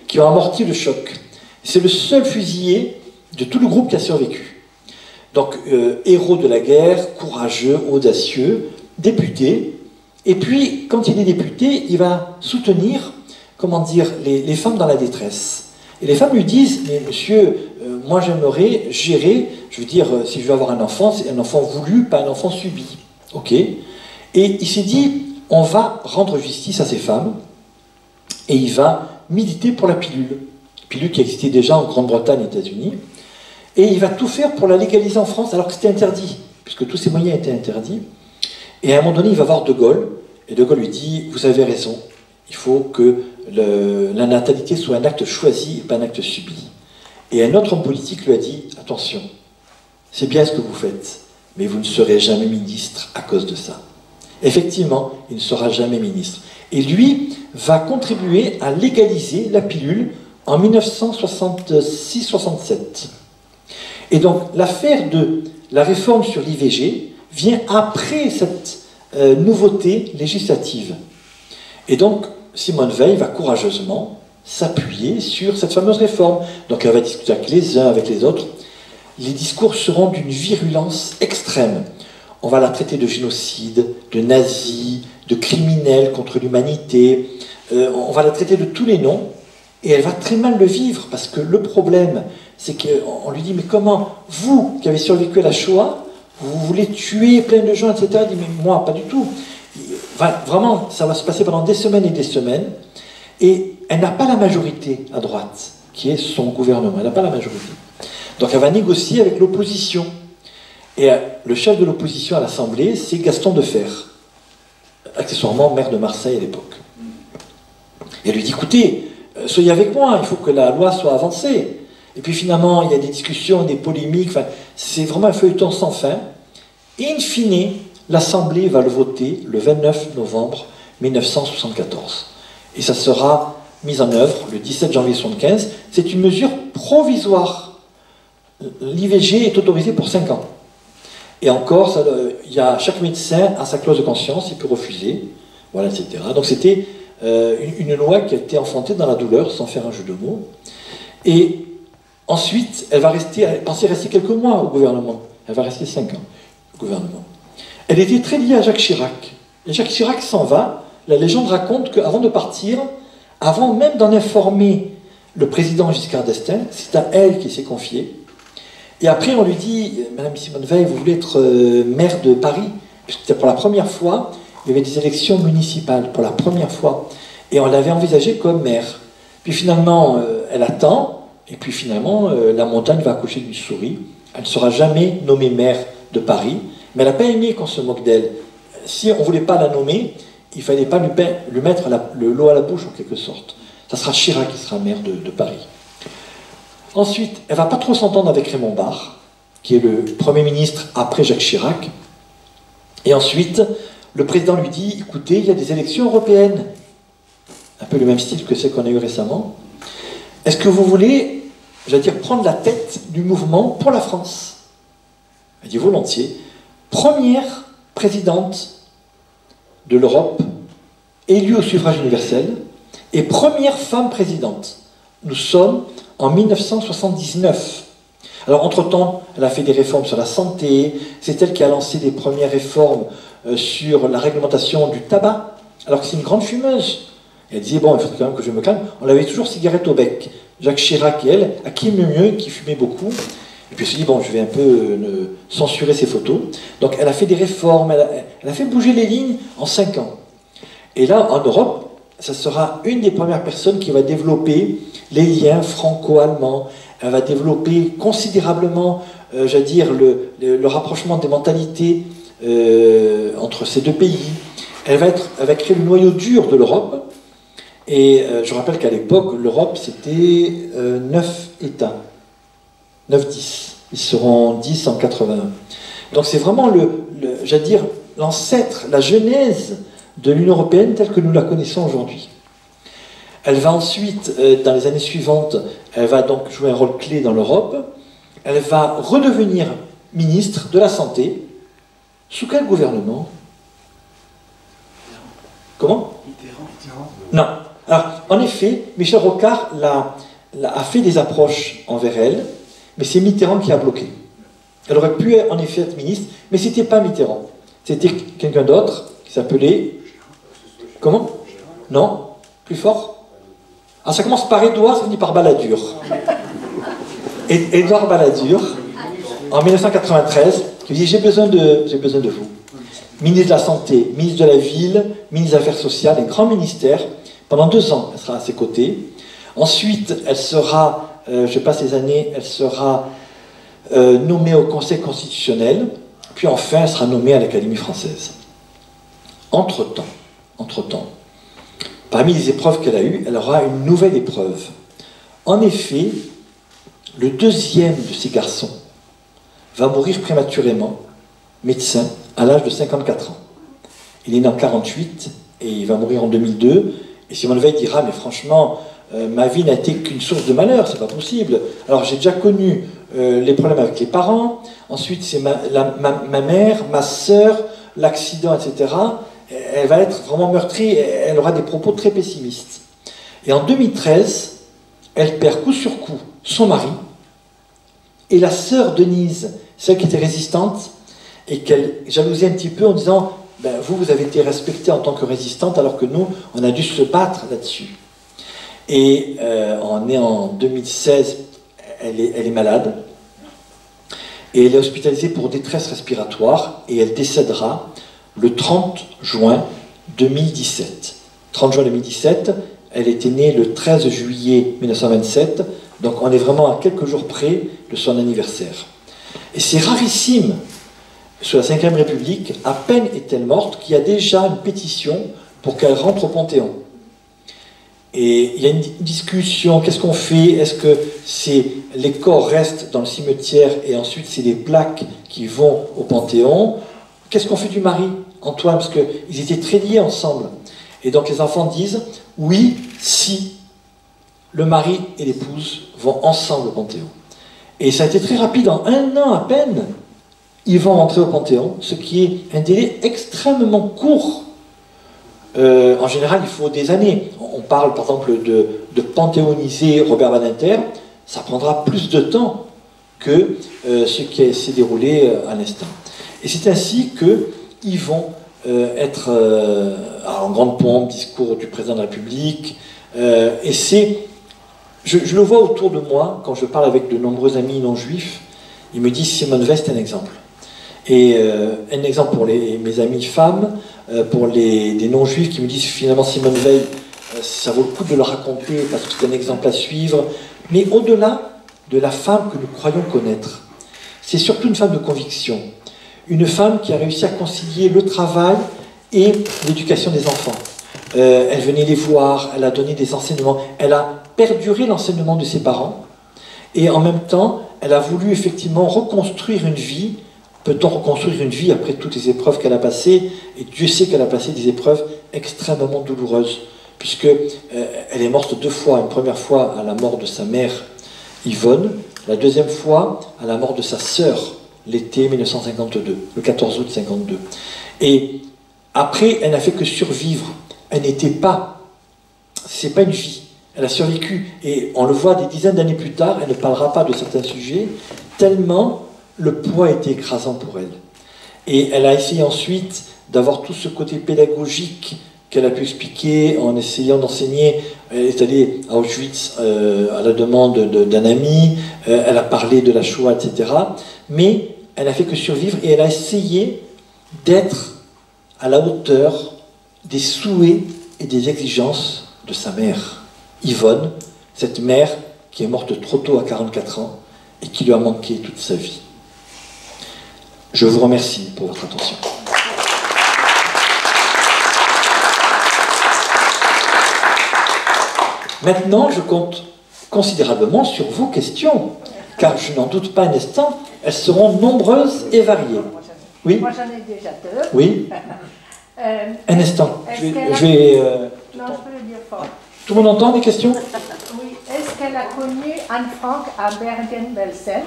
qui ont amorti le choc. C'est le seul fusillé de tout le groupe qui a survécu. Donc, héros de la guerre, courageux, audacieux, député. Et puis, quand il est député, il va soutenir, comment dire, les femmes dans la détresse. Et les femmes lui disent, mais monsieur, moi j'aimerais gérer, je veux dire, si je veux avoir un enfant, c'est un enfant voulu, pas un enfant subi. Ok? Et il s'est dit, on va rendre justice à ces femmes, et il va militer pour la pilule qui existait déjà en Grande-Bretagne et aux États-Unis, et il va tout faire pour la légaliser en France, alors que c'était interdit, puisque tous ces moyens étaient interdits. Et à un moment donné, il va voir De Gaulle, et De Gaulle lui dit, vous avez raison, il faut que la natalité soit un acte choisi et pas un acte subi. Et un autre homme politique lui a dit, attention, c'est bien ce que vous faites, mais vous ne serez jamais ministre à cause de ça. Effectivement, il ne sera jamais ministre. Et lui va contribuer à légaliser la pilule en 1966-67. Et donc, l'affaire de la réforme sur l'IVG vient après cette nouveauté législative. Et donc, Simone Veil va courageusement s'appuyer sur cette fameuse réforme. Donc, elle va discuter avec les uns, avec les autres. Les discours seront d'une virulence extrême. On va la traiter de génocide, de nazi, de criminel contre l'humanité. On va la traiter de tous les noms. Et elle va très mal le vivre, parce que le problème, c'est qu'on lui dit, mais comment, vous, qui avez survécu à la Shoah, vous voulez tuer plein de gens, etc. Elle dit, mais moi, pas du tout. Enfin, vraiment, ça va se passer pendant des semaines et des semaines. Et elle n'a pas la majorité à droite, qui est son gouvernement. Elle n'a pas la majorité. Donc elle va négocier avec l'opposition. Et le chef de l'opposition à l'Assemblée, c'est Gaston Defferre, accessoirement maire de Marseille à l'époque. Et elle lui dit, écoutez, soyez avec moi, il faut que la loi soit avancée. Et puis finalement, il y a des discussions, des polémiques, enfin, c'est vraiment un feuilleton sans fin. Et in fine, l'Assemblée va le voter le 29 novembre 1974. Et ça sera mis en œuvre le 17 janvier 1975. C'est une mesure provisoire. L'IVG est autorisé pour 5 ans. Et encore, chaque médecin a sa clause de conscience, il peut refuser, voilà, etc. Donc c'était une loi qui a été enfantée dans la douleur, sans faire un jeu de mots. Et ensuite, elle pensait rester quelques mois au gouvernement. Elle va rester 5 ans au gouvernement. Elle était très liée à Jacques Chirac. Et Jacques Chirac s'en va. La légende raconte qu'avant de partir, avant même d'en informer le président Giscard d'Estaing, c'est à elle qu'il s'est confié. Et après, on lui dit, Madame Simone Veil, vous voulez être maire de Paris? Parce que c'était pour la première fois, il y avait des élections municipales, pour la première fois. Et on l'avait envisagée comme maire. Puis finalement, elle attend, et puis finalement, la montagne va accoucher d'une souris. Elle ne sera jamais nommée maire de Paris, mais elle n'a pas aimé qu'on se moque d'elle. Si on ne voulait pas la nommer, il ne fallait pas lui mettre l'eau à la bouche, en quelque sorte. Ça sera Chirac qui sera maire de Paris. Ensuite, elle ne va pas trop s'entendre avec Raymond Barre, qui est le Premier ministre après Jacques Chirac. Et ensuite, le président lui dit, écoutez, il y a des élections européennes. Un peu le même style que celles qu'on a eues récemment. Est-ce que vous voulez, j'allais dire, prendre la tête du mouvement pour la France? Elle dit volontiers. Première présidente de l'Europe, élue au suffrage universel, et première femme présidente. Nous sommes en 1979. Alors, entre-temps, elle a fait des réformes sur la santé, c'est elle qui a lancé les premières réformes sur la réglementation du tabac, alors que c'est une grande fumeuse. Et elle disait, bon, il faut quand même que je me calme. On l'avait toujours cigarette au bec. Jacques Chirac et elle, à qui mieux, qui fumait beaucoup. Et puis elle se dit, bon, je vais un peu censurer ces photos. Donc elle a fait des réformes, elle a fait bouger les lignes en 5 ans. Et là, en Europe, ça sera une des premières personnes qui va développer les liens franco-allemands. Elle va développer considérablement, j'allais dire, le rapprochement des mentalités entre ces deux pays. Elle va créer le noyau dur de l'Europe. Et je rappelle qu'à l'époque, l'Europe, c'était 9 États. 9-10. Ils seront 10 en 81. Donc c'est vraiment, j'allais dire, l'ancêtre, la genèse de l'Union européenne telle que nous la connaissons aujourd'hui. Elle va ensuite, dans les années suivantes, elle va donc jouer un rôle clé dans l'Europe. Elle va redevenir ministre de la Santé. Sous quel gouvernement? Comment? Mitterrand. Non. Alors, en effet, Michel Rocard a fait des approches envers elle, mais c'est Mitterrand qui a bloqué. Elle aurait pu en effet être ministre, mais c'était pas Mitterrand. C'était quelqu'un d'autre qui s'appelait... Comment? Non? Plus fort? Ah, ça commence par Édouard, ça finit par Balladur. Édouard Balladur, en 1993, qui dit j'ai besoin de vous. Ministre de la Santé, ministre de la Ville, ministre des Affaires sociales, un grand ministère. Pendant 2 ans, elle sera à ses côtés. Ensuite, elle sera, je passe les années, elle sera nommée au Conseil constitutionnel. Puis enfin, elle sera nommée à l'Académie française. Entre-temps, parmi les épreuves qu'elle a eues, elle aura une nouvelle épreuve. En effet, le deuxième de ces garçons va mourir prématurément, médecin, à l'âge de 54 ans. Il est né en 1948 et il va mourir en 2002. Et Simone Veil dira, mais franchement, ma vie n'a été qu'une source de malheur, c'est pas possible. Alors j'ai déjà connu les problèmes avec les parents, ensuite c'est ma mère, ma sœur, l'accident, etc. Elle va être vraiment meurtrie, elle aura des propos très pessimistes. Et en 2013, elle perd coup sur coup son mari, et la sœur Denise, celle qui était résistante, et qu'elle jalousait un petit peu en disant ben, vous avez été respectée en tant que résistante, alors que nous, on a dû se battre là-dessus. Et on est en 2016, elle est malade, et elle est hospitalisée pour détresse respiratoire, et elle décédera le 30 juin 2017. 30 juin 2017, elle était née le 13 juillet 1927, donc on est vraiment à quelques jours près de son anniversaire. Et c'est rarissime, sous la Ve République, à peine est-elle morte, qu'il y a déjà une pétition pour qu'elle rentre au Panthéon. Et il y a une discussion, qu'est-ce qu'on fait? Est-ce que les corps restent dans le cimetière et ensuite c'est les plaques qui vont au Panthéon? Qu'est-ce qu'on fait du mari, Antoine? Parce qu'ils étaient très liés ensemble. Et donc les enfants disent, oui, si le mari et l'épouse vont ensemble au Panthéon. Et ça a été très rapide, en 1 an à peine, ils vont rentrer au Panthéon, ce qui est un délai extrêmement court. En général, il faut des années. On parle par exemple de panthéoniser Robert Badinter, ça prendra plus de temps que ce qui s'est déroulé à l'instant. Et c'est ainsi qu'ils vont être en grande pompe, discours du président de la République, et c'est... Je le vois autour de moi, quand je parle avec de nombreux amis non-juifs, ils me disent Simone Veil, c'est un exemple. Et un exemple pour mes amis femmes, pour des non-juifs qui me disent finalement Simone Veil, ça vaut le coup de le raconter parce que c'est un exemple à suivre. Mais au-delà de la femme que nous croyons connaître, c'est surtout une femme de conviction. Une femme qui a réussi à concilier le travail et l'éducation des enfants. Elle venait les voir, elle a donné des enseignements, elle a perduré l'enseignement de ses parents, et en même temps, elle a voulu effectivement reconstruire une vie. Peut-on reconstruire une vie après toutes les épreuves qu'elle a passées? Et Dieu sait qu'elle a passé des épreuves extrêmement douloureuses, puisque elle est morte 2 fois. Une première fois à la mort de sa mère, Yvonne, la deuxième fois à la mort de sa sœur, l'été 1952, le 14 août 1952. Et après, elle n'a fait que survivre. Elle n'était pas... C'est pas une vie. Elle a survécu. Et on le voit des dizaines d'années plus tard, elle ne parlera pas de certains sujets, tellement le poids était écrasant pour elle. Et elle a essayé ensuite d'avoir tout ce côté pédagogique qu'elle a pu expliquer en essayant d'enseigner. Elle est allée à Auschwitz à la demande d'un ami, elle a parlé de la Shoah, etc. Mais elle n'a fait que survivre et elle a essayé d'être à la hauteur des souhaits et des exigences de sa mère, Yvonne, cette mère qui est morte trop tôt à 44 ans et qui lui a manqué toute sa vie. Je vous remercie pour votre attention. Maintenant, je compte considérablement sur vos questions, car je n'en doute pas un instant, elles seront nombreuses et variées. Oui? Moi, j'en ai déjà 2. Oui? Un instant. Non, Je vais je peux le dire fort. Tout le monde entend les questions? Oui. Est-ce qu'elle a connu Anne Frank à Bergen-Belsen?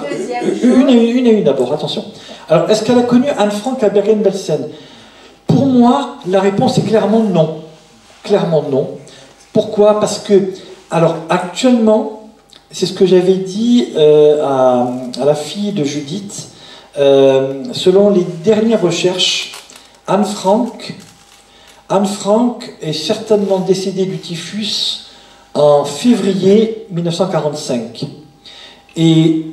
Deuxième chose. Une et une d'abord, attention. Alors, est-ce qu'elle a connu Anne Frank à Bergen-Belsen? Pour moi, la réponse est clairement non. Clairement non. Pourquoi? Parce que, alors, actuellement, c'est ce que j'avais dit à la fille de Judith, selon les dernières recherches, Anne Frank est certainement décédée du typhus en février 1945. Et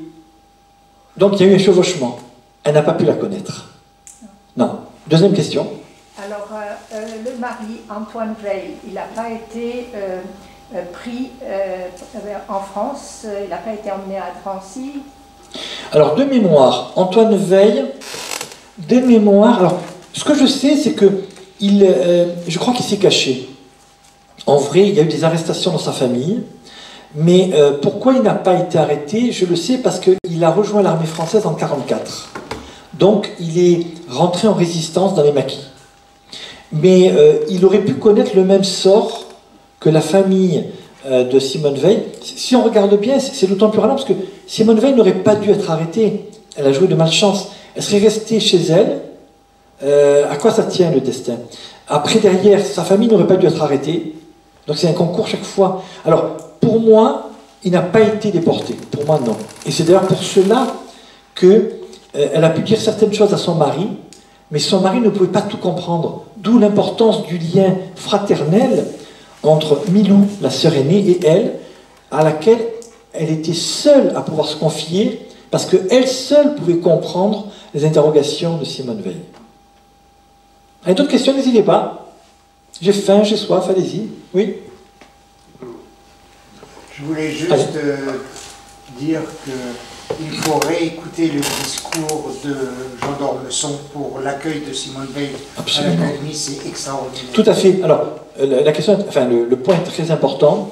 donc il y a eu un chevauchement. Elle n'a pas pu la connaître. Non. Deuxième question. Alors, le mari, Antoine Veil, il n'a pas été pris en France, il n'a pas été emmené à Drancy. Alors, de mémoire, Antoine Veil, de mémoire, alors, ce que je sais, c'est que je crois qu'il s'est caché. En vrai, il y a eu des arrestations dans sa famille, mais pourquoi il n'a pas été arrêté? Je le sais parce qu'il a rejoint l'armée française en 1944. Donc, il est rentré en résistance dans les maquis. Mais il aurait pu connaître le même sort que la famille de Simone Veil. Si on regarde bien, c'est d'autant plus rare parce que Simone Veil n'aurait pas dû être arrêtée. Elle a joué de malchance. Elle serait restée chez elle. À quoi ça tient le destin? Après, derrière, sa famille n'aurait pas dû être arrêtée. Donc c'est un concours chaque fois. Alors, pour moi, il n'a pas été déporté. Pour moi, non. Et c'est d'ailleurs pour cela qu'elle a pu dire certaines choses à son mari, mais son mari ne pouvait pas tout comprendre. D'où l'importance du lien fraternel entre Milou, la sœur aînée, et elle, à laquelle elle était seule à pouvoir se confier, parce qu'elle seule pouvait comprendre les interrogations de Simone Veil. Avez d'autres questions? N'hésitez pas. J'ai faim, j'ai soif, allez-y. Oui? Je voulais juste dire que il faut réécouter le discours de Jean d'Ormesson pour l'accueil de Simone Veil à l'Académie, c'est extraordinaire. Tout à fait. Alors, la question, enfin, le point est très important.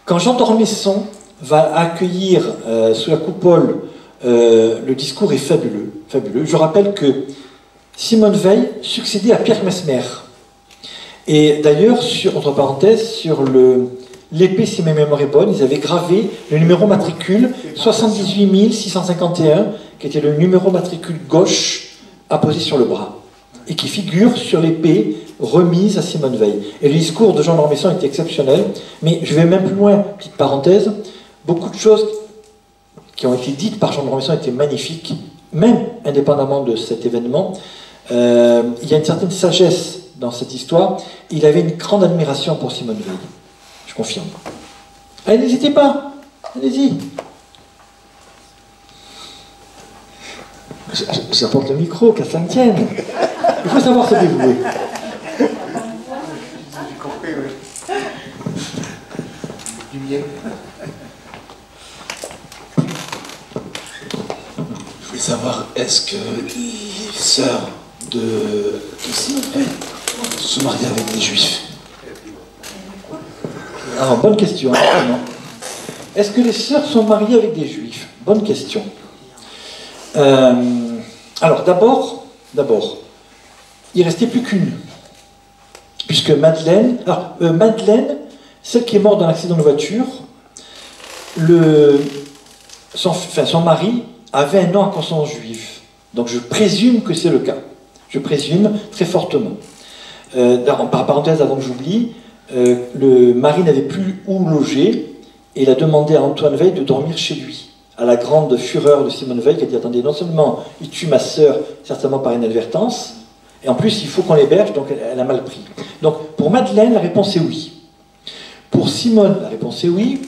Quand Jean d'Ormesson va accueillir sous la coupole, le discours est fabuleux, fabuleux. Je rappelle que Simone Veil succédait à Pierre Messmer. Et d'ailleurs, entre parenthèses, sur l'épée, si ma mémoire est bonne, ils avaient gravé le numéro matricule 78 651, qui était le numéro matricule gauche apposé sur le bras, et qui figure sur l'épée remise à Simone Veil. Et le discours de Jean d'Ormesson était exceptionnel, mais je vais même plus loin, petite parenthèse, beaucoup de choses qui ont été dites par Jean d'Ormesson étaient magnifiques, même indépendamment de cet événement. Il y a une certaine sagesse dans cette histoire. Il avait une grande admiration pour Simone Veil. Je confirme. Allez, n'hésitez pas. Allez-y. J'apporte le micro, qu'à ça me tienne. Il faut savoir se dévouer. J'ai compris, oui. Du miel. Je voulais savoir, est-ce que les sœurs de Simone Veil se mariaient avec des juifs? Alors, bonne question. Est-ce que les sœurs sont mariées avec des juifs? Bonne question. Alors, d'abord, il ne restait plus qu'une. Puisque Madeleine, celle qui est morte dans l'accident de voiture, son mari avait un nom à consonance juive. Donc je présume que c'est le cas. Je présume très fortement. Par parenthèse, avant que j'oublie, le mari n'avait plus où loger et il a demandé à Antoine Veil de dormir chez lui. À la grande fureur de Simone Veil qui a dit, attendez, non seulement il tue ma sœur, certainement par inadvertance, et en plus il faut qu'on l'héberge, donc elle a mal pris. Donc pour Madeleine, la réponse est oui. Pour Simone, la réponse est oui.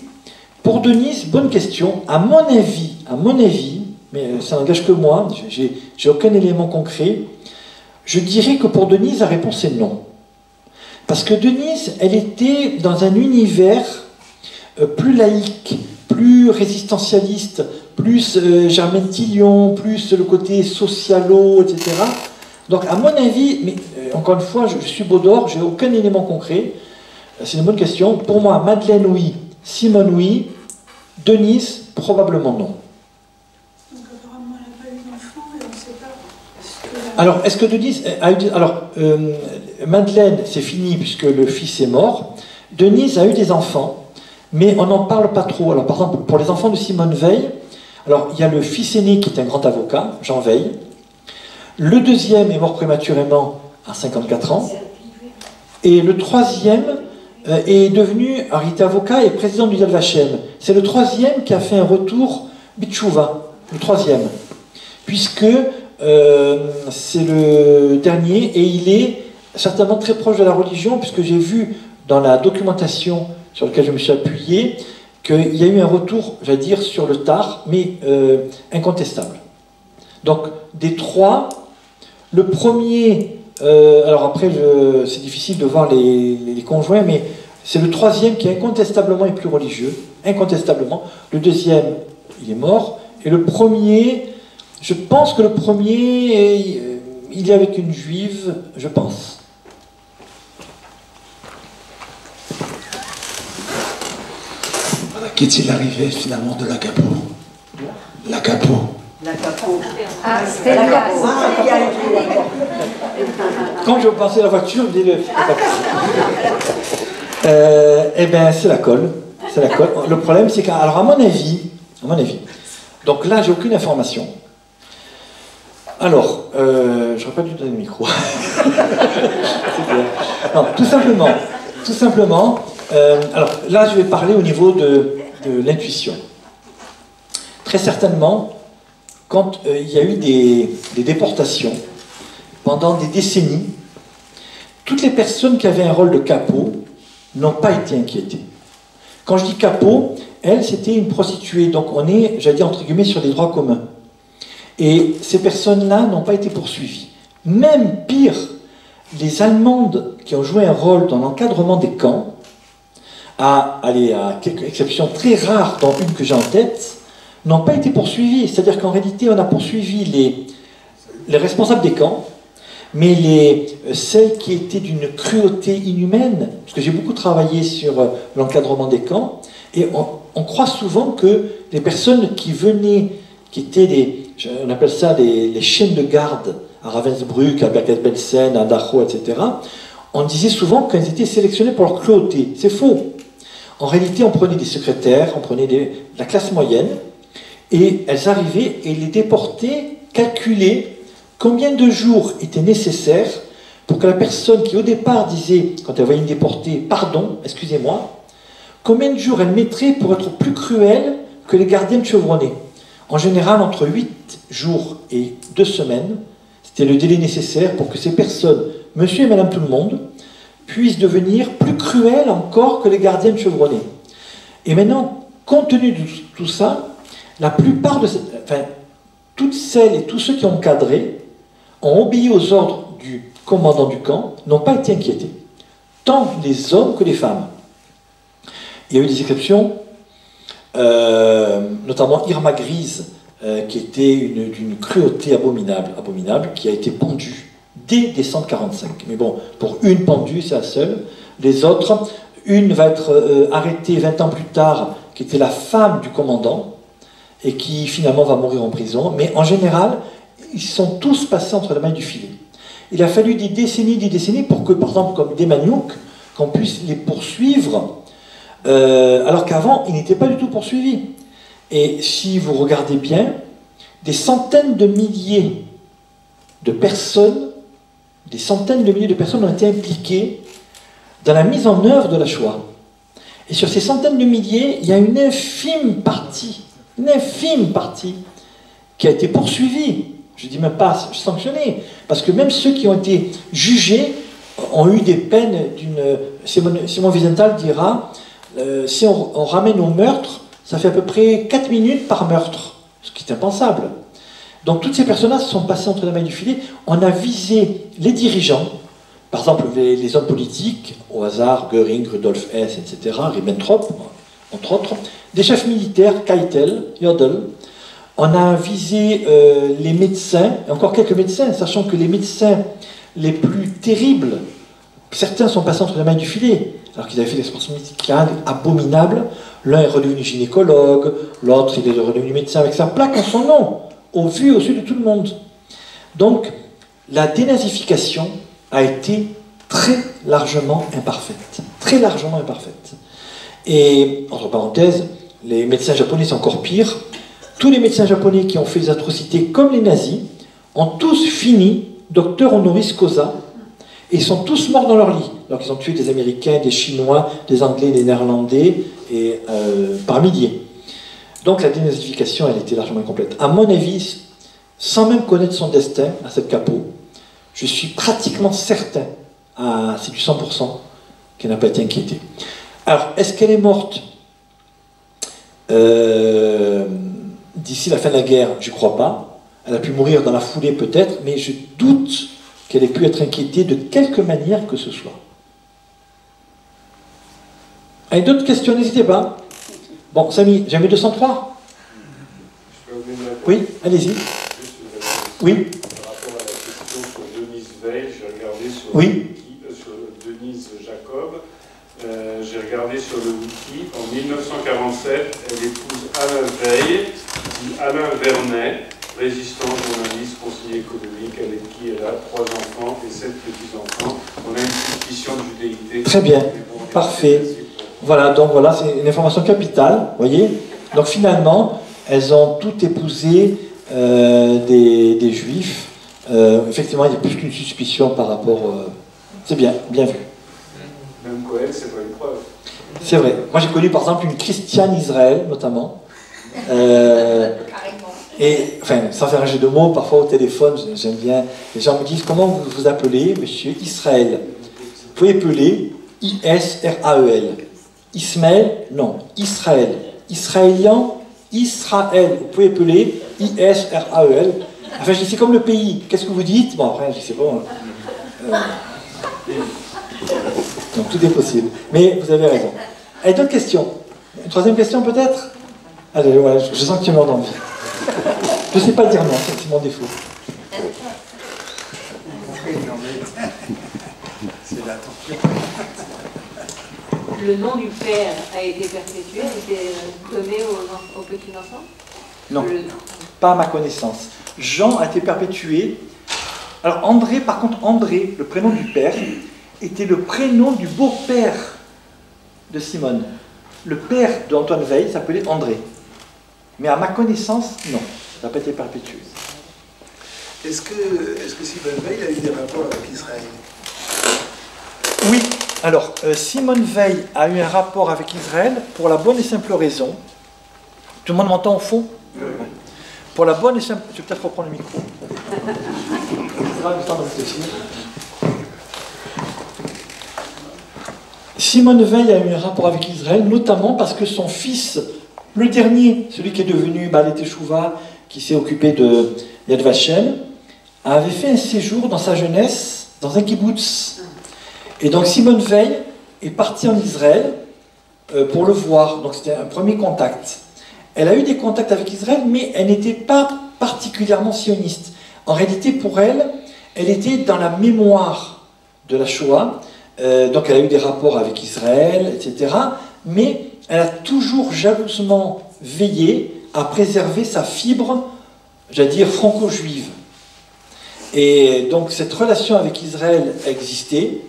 Pour Denise, bonne question. À mon avis, mais ça n'engage que moi, j'ai aucun élément concret, je dirais que pour Denise, la réponse est non. Parce que Denise, elle était dans un univers plus laïque, plus résistentialiste, plus Germaine Tillion, plus le côté socialo, etc. Donc à mon avis, mais encore une fois, je suis Baudor, j'ai aucun élément concret, c'est une bonne question. Pour moi, Madeleine oui, Simone oui, Denise probablement non. Donc apparemment elle n'a pas eu d'enfant et on ne sait pas. Alors, est-ce que Denise a eu... Alors, Madeleine, c'est fini puisque le fils est mort. Denise a eu des enfants, mais on n'en parle pas trop. Alors, par exemple, pour les enfants de Simone Veil, alors, il y a le fils aîné qui est un grand avocat, Jean Veil. Le deuxième est mort prématurément à 54 ans. Et le troisième est devenu... Alors, il était avocat et président du Yad Vashem. C'est le troisième qui a fait un retour Bitchouva. Le troisième. Puisque... c'est le dernier et il est certainement très proche de la religion puisque j'ai vu dans la documentation sur laquelle je me suis appuyé qu'il y a eu un retour, j'allais dire, sur le tard, mais incontestable. Donc, des trois, le premier, alors après, c'est difficile de voir les conjoints, mais c'est le troisième qui incontestablement est plus religieux, incontestablement. Le deuxième, il est mort, et le premier... Je pense que le premier, il est avec une juive, je pense. Voilà, qu'est-il arrivé finalement de l'Agapo? L'Agapo. Ah, c'était la capo. Quand je pensais à la voiture, je dis eh bien, c'est la colle. C'est la colle. Le problème, c'est qu'à mon avis, donc là, j'ai aucune information. Alors, j'aurais pas dû donner le micro. Non, tout simplement, alors là, je vais parler au niveau de l'intuition. Très certainement, quand il y a eu des déportations, pendant des décennies, toutes les personnes qui avaient un rôle de capot n'ont pas été inquiétées. Quand je dis capot, elle, c'était une prostituée, donc on est, j'allais dire, entre guillemets, sur des droits communs. Et ces personnes-là n'ont pas été poursuivies. Même pire, les Allemandes qui ont joué un rôle dans l'encadrement des camps, à quelques exceptions très rares, dont une que j'ai en tête, n'ont pas été poursuivis. C'est-à-dire qu'en réalité, on a poursuivi les responsables des camps, mais celles qui étaient d'une cruauté inhumaine, parce que j'ai beaucoup travaillé sur l'encadrement des camps, et on croit souvent que les personnes qui venaient, qui étaient on appelle ça les chiennes de garde, à Ravensbrück, à Bergen-Belsen, à Dachau, etc., on disait souvent qu'elles étaient sélectionnées pour leur cruauté. C'est faux. En réalité, on prenait des secrétaires, on prenait la classe moyenne, et elles arrivaient et les déportaient, calculaient combien de jours étaient nécessaires pour que la personne qui au départ disait, quand elle voyait une déportée, pardon, excusez-moi, combien de jours elle mettrait pour être plus cruelle que les gardiennes chevronnées. En général, entre 8 jours et 2 semaines, c'était le délai nécessaire pour que ces personnes, monsieur et madame tout le monde, puissent devenir plus cruelles encore que les gardiennes chevronnées. Et maintenant, compte tenu de tout ça, la plupart de toutes celles et tous ceux qui ont cadré ont obéi aux ordres du commandant du camp, n'ont pas été inquiétés, tant les hommes que les femmes. Il y a eu des exceptions, notamment Irma Grise, qui était d'une cruauté abominable, qui a été pendue dès décembre 1945. Mais bon, pour une pendue, c'est la seule. Les autres, une va être arrêtée 20 ans plus tard, qui était la femme du commandant, et qui finalement va mourir en prison. Mais en général, ils sont tous passés entre les mailles du filet. Il a fallu des décennies pour que, par exemple, comme des Maniouk, qu'on puisse les poursuivre, alors qu'avant, ils n'étaient pas du tout poursuivis. Et si vous regardez bien, des centaines de milliers de personnes ont été impliquées dans la mise en œuvre de la Shoah. Et sur ces centaines de milliers, il y a une infime partie qui a été poursuivie. Je ne dis même pas sanctionnée, parce que même ceux qui ont été jugés ont eu des peines d'une... Simon Wiesenthal dira, si on ramène au meurtre, ça fait à peu près 4 minutes par meurtre, ce qui est impensable. Donc toutes ces personnes-là se sont passées entre les mailles du filet. On a visé les dirigeants, par exemple les hommes politiques, au hasard, Göring, Rudolf Hess, etc., Ribbentrop, entre autres, des chefs militaires, Keitel, Jodl. On a visé les médecins, et encore quelques médecins, sachant que les médecins les plus terribles, certains sont passés entre les mailles du filet, alors qu'ils avaient fait des expériences médicales abominables. L'un est redevenu gynécologue, l'autre il est redevenu médecin avec sa plaque en son nom, au vu et au su de tout le monde. Donc, la dénazification a été très largement imparfaite. Très largement imparfaite. Et, entre parenthèses, les médecins japonais, c'est encore pire. Tous les médecins japonais qui ont fait des atrocités comme les nazis ont tous fini docteur honoris causa et sont tous morts dans leur lit. Alors qu'ils ont tué des Américains, des Chinois, des Anglais, des Néerlandais, et par milliers. Donc la dénazification, elle était largement incomplète. À mon avis, sans même connaître son destin, à cette capot, je suis pratiquement certain, c'est du 100%, qu'elle n'a pas été inquiétée. Alors, est-ce qu'elle est morte d'ici la fin de la guerre? Je ne crois pas. Elle a pu mourir dans la foulée peut-être, mais je doute qu'elle ait pu être inquiétée de quelque manière que ce soit. Avec d'autres questions, n'hésitez pas. Bon, Samy, j'ai mis 203. Oui, allez-y. Oui. Par rapport à la question sur Denise Veil, j'ai regardé sur, sur Denise Jacob, j'ai regardé sur le wiki. En 1947, elle épouse Alain Veil, dit Alain Vernet, résistant, journaliste, conseiller économique, avec qui elle a 3 enfants et 7 petits-enfants. On a une suspicion de judéité. Très bien, parfait. Voilà, donc voilà, c'est une information capitale, vous voyez. Donc finalement, elles ont toutes épousé des juifs. Effectivement, il y a plus qu'une suspicion par rapport... c'est bien, bien vu. Même Cohen, c'est pas une preuve. C'est vrai. Moi, j'ai connu par exemple une Christiane Israël, notamment. Et, enfin, sans faire un jeu de mots, parfois au téléphone, j'aime bien, les gens me disent, comment vous vous appelez, monsieur Israël? Vous pouvez appeler I-S-R-A-E-L. Ismaël, non. Israël. Israélien, Israël. Vous pouvez appeler I-S-R-A-E-L. Enfin, je dis, c'est comme le pays. Qu'est-ce que vous dites? Bon, après, je dis, c'est bon. Donc, tout est possible. Mais vous avez raison. Allez, d'autres questions? Une troisième question, peut-être? Allez, ouais, je sens que tu meurs d'envie. Je ne sais pas dire non, c'est mon défaut. Oui, non, mais c'est l'attention. Le nom du père a été perpétué, a été donné aux petits-enfants? Non, pas à ma connaissance. Jean a été perpétué. Alors André, par contre, André, le prénom du père, était le prénom du beau-père de Simone. Le père d'Antoine Veil s'appelait André. Mais à ma connaissance, non, ça n'a pas été perpétué. Est-ce que Simone Veil a eu des rapports avec Israël? Oui, alors Simone Veil a eu un rapport avec Israël pour la bonne et simple raison. Tout le monde m'entend au fond? Oui. Pour la bonne et simple... Je vais peut-être reprendre le micro. Simone Veil a eu un rapport avec Israël, notamment parce que son fils, le dernier, celui qui est devenu Baalé Teshuvah, qui s'est occupé de Yad Vashem, avait fait un séjour dans sa jeunesse dans un kibbutz. Et donc Simone Veil est partie en Israël pour le voir. Donc c'était un premier contact. Elle a eu des contacts avec Israël, mais elle n'était pas particulièrement sioniste. En réalité, pour elle, elle était dans la mémoire de la Shoah. Donc elle a eu des rapports avec Israël, etc. Mais elle a toujours jalousement veillé à préserver sa fibre, j'allais dire, franco-juive. Et donc cette relation avec Israël existait,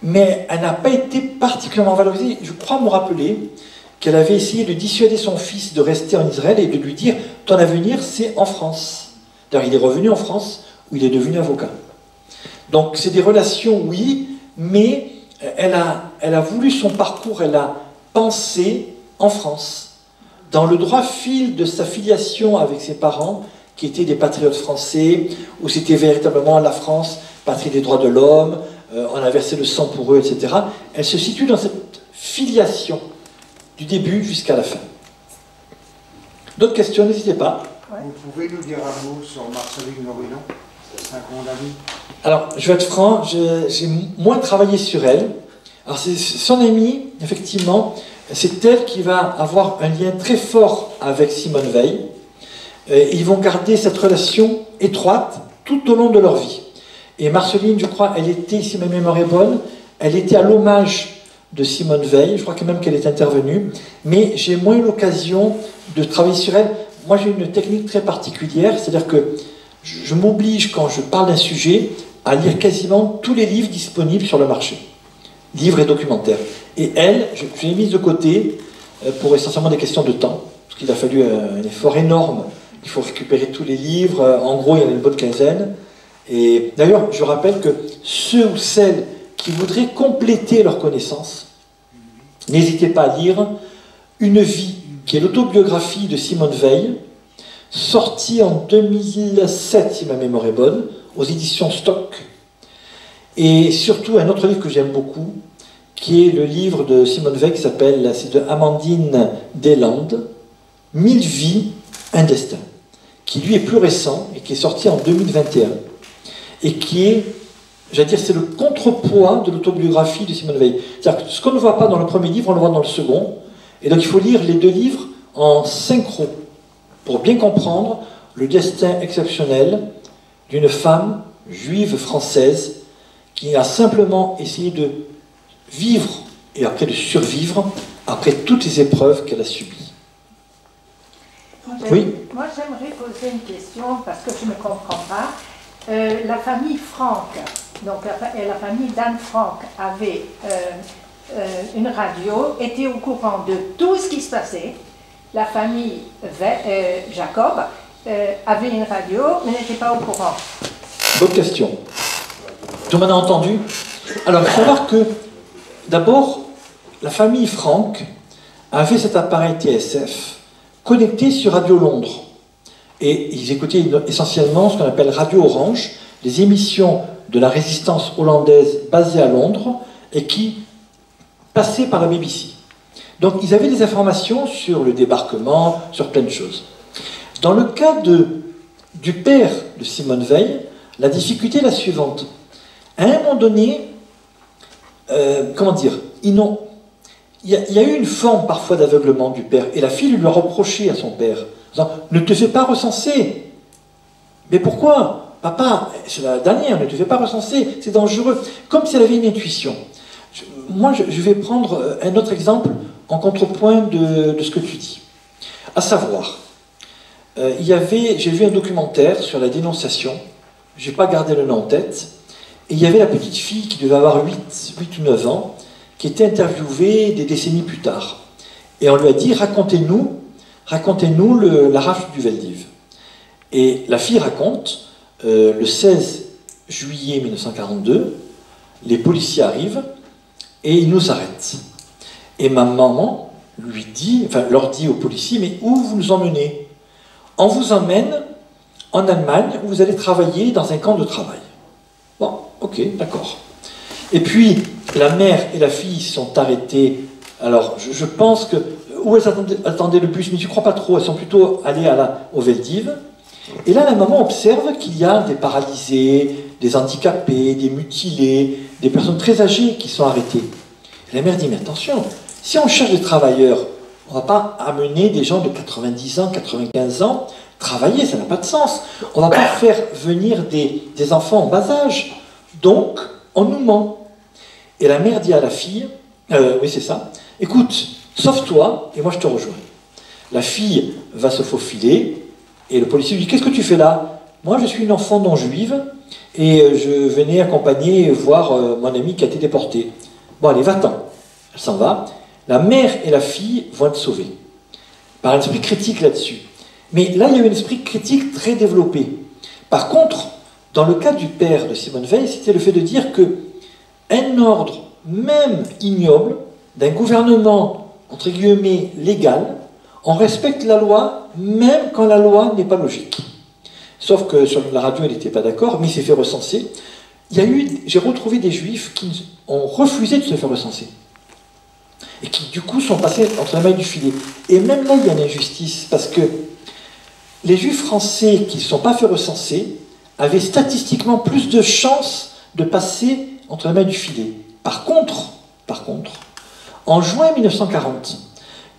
mais elle n'a pas été particulièrement valorisée. Je crois me rappeler qu'elle avait essayé de dissuader son fils de rester en Israël et de lui dire « ton avenir, c'est en France ». D'ailleurs, il est revenu en France, où il est devenu avocat. Donc c'est des relations, oui, mais elle a voulu son parcours, elle a pensé en France, dans le droit fil de sa filiation avec ses parents, qui étaient des patriotes français, où c'était véritablement la France, patrie des droits de l'homme, on a versé le sang pour eux, etc. Elle se situe dans cette filiation, du début jusqu'à la fin. D'autres questions, n'hésitez pas. Vous pouvez nous dire un mot sur Marceline Lorinon, c'est un condamné? Alors, je vais être franc, j'ai moins travaillé sur elle. Alors, c'est son amie, effectivement, c'est elle qui va avoir un lien très fort avec Simone Veil. Et ils vont garder cette relation étroite tout au long de leur vie. Et Marceline, je crois, elle était, si ma mémoire est bonne, elle était à l'hommage de Simone Veil, je crois quand même qu'elle est intervenue, mais j'ai moins eu l'occasion de travailler sur elle. Moi, j'ai une technique très particulière, c'est-à-dire que je m'oblige, quand je parle d'un sujet, à lire quasiment tous les livres disponibles sur le marché, livres et documentaires. Et elle, je l'ai mise de côté pour essentiellement des questions de temps, parce qu'il a fallu un effort énorme. Il faut récupérer tous les livres, en gros, il y en a une bonne quinzaine. Et d'ailleurs, je rappelle que ceux ou celles qui voudraient compléter leurs connaissances, n'hésitez pas à lire Une vie, qui est l'autobiographie de Simone Veil, sortie en 2007, si ma mémoire est bonne, aux éditions Stock. Et surtout, un autre livre que j'aime beaucoup, qui est le livre de Simone Veil, qui s'appelle, c'est de Amandine Deslandes, 1000 vies, un destin, qui lui est plus récent et qui est sorti en 2021, et qui est, j'allais dire, c'est le contrepoids de l'autobiographie de Simone Veil. C'est-à-dire que ce qu'on ne voit pas dans le premier livre, on le voit dans le second, et donc il faut lire les deux livres en synchro, pour bien comprendre le destin exceptionnel d'une femme juive française qui a simplement essayé de vivre et après de survivre après toutes les épreuves qu'elle a subies. Oui. Moi, j'aimerais poser une question parce que je ne comprends pas. La famille Franck, donc la famille d'Anne Frank avait une radio, était au courant de tout ce qui se passait. La famille Jacob avait une radio, mais n'était pas au courant. Bonne question. Tout le monde a entendu? Alors, il faut savoir que, d'abord, la famille Franck avait cet appareil TSF connecté sur Radio Londres. Et ils écoutaient essentiellement ce qu'on appelle Radio Orange, les émissions de la résistance hollandaise basée à Londres et qui passaient par la BBC. Donc ils avaient des informations sur le débarquement, sur plein de choses. Dans le cas du père de Simone Veil, la difficulté est la suivante. À un moment donné, comment dire, il y a eu une forme parfois d'aveuglement du père. Et la fille lui a reproché à son père, en disant, ne te fais pas recenser. Mais pourquoi? Papa, c'est la dernière, ne te fais pas recenser, c'est dangereux. Comme si elle avait une intuition. Moi, je vais prendre un autre exemple en contrepoint de ce que tu dis. À savoir, j'ai vu un documentaire sur la dénonciation, je n'ai pas gardé le nom en tête, et il y avait la petite fille qui devait avoir 8 ou 9 ans, qui était interviewée des décennies plus tard. Et on lui a dit, racontez-nous la rafle du Veldiv. Et la fille raconte, le 16 juillet 1942, les policiers arrivent et ils nous arrêtent. Et ma maman leur dit aux policiers, mais où vous nous emmenez? On vous emmène en Allemagne où vous allez travailler dans un camp de travail. Bon, ok, d'accord. Et puis, la mère et la fille sont arrêtées. Alors, je pense que... Où elles attendaient le bus, mais je ne crois pas trop. Elles sont plutôt allées au Veldiv. Et là, la maman observe qu'il y a des paralysés, des handicapés, des mutilés, des personnes très âgées qui sont arrêtées. Et la mère dit, mais attention, si on cherche des travailleurs, on ne va pas amener des gens de 90 ans, 95 ans travailler, ça n'a pas de sens. On ne va pas faire venir des enfants en bas âge. Donc, on nous ment. Et la mère dit à la fille, oui c'est ça, écoute, sauve-toi et moi je te rejoins. La fille va se faufiler et le policier lui dit, qu'est-ce que tu fais là? Moi je suis une enfant non juive et je venais accompagner voir mon ami qui a été déporté. Bon allez, va-t'en. Elle s'en va. La mère et la fille vont être sauvées. Par un esprit critique là-dessus. Mais là il y a eu un esprit critique très développé. Par contre, dans le cas du père de Simone Veil, c'était le fait de dire que un ordre, même ignoble, d'un gouvernement, entre guillemets, légal, on respecte la loi, même quand la loi n'est pas logique. Sauf que sur la radio, elle n'était pas d'accord, mais il s'est fait recenser. J'ai retrouvé des juifs qui ont refusé de se faire recenser. Et qui, du coup, sont passés entre les mailles du filet. Et même là, il y a une injustice, parce que les juifs français qui ne se sont pas fait recenser avaient statistiquement plus de chances de passer entre les mailles du filet. Par contre, en juin 1940,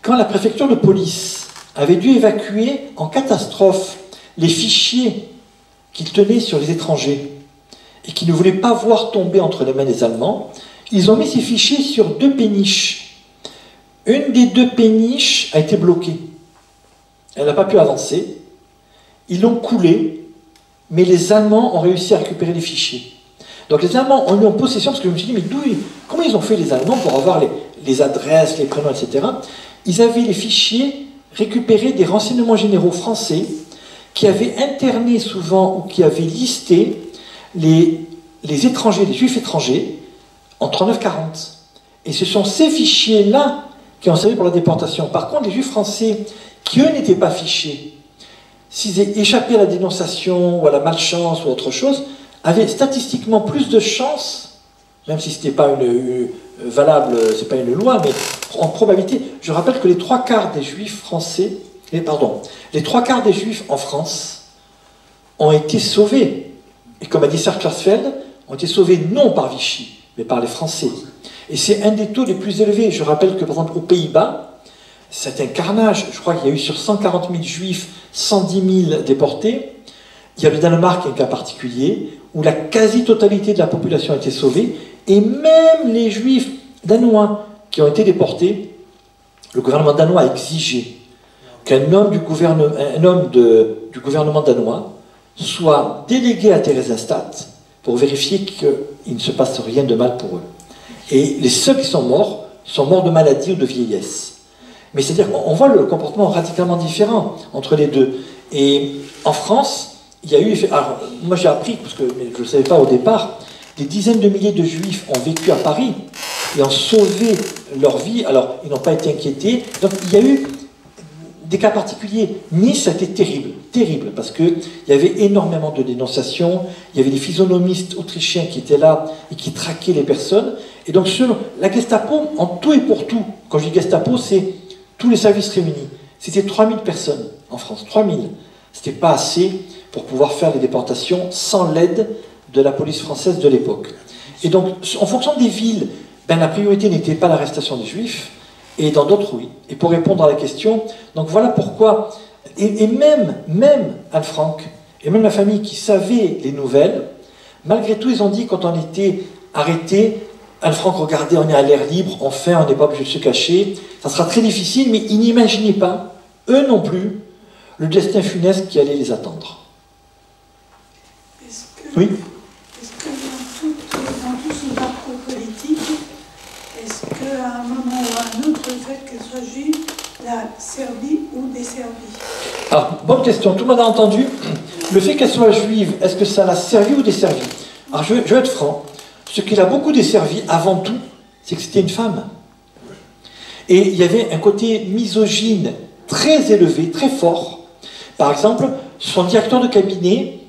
quand la préfecture de police avait dû évacuer en catastrophe les fichiers qu'ils tenaient sur les étrangers et qu'ils ne voulaient pas voir tomber entre les mains des Allemands, ils ont mis ces fichiers sur 2 péniches. Une des 2 péniches a été bloquée. Elle n'a pas pu avancer. Ils l'ont coulée, mais les Allemands ont réussi à récupérer les fichiers. Donc les Allemands ont eu en possession, parce que je me suis dit, mais comment ils ont fait les Allemands pour avoir les adresses, les prénoms, etc. Ils avaient les fichiers récupérés des renseignements généraux français qui avaient interné souvent ou qui avaient listé les étrangers, les juifs étrangers en 39-40. Et ce sont ces fichiers-là qui ont servi pour la déportation. Par contre, les juifs français qui, eux, n'étaient pas fichés, s'ils aient échappé à la dénonciation ou à la malchance ou autre chose, avaient statistiquement plus de chances, même si ce n'était pas valable, c'est pas une loi, mais en probabilité, je rappelle que les 3/4 des juifs français, les 3/4 des juifs en France ont été sauvés. Et comme a dit Serge Klarsfeld, ont été sauvés non par Vichy, mais par les Français. Et c'est un des taux les plus élevés. Je rappelle que, par exemple, aux Pays-Bas, c'est un carnage. Je crois qu'il y a eu sur 140 000 juifs, 110 000 déportés. Il y a le Danemark qui est un cas particulier, où la quasi-totalité de la population a été sauvée, et même les juifs danois qui ont été déportés, le gouvernement danois a exigé qu'un homme du gouvernement danois soit délégué à Theresienstadt pour vérifier qu'il ne se passe rien de mal pour eux. Et les seuls qui sont morts de maladie ou de vieillesse. Mais c'est-à-dire qu'on voit le comportement radicalement différent entre les deux. Et en France, il y a eu... Alors, moi j'ai appris, parce que je ne savais pas au départ, des dizaines de milliers de juifs ont vécu à Paris et ont sauvé leur vie. Alors, ils n'ont pas été inquiétés. Donc, il y a eu des cas particuliers. Nice a été terrible, terrible, parce qu'il y avait énormément de dénonciations, il y avait des physionomistes autrichiens qui étaient là et qui traquaient les personnes. Et donc, la Gestapo, en tout et pour tout, quand je dis Gestapo, c'est tous les services réunis. C'était 3000 personnes en France, 3000. C'était pas assez pour pouvoir faire les déportations sans l'aide de la police française de l'époque. Et donc, en fonction des villes, la priorité n'était pas l'arrestation des juifs, et dans d'autres, oui. Et pour répondre à la question, donc voilà pourquoi, et même Anne Frank, et même la famille qui savait les nouvelles, malgré tout, ils ont dit, quand on était arrêté, Anne Frank, regardez, on est à l'air libre, enfin, on n'est pas obligé de se cacher, ça sera très difficile, mais ils n'imaginaient pas, eux non plus, le destin funeste qui allait les attendre. Oui. Est-ce que dans tout ce parcours politique, est-ce qu'à un moment ou à un autre, le fait qu'elle soit juive l'a servi ou desservi? Alors, bonne question, tout le monde a entendu. Le fait qu'elle soit juive, est-ce que ça l'a servi ou desservi? Alors, je vais être franc. Ce qui l'a beaucoup desservi, avant tout, c'est que c'était une femme. Et il y avait un côté misogyne très élevé, très fort. Par exemple, son directeur de cabinet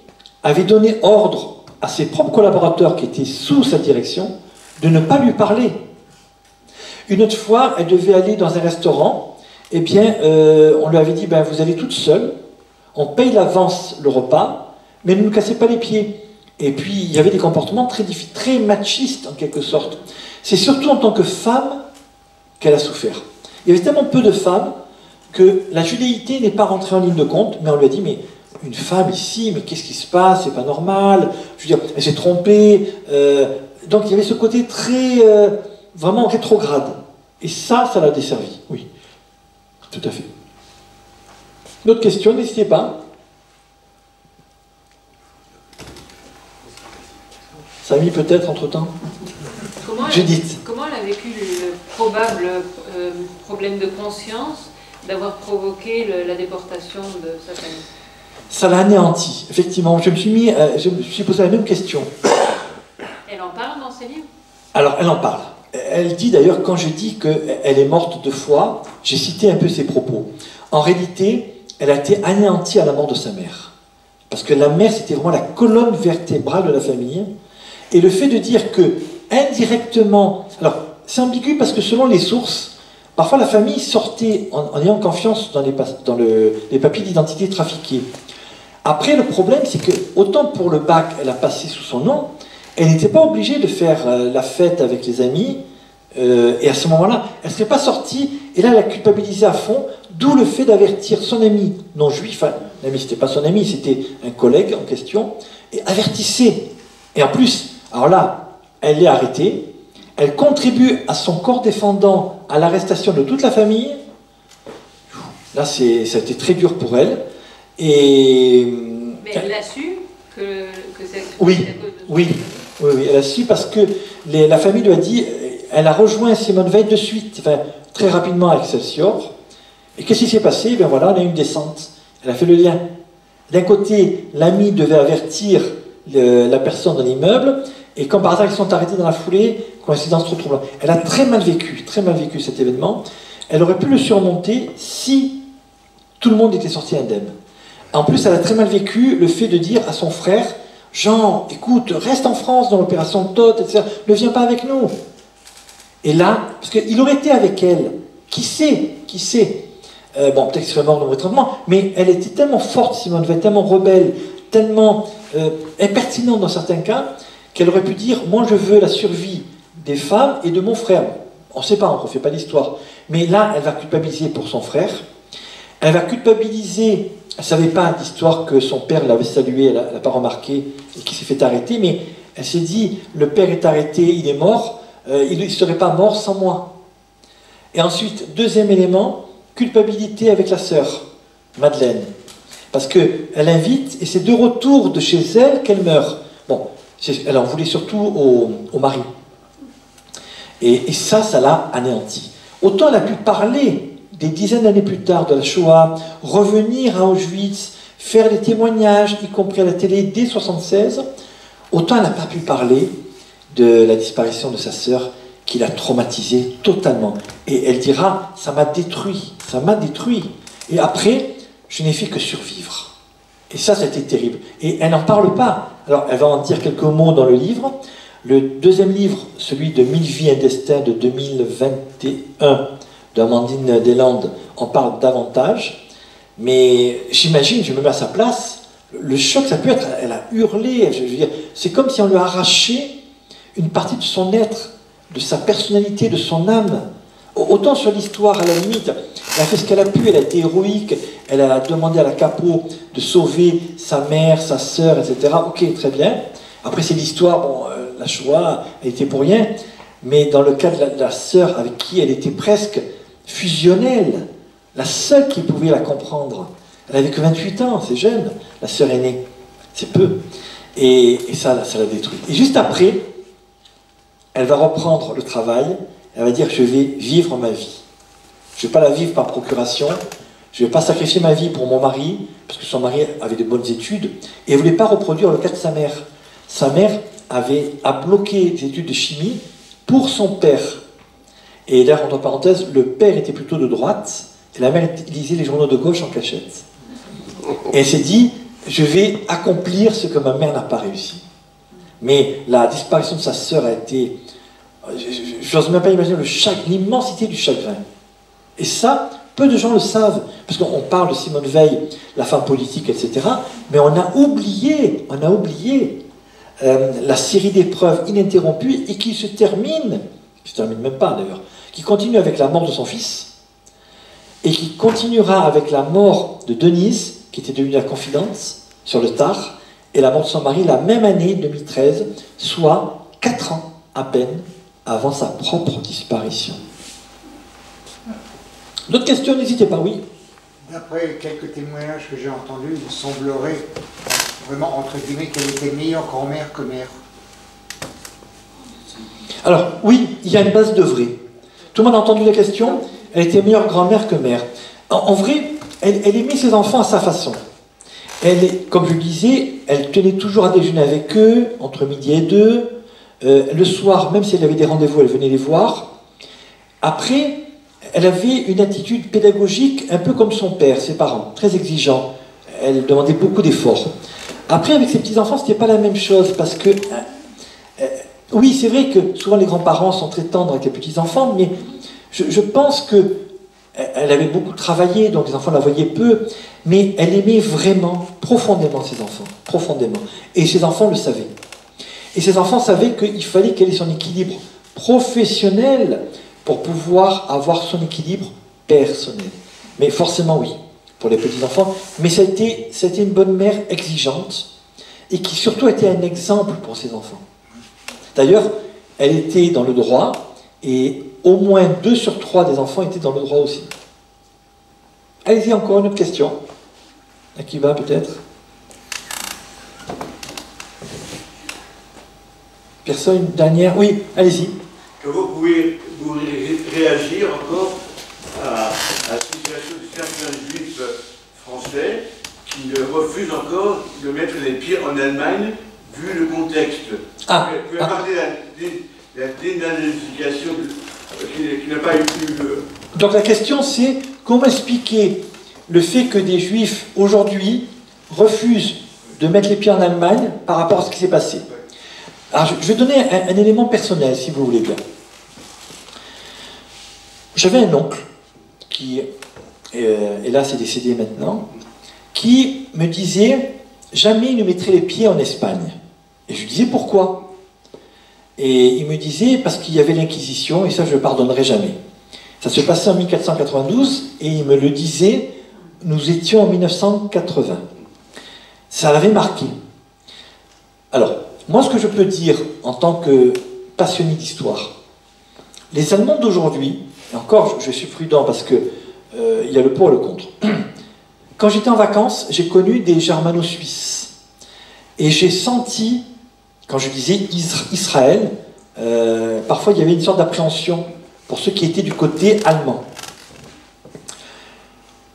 avait donné ordre à ses propres collaborateurs qui étaient sous sa direction de ne pas lui parler. Une autre fois, elle devait aller dans un restaurant, eh bien, on lui avait dit, ben, vous allez toute seule, on paye l'avance le repas, mais ne nous cassez pas les pieds. Et puis, il y avait des comportements très machistes, en quelque sorte. C'est surtout en tant que femme qu'elle a souffert. Il y avait tellement peu de femmes que la judéité n'est pas rentrée en ligne de compte, mais on lui a dit, mais une femme ici, mais qu'est-ce qui se passe? C'est pas normal. Je veux dire, elle s'est trompée. Donc il y avait ce côté très, vraiment rétrograde. Et ça l'a desservi. Oui, tout à fait. D'autres questions, n'hésitez pas. Samy, peut-être, entre-temps. Judith. Comment elle a vécu le probable problème de conscience d'avoir provoqué la déportation de sa famille? Ça l'a anéanti, effectivement. Je me suis posé la même question. Elle en parle dans ses livres? Alors, elle en parle. Elle dit d'ailleurs, quand je dis qu'elle est morte 2 fois, j'ai cité un peu ses propos. En réalité, elle a été anéantie à la mort de sa mère. Parce que la mère, c'était vraiment la colonne vertébrale de la famille. Et le fait de dire que, indirectement... Alors, c'est ambigu parce que selon les sources, parfois la famille sortait en ayant confiance dans les papiers d'identité trafiqués. Après, le problème, c'est que, autant pour le bac, elle a passé sous son nom, elle n'était pas obligée de faire la fête avec les amis, et à ce moment-là, elle ne serait pas sortie, et là, elle a culpabilisé à fond, d'où le fait d'avertir son ami non juif, enfin, l'ami, c'était pas son ami, c'était un collègue en question, et avertissait. Et en plus, alors là, elle est arrêtée, elle contribue à son corps défendant à l'arrestation de toute la famille. Là, ça a été très dur pour elle. Et... Mais elle a su que c'est... Oui, elle a su parce que la famille lui a dit, elle a rejoint Simone Veil de suite, enfin, très rapidement à Excelsior. Et qu'est-ce qui s'est passé? Ben voilà, elle a eu une descente. Elle a fait le lien. D'un côté, l'ami devait avertir la personne dans l'immeuble, et comme par hasard, ils sont arrêtés dans la foulée, coïncidence trop troublante. Elle a très mal vécu cet événement. Elle aurait pu le surmonter si tout le monde était sorti indemne. En plus, elle a très mal vécu le fait de dire à son frère, Jean, écoute, reste en France dans l'opération Todt, etc. Ne viens pas avec nous. Et là, parce qu'il aurait été avec elle, qui sait bon, peut-être qu'il serait mort dans le traitement, mais elle était tellement forte, Simone Veil, tellement rebelle, tellement impertinente dans certains cas, qu'elle aurait pu dire, moi je veux la survie des femmes et de mon frère. On ne sait pas, on ne refait pas l'histoire. Mais là, elle va culpabiliser pour son frère. Elle va culpabiliser, elle ne savait pas l'histoire que son père l'avait salué, elle n'a pas remarqué, et qu'il s'est fait arrêter, mais elle s'est dit, le père est arrêté, il est mort, il ne serait pas mort sans moi. Et ensuite, deuxième élément, culpabilité avec la sœur, Madeleine. Parce qu'elle invite, et c'est de retour de chez elle qu'elle meurt. Bon, elle en voulait surtout au mari. Et ça l'a anéanti. Autant elle a pu parler des dizaines d'années plus tard de la Shoah, revenir à Auschwitz, faire des témoignages, y compris à la télé, dès 1976, autant elle n'a pas pu parler de la disparition de sa sœur, qui l'a traumatisée totalement. Et elle dira, ça m'a détruit. Et après, je n'ai fait que survivre. Et ça a été terrible. Et elle n'en parle pas. Alors, elle va en dire quelques mots dans le livre. Le deuxième livre, celui de 1000 vies, un destin de 2021, d'Amandine Deslandes, en parle davantage. Mais j'imagine, je me mets à sa place, le choc, ça peut être, elle a hurlé, je veux dire, c'est comme si on lui arrachait une partie de son être, de sa personnalité, de son âme. Autant sur l'histoire, à la limite, elle a fait ce qu'elle a pu, elle a été héroïque, elle a demandé à la capo de sauver sa mère, sa sœur, etc. Ok, très bien. Après, c'est l'histoire, bon, la Shoah, elle était pour rien, mais dans le cas de la sœur avec qui elle était presque fusionnelle, la seule qui pouvait la comprendre, elle avait que 28 ans, c'est jeune, la sœur aînée, c'est peu. Et ça l'a détruit. Et juste après, elle va reprendre le travail, elle va dire, je vais vivre ma vie. Je ne vais pas la vivre par procuration, je ne vais pas sacrifier ma vie pour mon mari, parce que son mari avait de bonnes études, et elle ne voulait pas reproduire le cas de sa mère. Sa mère a bloqué des études de chimie pour son père. Et là, entre parenthèses, le père était plutôt de droite, et la mère lisait les journaux de gauche en cachette. Et elle s'est dit, je vais accomplir ce que ma mère n'a pas réussi. Mais la disparition de sa sœur a été... Je n'ose même pas imaginer l'immensité du chagrin. Et ça, peu de gens le savent, parce qu'on parle de Simone Veil, la femme politique, etc., mais on a oublié la série d'épreuves ininterrompues et qui se termine même pas d'ailleurs, qui continue avec la mort de son fils, et qui continuera avec la mort de Denise, qui était devenue la confidente, sur le tard, et la mort de son mari la même année, 2013, soit 4 ans à peine avant sa propre disparition. D'autres questions, n'hésitez pas, oui. D'après quelques témoignages que j'ai entendus, il semblerait, vraiment entre guillemets, qu'elle était meilleure grand-mère que mère. Alors, oui, il y a une base de vrai. Tout le monde a entendu la question, elle était meilleure grand-mère que mère. En vrai, elle aimait ses enfants à sa façon. Comme je le disais, elle tenait toujours à déjeuner avec eux, entre midi et 2. Le soir, même si elle avait des rendez-vous, elle venait les voir. Après, elle avait une attitude pédagogique un peu comme son père, ses parents, très exigeant. Elle demandait beaucoup d'efforts. Après, avec ses petits-enfants, ce n'était pas la même chose, parce que... oui, c'est vrai que souvent les grands-parents sont très tendres avec les petits-enfants, mais je pense qu'elle avait beaucoup travaillé, donc les enfants la voyaient peu, mais elle aimait vraiment, profondément ses enfants, profondément. Et ses enfants le savaient. Et ses enfants savaient qu'il fallait qu'elle ait son équilibre professionnel pour pouvoir avoir son équilibre personnel. Mais forcément, oui, pour les petits-enfants. Mais ça a été une bonne mère exigeante et qui surtout a été un exemple pour ses enfants. D'ailleurs, elle était dans le droit et au moins 2 sur 3 des enfants étaient dans le droit aussi. Allez-y, encore une autre question. À qui va peut-être? Personne, une dernière? Oui, allez-y. Que vous pouvez réagir encore à la situation de certains juifs français qui refusent encore de mettre les pieds en Allemagne vu le contexte. Vous pouvez parler de la dénazification qui n'a pas eu lieu. Donc la question c'est comment expliquer le fait que des juifs aujourd'hui refusent de mettre les pieds en Allemagne par rapport à ce qui s'est passé. Alors je vais donner un élément personnel si vous voulez bien. J'avais un oncle qui, hélas est décédé maintenant, qui me disait jamais il ne mettrait les pieds en Espagne. Et je lui disais pourquoi? Et il me disait parce qu'il y avait l'Inquisition et ça je ne le pardonnerai jamais. Ça se passait en 1492 et il me le disait, nous étions en 1980. Ça l'avait marqué. Alors, moi ce que je peux dire en tant que passionné d'histoire, les Allemands d'aujourd'hui, et encore je suis prudent parce que il y a le pour et le contre. Quand j'étais en vacances, j'ai connu des germano-suisses. Et j'ai senti, quand je disais Israël, parfois il y avait une sorte d'appréhension pour ceux qui étaient du côté allemand.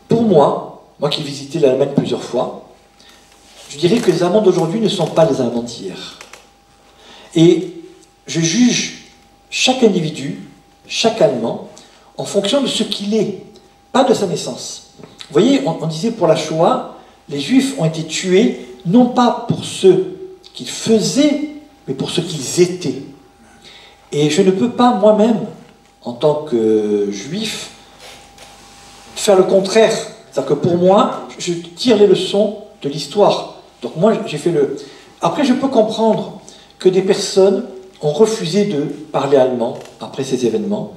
Pour moi qui ai visité l'Allemagne plusieurs fois, je dirais que les Allemands d'aujourd'hui ne sont pas les Allemands d'hier. Et je juge chaque individu, chaque Allemand, en fonction de ce qu'il est, pas de sa naissance. Vous voyez, on disait pour la Shoah, les Juifs ont été tués, non pas pour ce qu'ils faisaient, mais pour ce qu'ils étaient. Et je ne peux pas moi-même, en tant que Juif, faire le contraire. C'est-à-dire que pour moi, je tire les leçons de l'histoire. Donc moi, j'ai fait le... Après, je peux comprendre que des personnes ont refusé de parler allemand après ces événements.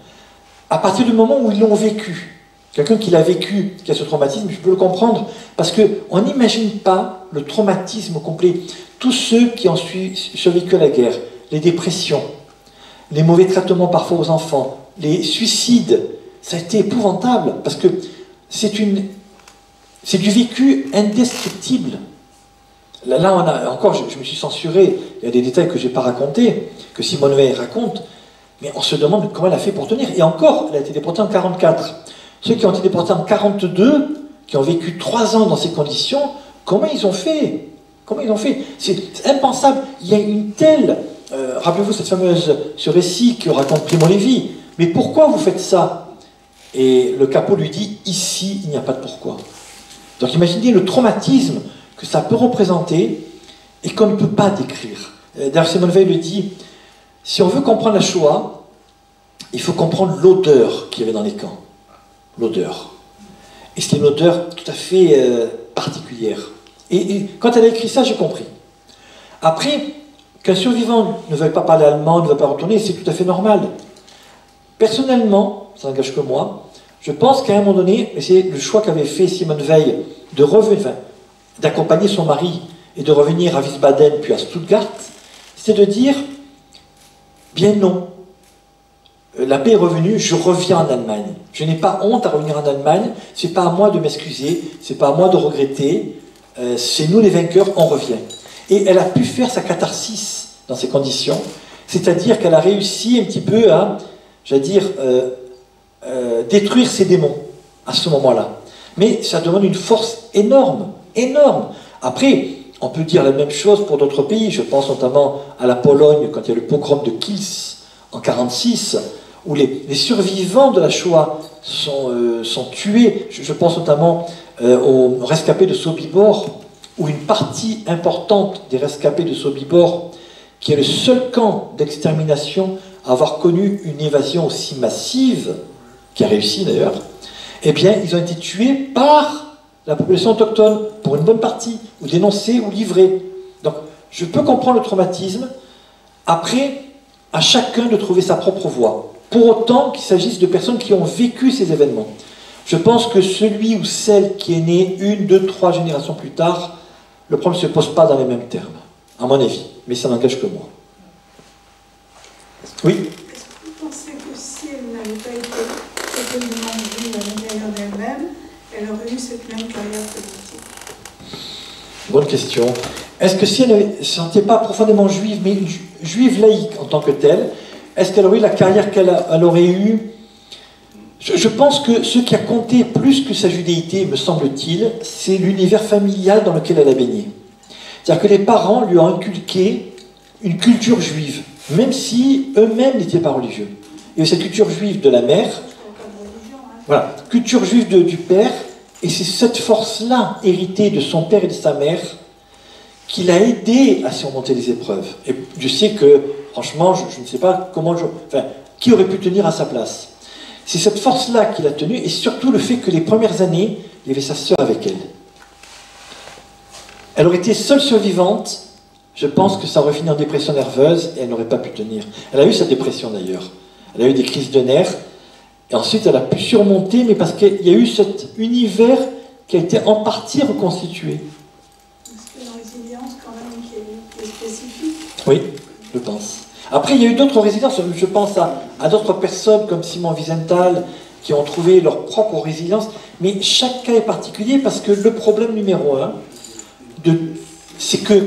à partir du moment où ils l'ont vécu. Quelqu'un qui l'a vécu, qui a ce traumatisme, je peux le comprendre, parce qu'on n'imagine pas le traumatisme complet. Tous ceux qui ont survécu à la guerre, les dépressions, les mauvais traitements parfois aux enfants, les suicides, ça a été épouvantable, parce que c'est du vécu indescriptible. Là, on a, encore, je me suis censuré, il y a des détails que je n'ai pas racontés, que Simone Veil raconte, mais on se demande comment elle a fait pour tenir. Et encore, elle a été déportée en 1944. Ceux qui ont été déportés en 1942, qui ont vécu 3 ans dans ces conditions, comment ils ont fait? Comment ils ont fait? C'est impensable. Il y a une telle... rappelez-vous ce récit que raconte Primo Levi. Mais pourquoi vous faites ça? Et le capot lui dit, ici, il n'y a pas de pourquoi. Donc imaginez le traumatisme que ça peut représenter et qu'on ne peut pas décrire. D'ailleurs, Simone Veil le dit, si on veut comprendre la Shoah, il faut comprendre l'odeur qu'il y avait dans les camps. L'odeur. Et c'est une odeur tout à fait particulière. Et quand elle a écrit ça, j'ai compris. Après, qu'un survivant ne veuille pas parler allemand, ne veuille pas retourner, c'est tout à fait normal. Personnellement, ça n'engage que moi, je pense qu'à un moment donné, et c'est le choix qu'avait fait Simone Veil de revenir, d'accompagner son mari et de revenir à Wiesbaden puis à Stuttgart, c'est de dire, bien non, la paix est revenue, je reviens en Allemagne. Je n'ai pas honte à revenir en Allemagne, c'est pas à moi de m'excuser, c'est pas à moi de regretter, c'est nous les vainqueurs, on revient. Et elle a pu faire sa catharsis dans ces conditions, c'est-à-dire qu'elle a réussi un petit peu à, j'allais dire, détruire ses démons à ce moment-là. Mais ça demande une force énorme, énorme. Après, on peut dire la même chose pour d'autres pays, je pense notamment à la Pologne, quand il y a le pogrom de Kielce en 1946, où les survivants de la Shoah sont tués. Je pense notamment aux rescapés de Sobibor, où une partie importante des rescapés de Sobibor, qui est le seul camp d'extermination à avoir connu une évasion aussi massive, qui a réussi d'ailleurs, eh bien, ils ont été tués par la population autochtone, pour une bonne partie, ou dénoncés, ou livrés. Donc, je peux comprendre le traumatisme. Après, à chacun de trouver sa propre voie. Pour autant qu'il s'agisse de personnes qui ont vécu ces événements. Je pense que celui ou celle qui est né 1, 2, 3 générations plus tard, le problème ne se pose pas dans les mêmes termes, à mon avis. Mais ça n'engage que moi. Oui? Est-ce que vous pensez que si elle n'avait pas été totalement juive à l'intérieur d'elle-même, elle aurait eu cette même carrière politique? Bonne question. Est-ce que si elle ne se sentait pas profondément juive, mais juive laïque en tant que telle, est-ce qu'elle aurait eu la carrière qu'elle aurait eue? Je pense que ce qui a compté plus que sa judéité, me semble-t-il, c'est l'univers familial dans lequel elle a baigné. C'est-à-dire que les parents lui ont inculqué une culture juive, même si eux-mêmes n'étaient pas religieux. Et cette culture juive de la mère, voilà, culture juive du père, et c'est cette force-là, héritée de son père et de sa mère, qui l'a aidé à surmonter les épreuves. Et je sais que, franchement, je ne sais pas comment... qui aurait pu tenir à sa place? C'est cette force-là qui l'a tenue, et surtout le fait que les premières années, il y avait sa sœur avec elle. Elle aurait été seule survivante, je pense que ça aurait fini en dépression nerveuse, et elle n'aurait pas pu tenir. Elle a eu sa dépression d'ailleurs. Elle a eu des crises de nerfs, et ensuite elle a pu surmonter, mais parce qu'il y a eu cet univers qui a été en partie reconstitué. Est-ce qu'il y a une résilience quand même qui est spécifique? Oui, je pense. Après, il y a eu d'autres résiliences. Je pense à d'autres personnes comme Simon Wiesenthal qui ont trouvé leur propre résilience. Mais chaque cas est particulier parce que le problème numéro 1, c'est que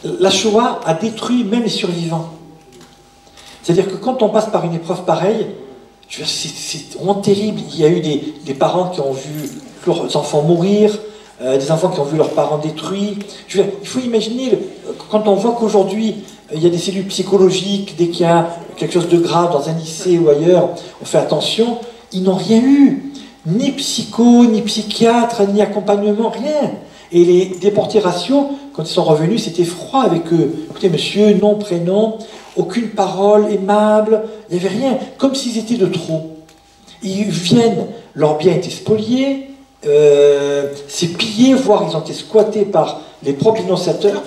la Shoah a détruit même les survivants. C'est-à-dire que quand on passe par une épreuve pareille, c'est vraiment terrible. Il y a eu des parents qui ont vu leurs enfants mourir, des enfants qui ont vu leurs parents détruits. Il faut imaginer, quand on voit qu'aujourd'hui, il y a des cellules psychologiques, dès qu'il y a quelque chose de grave dans un lycée ou ailleurs, on fait attention, ils n'ont rien eu. Ni psycho, ni psychiatre, ni accompagnement, rien. Et les déportés raciaux, quand ils sont revenus, c'était froid avec eux. Écoutez, monsieur, nom, prénom, aucune parole aimable, il n'y avait rien. Comme s'ils étaient de trop. Ils viennent, leur bien a été spolié, c'est pillé, voire ils ont été squattés par les propres dénonciateurs.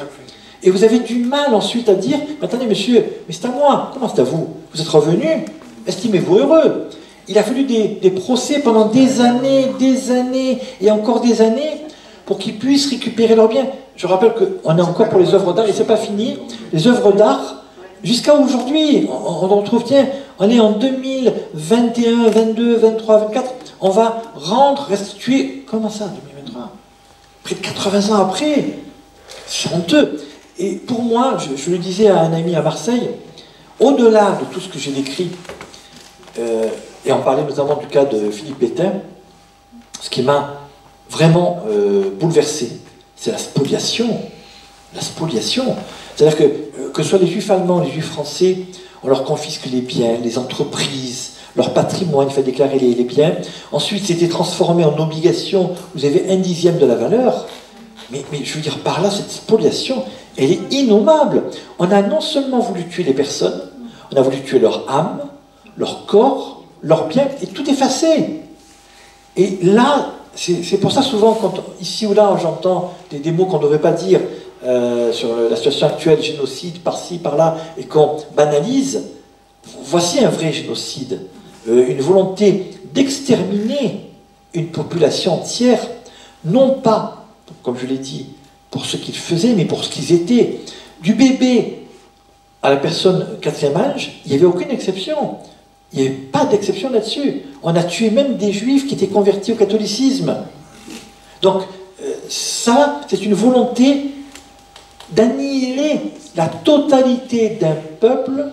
Et vous avez du mal ensuite à dire, mais attendez monsieur, mais c'est à moi, comment c'est à vous? Vous êtes revenu, estimez-vous heureux. Il a fallu des procès pendant des années, et encore des années, pour qu'ils puissent récupérer leurs biens. Je rappelle qu'on est encore pour les œuvres d'art, et c'est pas fini. Les œuvres d'art, jusqu'à aujourd'hui, on retrouve, tiens, on est en 2021, 22, 23, 24, on va rendre, restituer, comment ça, 2023 ? Près de 80 ans après. C'est honteux. Et pour moi, je le disais à un ami à Marseille, au-delà de tout ce que j'ai décrit, et on parlait notamment du cas de Philippe Pétain, ce qui m'a vraiment bouleversé, c'est la spoliation. La spoliation. C'est-à-dire que ce soit les juifs allemands, les juifs français, on leur confisque les biens, les entreprises, leur patrimoine, il fait déclarer les biens. Ensuite, c'était transformé en obligation, vous avez 1/10 de la valeur. Mais je veux dire, par là, cette spoliation, elle est innommable. On a non seulement voulu tuer les personnes, on a voulu tuer leur âme, leur corps, leurs biens, et tout effacer. Et là, c'est pour ça souvent, quand ici ou là, j'entends des mots qu'on ne devrait pas dire sur la situation actuelle, génocide, par-ci, par-là, et qu'on banalise, voici un vrai génocide. Une volonté d'exterminer une population entière, non pas, comme je l'ai dit, pour ce qu'ils faisaient, mais pour ce qu'ils étaient. Du bébé à la personne 4e âge, il n'y avait aucune exception. Il n'y avait pas d'exception là-dessus. On a tué même des juifs qui étaient convertis au catholicisme. Donc, ça, c'est une volonté d'annihiler la totalité d'un peuple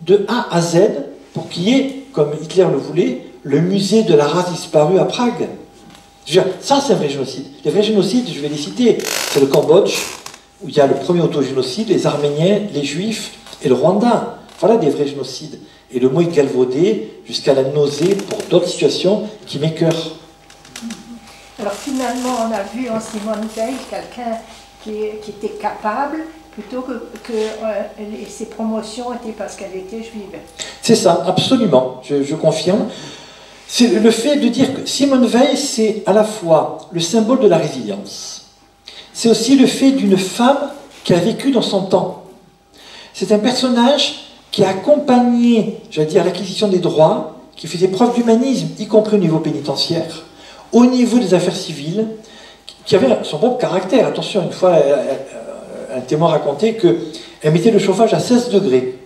de A à Z pour qu'il y ait, comme Hitler le voulait, le musée de la race disparue à Prague. Je veux dire, ça, c'est un vrai génocide. Les vrais génocides, je vais les citer. C'est le Cambodge, où il y a le premier autogénocide, les Arméniens, les Juifs et le Rwanda. Voilà des vrais génocides. Et le mot est galvaudé jusqu'à la nausée pour d'autres situations qui m'écœurent. Alors finalement, on a vu en Simone Veil quelqu'un qui était capable, plutôt que ses promotions étaient parce qu'elle était juive. C'est ça, absolument, je confirme. C'est le fait de dire que Simone Veil, c'est à la fois le symbole de la résilience. C'est aussi le fait d'une femme qui a vécu dans son temps. C'est un personnage qui a accompagné, j'allais dire, l'acquisition des droits, qui faisait preuve d'humanisme, y compris au niveau pénitentiaire, au niveau des affaires civiles, qui avait son propre caractère. Attention, une fois, un témoin racontait qu'elle mettait le chauffage à 16 degrés.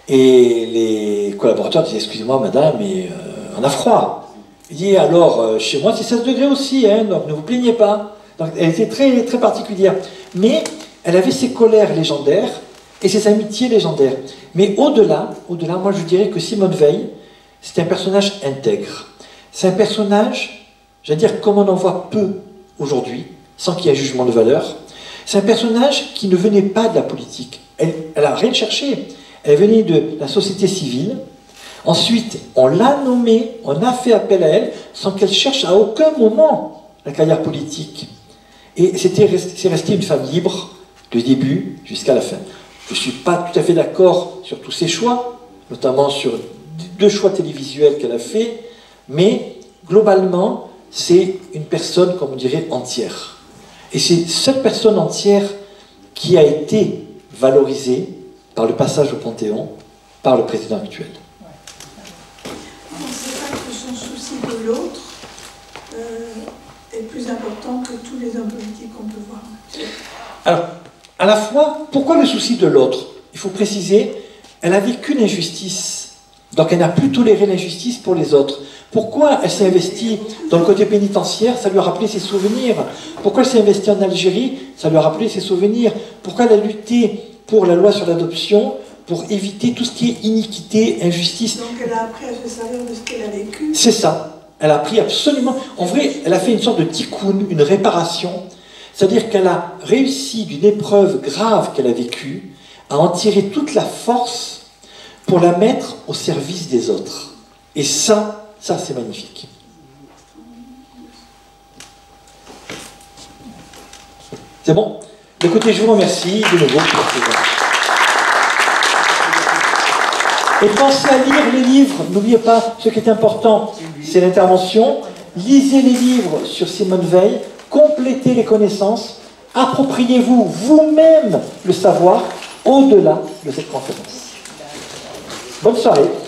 Et les collaborateurs disaient, excusez-moi madame, mais on a froid. Il dit, alors, chez moi c'est 16 degrés aussi, hein, donc ne vous plaignez pas. Donc elle était très, très particulière. Mais elle avait ses colères légendaires et ses amitiés légendaires. Mais au-delà, moi je dirais que Simone Veil, c'est un personnage intègre. C'est un personnage, j'allais dire, comme on en voit peu aujourd'hui, sans qu'il y ait un jugement de valeur. C'est un personnage qui ne venait pas de la politique. Elle n'a rien cherché. Elle venait de la société civile. Ensuite, on l'a nommée, on a fait appel à elle, sans qu'elle cherche à aucun moment la carrière politique. Et c'est resté une femme libre, du début jusqu'à la fin. Je ne suis pas tout à fait d'accord sur tous ses choix, notamment sur 2 choix télévisuels qu'elle a fait, mais globalement, c'est une personne, comme on dirait, entière. Et c'est cette personne entière qui a été valorisée par le passage au Panthéon, par le président actuel. On ne sait pas que son souci de l'autre est plus important que tous les hommes politiques qu'on peut voir. Alors, à la fois, pourquoi le souci de l'autre? Il faut préciser, elle a vécu l'injustice, donc elle n'a plus toléré l'injustice pour les autres. Pourquoi elle s'est investie dans le côté pénitentiaire? Ça lui a rappelé ses souvenirs. Pourquoi elle s'est investie en Algérie? Ça lui a rappelé ses souvenirs. Pourquoi elle a lutté pour la loi sur l'adoption? Pour éviter tout ce qui est iniquité, injustice. Donc elle a appris à se servir de ce qu'elle a vécu. C'est ça. Elle a appris absolument... En vrai, elle a fait une sorte de tikkun, une réparation. C'est-à-dire qu'elle a réussi d'une épreuve grave qu'elle a vécue à en tirer toute la force pour la mettre au service des autres. Et ça c'est magnifique. C'est bon? Écoutez, je vous remercie de nouveau pour présent. Et pensez à lire les livres. N'oubliez pas, ce qui est important, c'est l'intervention. Lisez les livres sur Simone Veil, complétez les connaissances, appropriez-vous vous-même le savoir au-delà de cette conférence. Bonne soirée.